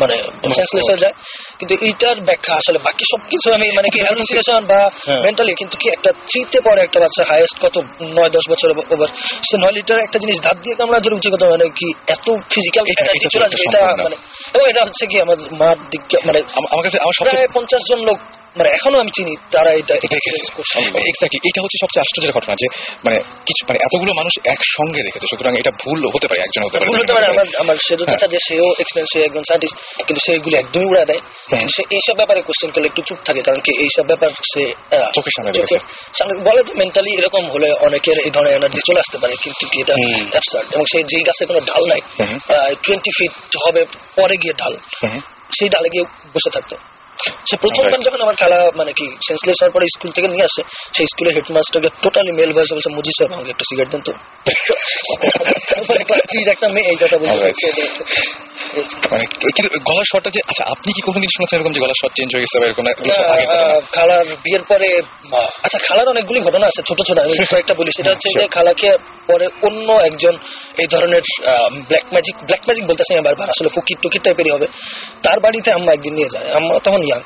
মানে সেন্সলেস হয়ে যায়। কিন্তু এইটার ব্যাখ্যা আসলে বাকি সবকিছু আমি মানে কি হ্যালুসিনেশন বা মেন্টালি, কিন্তু কি একটা 3-তে পরে একটা বাচ্চা হাইয়েস্ট কত 9-10 বছর ওভার, সে 9 লিটার একটা জিনিস দাঁত দিয়ে কামড়া ধরে উঁচু কথা, মানে কি এত ফিজিক্যাল এনার্জি চলে আসবে এটা মানে। এবং এটা হচ্ছে কি আমার মার দিক মানে আমার কাছে আমার প্রায় 50 জন লোক মানে এখনো আমি চিনি তারা এটা এক্স্যাক্টলি। এটা হচ্ছে সবচেয়ে আশ্চর্যের ঘটনা যে মানে কিছু মানে এতগুলো মানুষ একসঙ্গে দেখেছে, সুতরাং এটা ভুল হতে পারে, একজন হতে পারে। আমার সেজন্য যে সেও এক্সপেরিয়েন্স, সে একজন সায়েন্টিস্ট, কিন্তু সে এগুলো একদমই উড়া দেয়। সে এইসব ব্যাপারে কোশ্চেন করলে একটু চুপ থাকে, কারণ কি এইসব ব্যাপার সে চোখের সামনে বলে যে মেন্টালি এরকম হলে অনেকের এই ধরনের এনার্জি চলে আসতে পারে, কিন্তু কি এটা অ্যাবসার্ড। এবং সেই যেই গাছে কোনো ঢাল নাই, 20 ফিট হবে পরে গিয়ে ঢাল, সেই ডালে গিয়ে বসে থাকতো। সে প্রথমবার যখন আমার খালা মানে কি সেন্সলেস হওয়ার পরে স্কুল থেকে নিয়ে আসে, সেই স্কুলের হেডমাস্টারকে টোটালি মেল ভয়েস বলছে, মুজি স্যার আমাকে একটা সিগারেট দেন তো। একটা মেয়ে এই কথা বলছে। মানে কিন্তু গলার শটটা যে আচ্ছা আপনি কি কোনদিন শুনেছেন এরকম যে গলার শট চেঞ্জ হয়ে গেছে বা এরকম খালার বিয়ের পরে আচ্ছা খালার অনেকগুলি ঘটনা আছে ছোট ছোট আমি কয়েকটা বলি সেটা হচ্ছে যে খালাকে পরে অন্য একজন এই ধরনের ব্ল্যাক ম্যাজিক বলতেছে বারবার আসলে ফকির টুকির টাইপেরই হবে তার বাড়িতে আম্মা একদিন নিয়ে যায় আম্মা তখন ইয়াং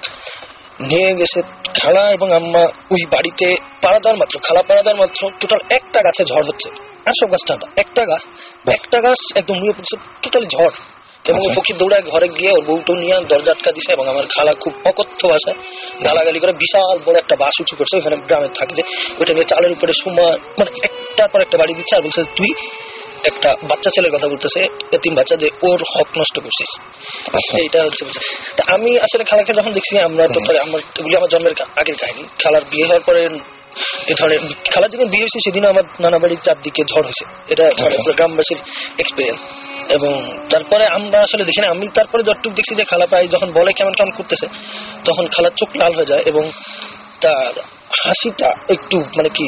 নিয়ে গেছে খালা এবং আম্মা ওই বাড়িতে পাড়া দেওয়ার মাত্র টোটাল একটা গাছে ঝড় হচ্ছে আর সব গাছ ঠান্ডা একটা গাছ একদম নিয়ে পড়ছে টোটালি ঝড় এবং ফকির দৌড়ায় ঘরে গিয়ে ওর বউটো নিয়ে দরজা আটকা দিছে এবং আমার খালা খুব অকথ্য ভাষায় গালাগালি করে বিশাল বড় একটা বাস উঁচু করছে ওখানে গ্রামে থাকে যে ওইটা নিয়ে চালের উপরে মানে একটার পর একটা বাড়ি দিচ্ছে আর বলছে তুই একটা বাচ্চা ছেলের কথা বলতেছে এতিম বাচ্চা যে ওর হক নষ্ট করছিস এইটা হচ্ছে তা আমি আসলে খালাকে যখন দেখছি আমরা তো এগুলি আমার জন্মের আগের কাহিনী খালার বিয়ে হওয়ার পরে এই ধরনের খালার যেদিন বিয়ে হয়েছে সেদিনও আমার নানা বাড়ির চারদিকে ঝড় হয়েছে এটা গ্রামবাসীর এক্সপিরিয়েন্স এবং তারপরে আমরা আসলে দেখি না আমি তারপরে যতটুকু দেখছি যে খালা প্রায় যখন বলে কেমন কেমন করতেছে তখন খালার চোখ লাল হয়ে যায় এবং তার হাসিটা একটু মানে কি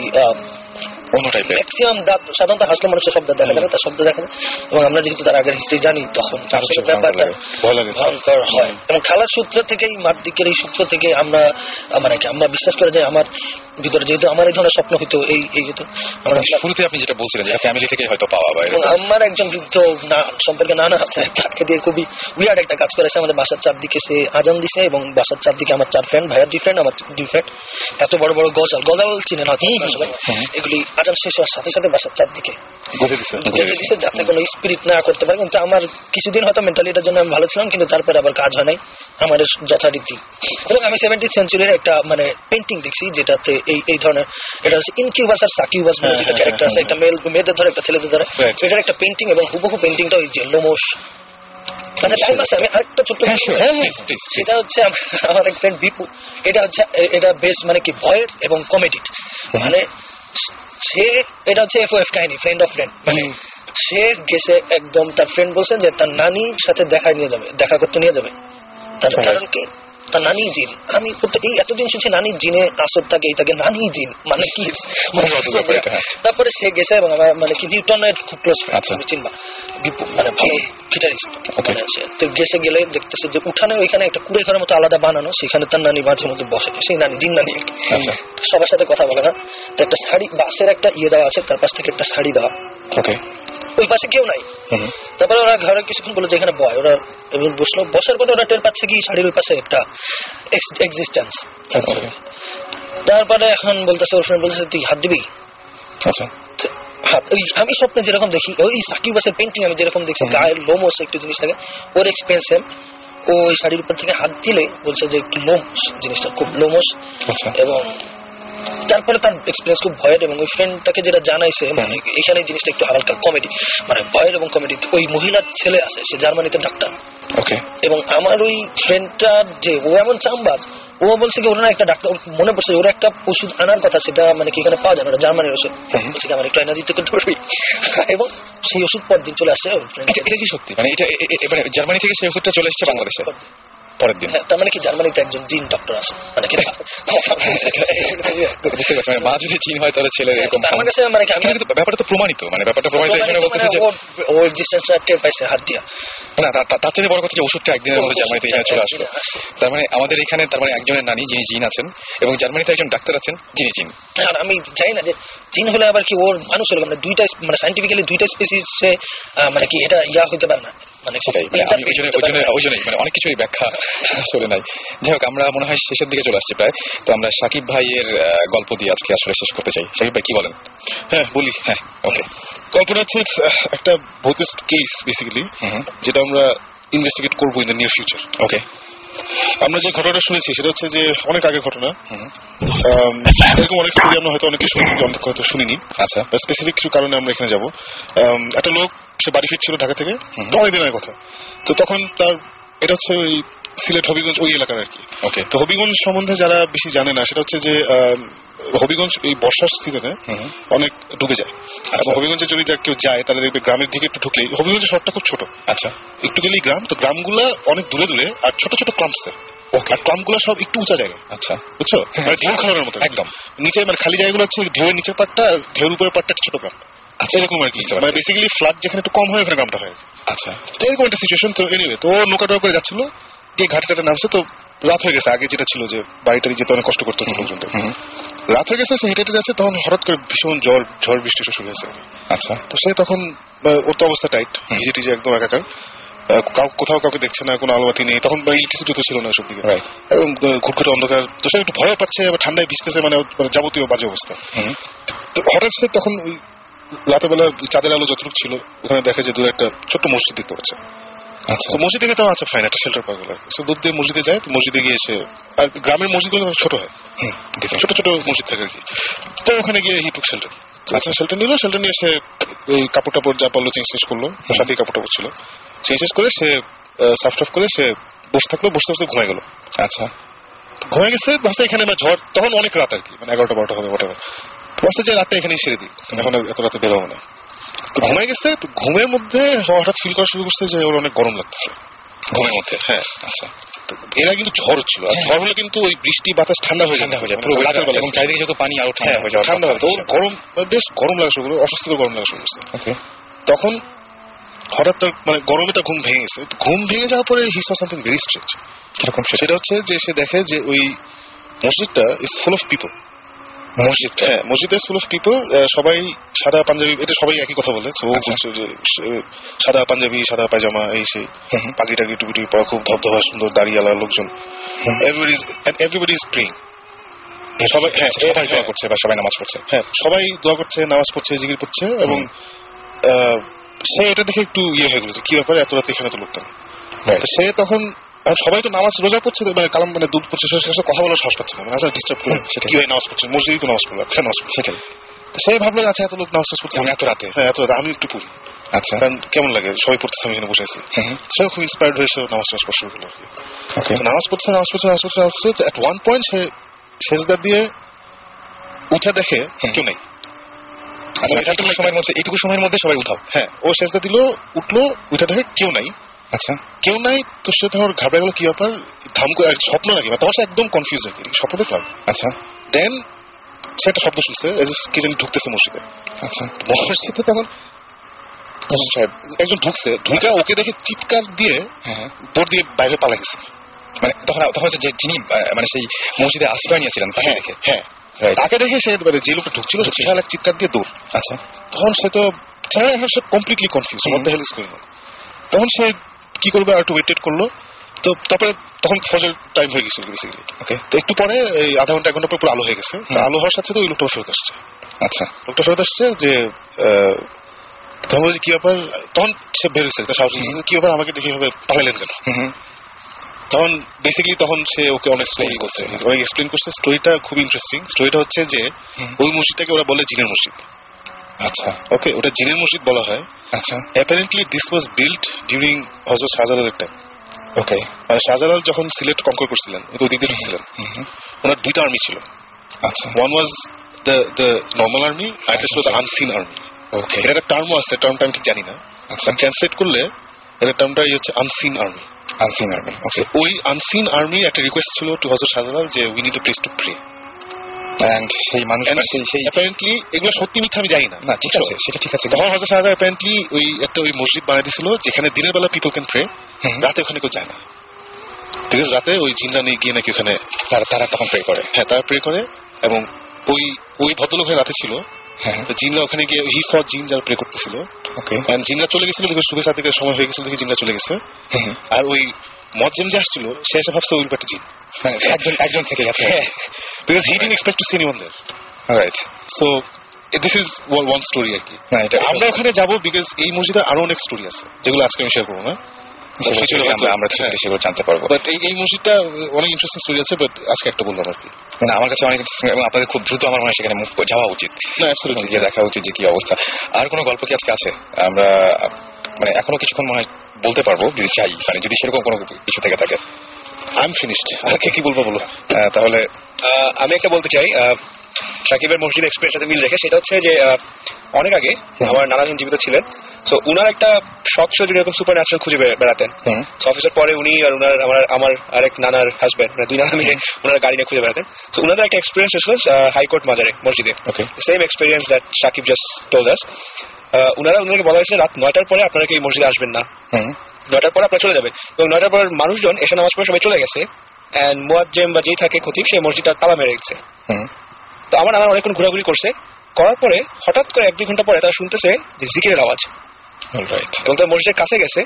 অন্য টাইপের ম্যাক্সিমাম দাঁত সাধারণত হাসলে মানুষের শব্দ দেখা যায় তার শব্দ দেখা যায় এবং আমরা যেহেতু তার আগের হিস্ট্রি জানি তখন ব্যাপারটা ভয়ঙ্কর হয় এবং খালার সূত্র থেকেই মার দিকের এই সূত্র থেকে আমরা মানে কি আমরা বিশ্বাস করে যে আমার ভিতরে যেহেতু আমার এই ধরনের স্বপ্ন হইতো এই হতো শুরুতে আপনি যেটা বলছিলেন যে ফ্যামিলি থেকে হয়তো পাওয়া বা আমার একজন বৃদ্ধ না সম্পর্কে নানা আছে তাকে দিয়ে খুবই উইয়ার্ড একটা কাজ করেছে আমাদের বাসার চারদিকে সে আজান দিছে এবং বাসার চারদিকে আমার 4 ফ্রেন্ড ভাইয়ার 2 ফ্রেন্ড আমার 2 ফ্রেন্ড এত বড় বড় গজাল চিনেন হয়তো এগুলি আজান শেষ হওয়ার সাথে সাথে বাসার চারদিকে গজে দিছে যাতে কোনো স্পিরিট না করতে পারে কিন্তু আমার কিছুদিন হয়তো মেন্টালিটার জন্য আমি ভালো ছিলাম কিন্তু তারপরে আবার কাজ হয় নাই আমার যথারীতি এবং আমি 17th সেঞ্চুরির একটা মানে পেন্টিং দেখছি যেটাতে এই ধরনের এটা হচ্ছে ইনকিউবাস আর সাকিউবাস বলে দুটো ক্যারেক্টার আছে একটা মেয়েদের ধরে একটা ছেলেদের ধরে এটার একটা পেন্টিং এবং হুবহু পেন্টিংটা ওই যে লোমশ আচ্ছা টাইম আছে আমি আরেকটা ছোট্ট সেটা হচ্ছে আমার এক ফ্রেন্ড বিপু এটা বেশ মানে কি ভয়ের এবং কমেডির মানে সে এটা হচ্ছে এফওএফ কাহিনী ফ্রেন্ড অফ ফ্রেন্ড মানে সে গেছে একদম তার ফ্রেন্ড বলছেন যে তার নানির সাথে দেখা করতে নিয়ে যাবে তার কারণ কি তার নানি জিন আমি এই এতদিন শুনছি নানির জিনে আসর থাকে এইটাকে নানি জিন মানে কি তারপরে সে গেছে এবং আমার মানে কি নিউটনের খুব ক্লোজ ফ্রেন্ড চিনবা মানে ভালো গিটারিস্ট তো গেলে দেখতেছে যে উঠানে ওইখানে একটা কুড়ে ঘরের মতো আলাদা বানানো সেখানে তার নানি মাঝে মধ্যে বসে সেই নানি জিন নানি সবার সাথে কথা বলে না তো একটা শাড়ি বাসের একটা দেওয়া আছে তার পাশ থেকে একটা শাড়ি দেওয়া ওই পাশে কেউ নাই তারপরে ওরা ঘরে কিছুক্ষণ বললো যেখানে বয় ওরা বসলো বসার পরে ওরা টের পাচ্ছে কি শাড়ির ওই পাশে একটা এক্সিস্টেন্স তারপরে এখন বলতেছে ওর ফ্রেন্ড বলতেছে তুই হাত দিবি হাত ওই আমি স্বপ্নে যেরকম দেখি ওই সাকিবাসের পেন্টিং আমি যেরকম দেখছি গায়ের লোমস একটু জিনিস থাকে ওর এক্সপিরিয়েন্স সেম ওই শাড়ির উপর থেকে হাত দিলে বলছে যে একটু লোমস জিনিসটা খুব লোমস এবং তারপরে তার এক্সপিরিয়েন্স খুব ভয়ের এবং ওই ফ্রেন্ডটাকে যেটা জানাইছে মানে এখানে জিনিসটা একটু হালকা কমেডি মানে ভয়ের এবং কমেডি ওই মহিলার ছেলে আছে সে জার্মানিতে ডাক্তার এবং আমার ওই ফ্রেন্ডটার যে ও এমন চামবাজ ও বলছে কি ওরা একটা ডাক্তার মনে পড়ছে ওরা একটা ওষুধ আনার কথা সেটা মানে কি এখানে পাওয়া যায় না জার্মানির ওষুধ বলছে কি আমার একটু আইনা দিতে ধরবি এবং সেই ওষুধ পর দিন চলে আসছে এটা কি সত্যি মানে এটা এবারে জার্মানি থেকে সেই ওষুধটা চলে এসেছে বাংলাদেশে পরের দিন তার মানে কি জার্মানিতে একজন জিন ডক্টর আছে মানে কি বুঝতে পারছি মা যদি জিন হয় তাহলে ছেলে এরকম আমার কাছে মানে কি আমি ব্যাপারটা তো প্রমাণিত মানে ব্যাপারটা প্রমাণিত এখানে বলতেছে যে ও এক্সিস্টেন্সটা টের পাইছে হাত দিয়া না তার থেকে বড় কথা যে ওষুধটা একদিনের মধ্যে জার্মানিতে এখানে চলে আসলো তার মানে আমাদের এখানে তার মানে একজনের নানি যিনি জিন আছেন এবং জার্মানিতে একজন ডাক্তার আছেন যিনি জিন আর আমি জানি না যে জিন হলে আবার কি ওর মানুষ হলো মানে দুইটা মানে সাইন্টিফিক্যালি দুইটা স্পেসিসে মানে কি এটা হইতে পারে না মানে ওই জন্যই মানে অনেক কিছুই ব্যাখ্যা আসলে নাই যাই হোক আমরা মনে হয় শেষের দিকে চলে আসছি প্রায় তো আমরা সাকিব ভাইয়ের গল্প দিয়ে আজকে আসলে শেষ করতে চাই সাকিব ভাই কি বলেন বলি ওকে গল্পটা হচ্ছে একটা ভোটেস্ট কেস বেসিক্যালি যেটা আমরা ইনভেস্টিগেট করবো ইন দ্য নিয়ার ফিউচার ওকে আমরা যে ঘটনাটা শুনেছি সেটা হচ্ছে যে অনেক আগের ঘটনা এরকম অনেক স্টোরি আমরা হয়তো অনেকে শুনেছি হয়তো শুনিনি আচ্ছা স্পেসিফিক কিছু কারণে আমরা এখানে যাবো একটা লোক সে বাড়ি ফিরছিল ঢাকা থেকে অনেক দিনের কথা তো তখন তার এটা হচ্ছে ওই সিলেট হবিগঞ্জ ওই এলাকার আর কি ওকে তো হবিগঞ্জ সম্বন্ধে যারা বেশি জানে না সেটা হচ্ছে যে হবিগঞ্জ এই বর্ষার সিজনে অনেক ডুবে যায় এবং হবিগঞ্জে যদি কেউ যায় তাহলে দেখবে গ্রামের দিকে একটু ঢুকলেই হবিগঞ্জের শহরটা খুব ছোট আচ্ছা একটু গেলেই গ্রাম তো গ্রামগুলা অনেক দূরে দূরে আর ছোট ছোট ক্লাম্পসে আর ক্লাম্পগুলো সব একটু উঁচা জায়গায় আচ্ছা বুঝছো মানে ঢেউ খাওয়ানোর মতো একদম নিচে মানে খালি জায়গাগুলো হচ্ছে ঢেউয়ের নিচের পাটটা আর ঢেউর উপরের পাটটা ছোট গ্রাম আচ্ছা এরকম আর কি, মানে বেসিক্যালি ফ্লাড যেখানে একটু কম হয় ওখানে গ্রামটা হয়। আচ্ছা তো এরকম একটা সিচুয়েশন। তো এনিওয়ে তো নৌকা ডোয়া করে যাচ্ছিল, গিয়ে ঘাটটাতে নামছে, তো রাত হয়ে গেছে। আগে যেটা ছিল যে বাড়িটারি যেতে অনেক কষ্ট করতে হতো লোকজনদের, রাত হয়ে গেছে, সে হেঁটে হেঁটে যাচ্ছে, তখন হঠাৎ করে ভীষণ ঝড় বৃষ্টি শুরু হয়েছে। আচ্ছা তো সে তখন ওর তো অবস্থা টাইট, ভিজে টিজে একদম একাকার, কোথাও কাউকে দেখছে না, কোনো আলোবাতি নেই, তখন ইলেকট্রিসিটি তো ছিল না সব দিকে, এবং ঘুটঘুটে অন্ধকার। তো সে একটু ভয় পাচ্ছে, আবার ঠান্ডায় ভিজতেছে, মানে যাবতীয় বাজে অবস্থা। তো হঠাৎ সে তখন ওই রাতের বেলা চাঁদের আলো যতটুকু ছিল ওখানে দেখে যে দূরে একটা ছোট্ট মসজিদ দেখতে পাচ্ছে। আচ্ছা মসজিদে গিয়ে তো আচ্ছা ফাইন, একটা শেল্টার পাওয়া গেল। সে দূর দিয়ে মসজিদে যায়, মসজিদে গিয়ে এসে, আর গ্রামের মসজিদগুলো ছোট হয়, ছোট ছোট মসজিদ থাকে আর কি। তো ওখানে গিয়ে হি টুক শেল্টার। আচ্ছা শেল্টার নিল, শেল্টার নিয়ে সে ওই কাপড় টাপড় যা পারলো চেঞ্জ শেষ করলো, সাথে কাপড় টাপড় ছিল, চেঞ্জ শেষ করে সে সাফ টাফ করে সে বসে থাকলো, বসতে বসতে ঘুমায় গেল। আচ্ছা ঘুমায় গেছে, ভাবছে এখানে না ঝড়, তখন অনেক রাত আর কি, মানে 11টা 12টা হবে ওটা, ভাবছে যে রাতটা এখানেই সেরে দিই, এখন এত রাতে বেরোবো না। তো ঘুমায় গেছে, তো ঘুমের মধ্যে হঠাৎ ফিল করা শুরু করছে যে ওর অনেক গরম লাগতেছে ঘুমের মধ্যে। হ্যাঁ আচ্ছা, এরা কিন্তু ঝড় হচ্ছিল, আর ঝড় হলে কিন্তু ওই বৃষ্টি বাতাস ঠান্ডা হয়ে যায়, পুরো রাতের বেলা, এবং চারিদিকে যত পানি আরো ঠান্ডা হয়ে যাওয়া, ঠান্ডা হয়। তো ওর গরম, বেশ গরম লাগা শুরু করলো, অস্বস্তিকর গরম লাগা শুরু করছে। তখন হঠাৎ তার মানে গরমে তার ঘুম ভেঙে গেছে। ঘুম ভেঙে যাওয়ার পরে হি স সামথিং ভেরি স্ট্রেঞ্জ। কিরকম? সেটা হচ্ছে যে সে দেখে যে ওই মসজিদটা ইজ ফুল অফ পিপল। মসজিদটা, হ্যাঁ মসজিদ ইজ ফুল অফ পিপল, সবাই সাদা পাঞ্জাবি, এটা সবাই একই কথা বলে। ও বলছে যে সাদা পাঞ্জাবি, সাদা পায়জামা, এই সেই পাগড়ি টাগড়ি টুপি পরা, খুব ধবধবা সুন্দর দাড়িওয়ালা লোকজন, এভরিবডি ইজ প্রেইং। সবাই, হ্যাঁ সবাই দোয়া করছে বা সবাই নামাজ পড়ছে, হ্যাঁ সবাই দোয়া করছে, নামাজ পড়ছে, জিকির করছে, এবং সে এটা দেখে একটু ইয়ে হয়ে গেল যে কি ব্যাপারে এত রাতে এখানে তো লোকটা। তো সে তখন, সবাই তো নামাজ রোজা পড়ছে, মানে কালাম মানে দুধ পড়ছে, সে কথা বলার সাহস পাচ্ছে না, মানে আসলে ডিস্টার্ব করে কি হয়, নামাজ পড়ছে মসজিদই তো নামাজ পড়লো, কেন নামাজ পড়ছে সেটাই। সে ভাবলো আচ্ছা এত লোক নামাজ পড়ছে এত রাতে, হ্যাঁ এত রাতে আমি একটু পড়ি, আচ্ছা কারণ কেমন লাগে সবাই পড়তেছে, আমি এখানে বসে আছি। সেও খুব ইন্সপায়ার্ড হয়ে সে নামাজ পড়া শুরু করলো আর কি। নামাজ পড়ছে, এট ওয়ান পয়েন্ট সে সেজদা দিয়ে উঠে দেখে কেউ নাই। এইটুকু সময়ের মধ্যে সবাই উঠাও, হ্যাঁ ও সেজদা দিল, উঠলো, উঠে দেখে কেউ নাই। আচ্ছা কেউ নাই, তো সে ধর ঘাবড়ে গেল, কি ব্যাপার, ধাম করে স্বপ্ন নাকি, তখন সে একদম কনফিউজ হয়ে গেল, স্বপ্ন দেখলাম। আচ্ছা দেন সে একটা শব্দ শুনছে, কি জানি ঢুকতেছে মসজিদে। আচ্ছা মসজিদে তখন একজন ঢুকছে, ঢুকে ওকে দেখে চিৎকার দিয়ে দৌড় দিয়ে বাইরে পালা গেছে। মানে তখন যে যিনি মানে সেই মসজিদে আশ্রয় নিয়েছিলেন তাকে দেখে, হ্যাঁ তাকে দেখে সে যে লোকটা ঢুকছিল বিশাল এক চিৎকার দিয়ে দৌড়। আচ্ছা তখন সে তো completely confuse, what the hell is going on. তখন সে কি করবে, আর একটু ওয়েট করলো। তো তারপরে তখন ফজর টাইম হয়ে গেছিল বেসিক্যালি। ওকে তো একটু পরে এই আধা ঘন্টা 1 ঘন্টা পর পুরো আলো হয়ে গেছে। আলো হওয়ার সাথে তো ওই লোকটা ফেরত আসছে। আচ্ছা লোকটা ফেরত আসছে যে তখন বলছে কি ব্যাপার, তখন সে বেরোচ্ছে, তার সাহস কি ব্যাপার, আমাকে দেখে ভাবে পালালেন কেন। তখন বেসিক্যালি তখন সে ওকে অনেক স্টোরি করছে, অনেক এক্সপ্লেন করছে। স্টোরিটা খুব ইন্টারেস্টিং। স্টোরিটা হচ্ছে যে ওই মসজিদটাকে ওরা বলে জিনের মসজিদ। আচ্ছা ওকে, ওটা জিনের মসজিদ বলা হয়। আচ্ছা apparently this was built during হযরত শাহজালালের টাইম। ওকে মানে শাহজালাল যখন সিলেট কনকর করছিলেন, ওই দিক দিয়ে ঢুকছিলেন, ওনার 2টা আর্মি ছিল। আচ্ছা one was the normal army, আর একটা ছিল দ্য আনসিন আর্মি। ওকে এটা একটা টার্মও আছে, টার্মটা আমি ঠিক জানি না। আচ্ছা ট্রান্সলেট করলে এটা টার্মটা হচ্ছে unseen army. Unseen army okay. ওই আনসিন আর্মি একটা রিকোয়েস্ট ছিল টু হযরত শাহজালাল যে we need a place to pray. And সেই মানুষ সেই অ্যাপারেন্টলি এগুলো সত্যি মিথ্যা আমি জানি না, না ঠিক আছে সেটা ঠিক আছে। তখন হযরত শাহজালাল অ্যাপারেন্টলি ওই একটা ওই মসজিদ বানিয়ে দিয়েছিল যেখানে দিনের বেলা পিপল ক্যান প্রে, রাতে ওখানে কেউ যায় না। ঠিক আছে, রাতে ওই জিনরা নিয়ে গিয়ে নাকি ওখানে তারা তখন প্রে করে। হ্যাঁ তারা প্রে করে, এবং ওই ওই ভদ্রলোকের রাতে ছিল। তো জিনরা ওখানে গিয়ে হি স জিন যারা প্রে করতেছিল। ওকে জিনরা চলে গেছিল, দেখে শুভে সাদিকের সময় হয়ে গেছিল, দেখে জিনরা চলে গেছে। আর ওই মজ্জেম যে আসছিল সে এসে ভাবছে ওই ব্যাপারটা জিন, একজন থেকে গেছে, because he didn't expect to see anyone there. Right, so this is one story আর কি। আমরা ওখানে যাবো বিকজ এই মসজিদে আরো অনেক স্টোরি আছে যেগুলো আজকে আমি শেয়ার করবো না, আমরা সেগুলো জানতে পারবো। বাট এই মসজিদটা অনেক ইন্টারেস্টিং স্টোরি আছে, বাট আজকে একটা বললাম আর কি। না আমার কাছে অনেক ইন্টারেস্টিং, এবং আপনাদের খুব দ্রুত আমার মনে হয় সেখানে মুভ যাওয়া উচিত। না অ্যাবসলিউটলি গিয়ে দেখা উচিত যে কি অবস্থা। আর কোনো গল্প কি আজকে আছে? আমরা মানে এখনো কিছুক্ষণ মনে হয় বলতে পারবো যদি চাই, মানে যদি সেরকম কোনো কিছু থেকে থাকে। I am finished. আর কি বলবো বলো? তাহলে আমি একটা বলতে চাই, সাকিবের মসজিদ এক্সপিরিয়েন্স সাথে মিল রেখে, সেটা হচ্ছে যে অনেক আগে আমার নানা যখন জীবিত ছিলেন, তো উনার একটা শখ ছিল এরকম সুপার ন্যাচারাল খুঁজে বেড়াতেন। অফিসের পরে উনি আর উনার আমার আরেক নানার হাজব্যান্ড, দুই নানা মিলে ওনার গাড়ি নিয়ে খুঁজে বেড়াতেন। তো উনাদের একটা এক্সপিরিয়েন্স হয়েছিল হাইকোর্ট মাজারে মসজিদে, same experience that Sakib just told us. উনাদেরকে বলা হয়েছিল রাত 9টার পরে আপনারা কি মসজিদে আসবেন না, 9টার পরে আপনারা চলে যাবেন। এবং 9টার পর মানুষজন এসে নামাজ পড়ে সবাই চলে গেছে, এন্ড মুয়াজ্জিম বা যেই থাকে খতিব সেই মসজিদটা তালা মেরে গেছে। তো আমার নানা অনেকক্ষণ ঘোরাঘুরি করার পরে হঠাৎ করে 1-2 ঘন্টা পরে তারা শুনতেছে যে জিকিরের আওয়াজ, এবং তার মসজিদের কাছে গেছে,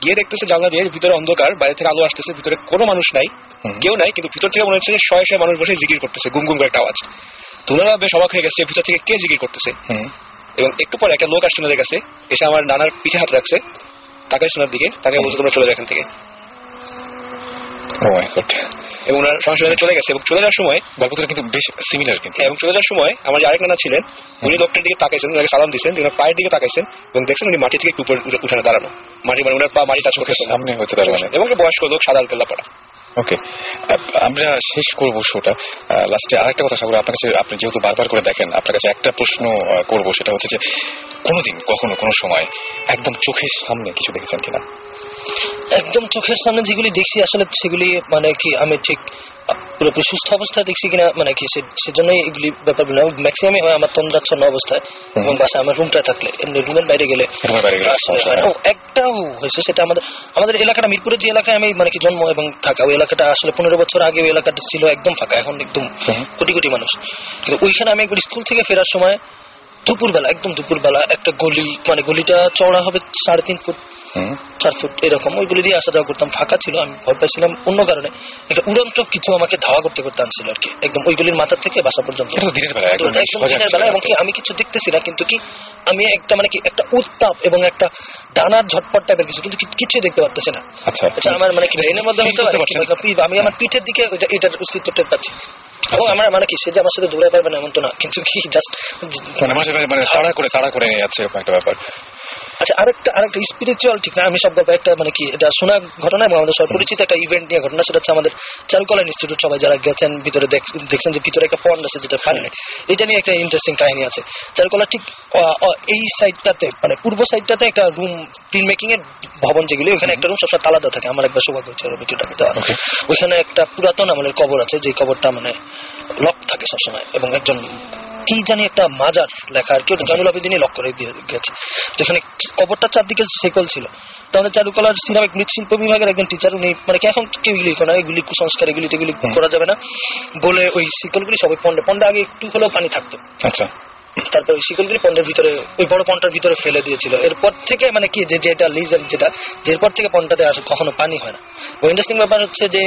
গিয়ে দেখতেছে জানলা দিয়ে ভিতরে অন্ধকার, বাইরে থেকে আলো আসতেছে, ভিতরে কোনো মানুষ নাই, কেউ নাই, কিন্তু ভিতর থেকে মনে হচ্ছে শয়ে শয়ে মানুষ বসে জিকির করতেছে, গুম গুম করে একটা আওয়াজ। তো ওনারা বেশ অবাক হয়ে গেছে ভিতর থেকে কে জিকির করতেছে। এবং একটু পরে একটা লোক আসছে ওনাদের কাছে, এসে আমার নানার পিঠে হাত রাখছে, তাকে শোনার দিকে, তাকে বলছে তোমরা চলে যাও এখান থেকে। এবং ওনার সঙ্গে চলে গেছে। এবং চলে যাওয়ার সময় গল্পটা কিন্তু বেশ সিমিলার, কিন্তু এবং চলে যাওয়ার সময় আমার যে আরেক নানা ছিলেন, উনি লোকটার দিকে তাকাইছেন, ওনাকে সালাম দিচ্ছেন, ওনার পায়ের দিকে তাকাইছেন এবং দেখছেন উনি মাটি থেকে উপরে উঠানে দাঁড়ানো, মাটি মানে ওনার পা মাটি টাচ করতে সামনে হতে পারে মানে, এবং বয়স্ক লোক, সাদা আলকেল্লা পড়া। ওকে, আমরা শেষ করবো শোটা। লাস্টে আরেকটা কথা সাগর, আপনার কাছে, আপনি যেহেতু বারবার করে দেখেন, আপনার কাছে একটা প্রশ্ন করবো, সেটা হচ্ছে যে কোনোদিন কখনো কোনো সময় একদম চোখের সামনে কিছু দেখেছেন কিনা? একদম চোখের সামনে যেগুলি দেখছি আসলে সেগুলি মানে কি আমি ঠিক পুরোপুরি সুস্থ অবস্থায় দেখছি কিনা মানে কি সেজন্যই এগুলি ব্যাপারগুলো ম্যাক্সিমামই হয় আমার তন্দ্রাচ্ছন্ন অবস্থায়, এবং বাসায় আমার রুমটায় থাকলে, এমনি রুমের বাইরে গেলে একটাও হয়েছে। সেটা আমাদের এলাকাটা, মিরপুরের যে এলাকায় আমি মানে কি জন্ম এবং থাকা, ওই এলাকাটা আসলে 15 বছর আগে ওই এলাকাটা ছিল একদম ফাঁকা, এখন একদম কোটি কোটি মানুষ। কিন্তু ওইখানে আমি একবার স্কুল থেকে ফেরার সময় দুপুরবেলা, একদম দুপুরবেলা একটা গলি, মানে গলিটা চওড়া হবে 3.5 ফুট 4 ফুট এরকম, ওই গলি দিয়ে আসা যাওয়া করতাম, ফাঁকা ছিল। আমি ভয় পাইছিলাম অন্য কারণে, একটা উড়ন্ত কিছু আমাকে ধাওয়া করতে আনছিল আর কি, একদম ওই গলির মাথার থেকে বাসা পর্যন্ত দিনের বেলা, এবং কি আমি কিছু দেখতেছি না, কিন্তু কি আমি একটা মানে কি একটা উত্তাপ এবং একটা ডানার ঝটপট টাইপের কিছু, কিন্তু কিছুই দেখতে পারতেছি না। আচ্ছা, আমার মানে কি ব্রেনের মধ্যে হতে পারে, আমি আমার পিঠের দিকে এটার অস্তিত্ব টের পাচ্ছি। এবং আমার মানে কি সে যে আমার সাথে দৌড়াতে পারবে না এমন তো না, কিন্তু কি জাস্ট মানে তাড়া করে নিয়ে যাচ্ছে এরকম একটা ব্যাপার। আচ্ছা, আরেকটা স্পিরিচুয়াল, ঠিক না, আমি সব গল্প একটা মানে কি এটা শোনা ঘটনা এবং আমাদের সবার পরিচিত একটা ইভেন্ট নিয়ে ঘটনা, সেটা হচ্ছে আমাদের চারুকলা ইনস্টিটিউট, সবাই যারা গেছেন ভিতরে দেখছেন যে ভিতরে একটা পন্ড আছে যেটা ফান্ড, এটা নিয়ে একটা ইন্টারেস্টিং কাহিনী আছে। চারুকলা ঠিক এই সাইডটাতে মানে পূর্ব সাইডটাতে একটা রুম, ফিল্ম মেকিং এর ভবন যেগুলি, ওখানে একটা রুম সবসময় আলাদা থাকে। আমার একবার সৌভাগ্য হচ্ছে ভিডিওটাকে দেওয়া, ওইখানে একটা পুরাতন আমলের কবর আছে, যে কবরটা মানে লক থাকে সবসময়, এবং একজন কি জানি একটা মাজার লেখা আর কি, ওটা জয়নুল আবেদিনই লক করে দিয়ে গেছে, যেখানে কবরটার চারদিকে শেকল ছিল। তো আমাদের চারুকলার সিরামিক মৃৎশিল্প বিভাগের একজন টিচার, উনি মানে কি এখন কেউ এগুলি করে না, এগুলি কুসংস্কার, এগুলি করা যাবে না বলে ওই শিকলগুলি সবাই পন্ডে আগে একটু হলেও পানি থাকতো। আচ্ছা, তারপর ওই শিকলগুলি পন্ডের ভিতরে, ওই বড় পন্ডটার ভিতরে ফেলে দিয়েছিল। এরপর থেকে মানে কি যেটা লিজেন্ড, যেটা এরপর থেকে পন্ডটাতে আসলে কখনো পানি হয় না। ওই ইন্টারেস্টিং ব্যাপার হচ্ছে যে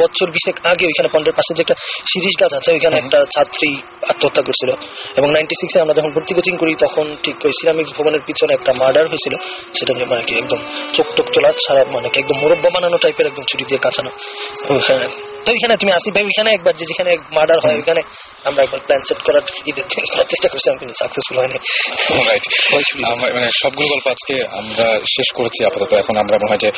বছর 20 আগে ওইখানে পন্ডের পাশে যে একটা শিরিষ গাছ আছে, ওইখানে একটা ছাত্রী আত্মহত্যা করছিল, এবং 96-এ আমরা যখন ভর্তি কোচিং করি তখন ঠিক ওই সিরামিক্স ভবনের পিছনে একটা মার্ডার হয়েছিল, সেটা নিয়ে মানে কি একদম চোখ টোক চোলা ছাড়া, মানে কি একদম মোরব্বা বানানো টাইপের, একদম ছুরি দিয়ে কাঁচানো। ওইখানে তো ওইখানে তুমি আসিফ ভাই ওইখানে একবার যেখানে মার্ডার হয়, ওইখানে আমরা একবার প্ল্যান সেট করার চেষ্টা করছিলাম, কিন্তু সাকসেসফুল হয়নি। মানে সবগুলো গল্প আজকে আমরা শেষ করেছি আপাতত। এখন আমরা মনে হয় যে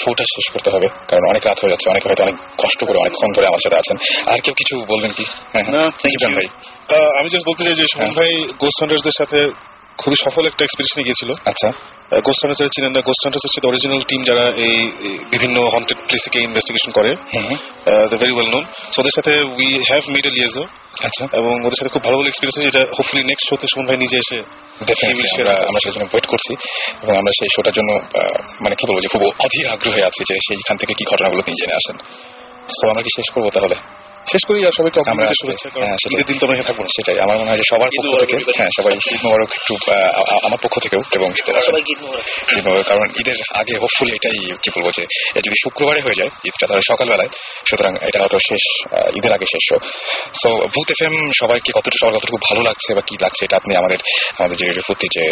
শোটা শেষ করতে হবে, কারণ অনেক রাত হয়ে যাচ্ছে, অনেকে হয়তো অনেক কষ্ট করে অনেকক্ষণ ধরে আমার সাথে আছেন। আর কেউ কিছু বলবেন কি? ভাই, আমি জাস্ট বলতে চাই যে সুমন ভাই গোস্ট হান্টার্সদের সাথে খুবই সফল একটা এক্সপিরিয়েন্স নিয়ে গিয়েছিল। আচ্ছা, গোস্ট হান্টার্স যারা চিনেন না, গোস্ট হান্টার্স হচ্ছে অরিজিনাল টিম যারা এই বিভিন্ন হন্টেড প্লেসে ইনভেস্টিগেশন করে, ভেরি ওয়েল নোন। সো ওদের সাথে উই হ্যাভ মেড এ লিয়েজো। আচ্ছা, এবং ওদের সাথে খুব ভালো ভালো এক্সপিরিয়েন্স হয়েছে, যেটা হোপফুলি নেক্সট শোতে সুমন ভাই নিজে এসে আমরা সেই জন্য ওয়েট করছি, এবং আমরা সেই শোটার জন্য মানে কি বলবো যে খুব অধীর আগ্রহে আছি যে সেইখান থেকে কি ঘটনাগুলো তিনি জেনে আসেন। তো আমরা কি শেষ করবো তাহলে? শেষ করি, আর সবাইকে আমরা ঈদের দিন তো আমরা থাকবো না, সেটাই আমার মনে হয় যে সবার পক্ষ থেকে, সবাই ঈদ মোবারক একটু আমার পক্ষ থেকেও, এবং কারণ ঈদের আগে হোপফুলি এটাই কি বলবো যে যদি শুক্রবারে হয়ে যায় ঈদটা তাহলে সকালবেলায়, সুতরাং এটা হয়তো শেষ ঈদের আগে শেষ শো। সো ভূত এফএম সবাইকে কতটুকু ভালো লাগছে বা কি লাগছে এটা আপনি আমাদের যে রেডিও ফুর্তি যে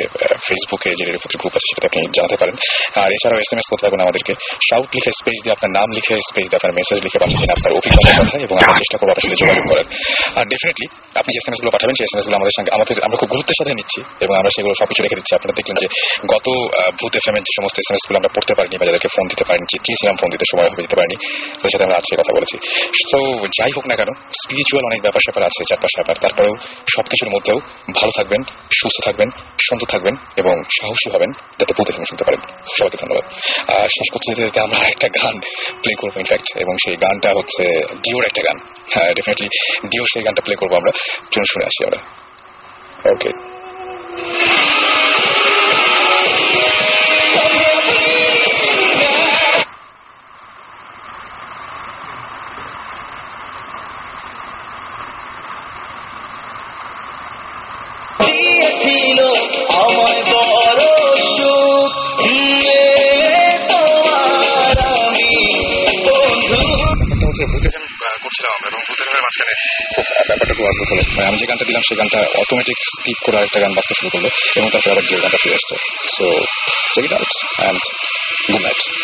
ফেসবুকে যে রেডিও ফুর্তি গ্রুপ আছে সেটাতে আপনি জানাতে পারেন। আর এছাড়াও SMS করতে পারবেন আমাদেরকে, শাউট লিখে স্পেস দিয়ে আপনার নাম লিখে স্পেস দিয়ে আপনার মেসেজ লিখে পাঠাচ্ছেন আপনার অভিজ্ঞতার কথা এবং চেষ্টা করবো আপনার সাথে যোগাযোগ করার। আর ডেফিনেটলি আপনি যে এসএমএস গুলো পাঠাবেন সেই এসএমএস গুলো আমাদের সঙ্গে আমরা খুব গুরুত্বের সাথে নিচ্ছি এবং আমরা সেগুলো সবকিছু রেখে দিচ্ছি। আপনারা দেখলেন যে গত ভূত এফএম এর যে সমস্ত এসএমএস গুলো আমরা পড়তে পারিনি বা যাদেরকে ফোন দিতে পারিনি, চেয়েছিলাম ফোন দিতে সময় হবে দিতে পারিনি, তাদের সাথে আমরা আজকে কথা বলেছি। তো যাই হোক না কেন, স্পিরিচুয়াল অনেক ব্যাপার স্যাপার আছে, চারপাশ ব্যাপার, তারপরেও সবকিছুর মধ্যেও ভালো থাকবেন, সুস্থ থাকবেন, সুন্দর থাকবেন এবং সাহসী হবেন যাতে ভূত এফএম শুনতে পারেন। সবাইকে ধন্যবাদ। আর শেষ করতে যেতে আমরা একটা গান প্লে করবো ইনফ্যাক্ট, এবং সেই গানটা হচ্ছে ডিওর একটা গান। হ্যাঁ, ডেফিনেটলি ডিওর সেই গানটা প্লে করবো আমরা, চলুন শুনে আসি আমরা। ওকে। দিয়েছিল আমায় বড় সুখ, তোমার আমি বন্ধু। ভূত এফএম করছিলাম আমরা এবং ভূত এফএমের মাঝখানে খুব ব্যাপারটা খুব অদ্ভুত হলো। আমি যে গানটা দিলাম সেই গানটা অটোমেটিক স্কিপ করে আরেকটা গান বাজতে শুরু করলো এবং তারপরে আবার ডিও গানটা ফিরে আসছে। So check it out and good night.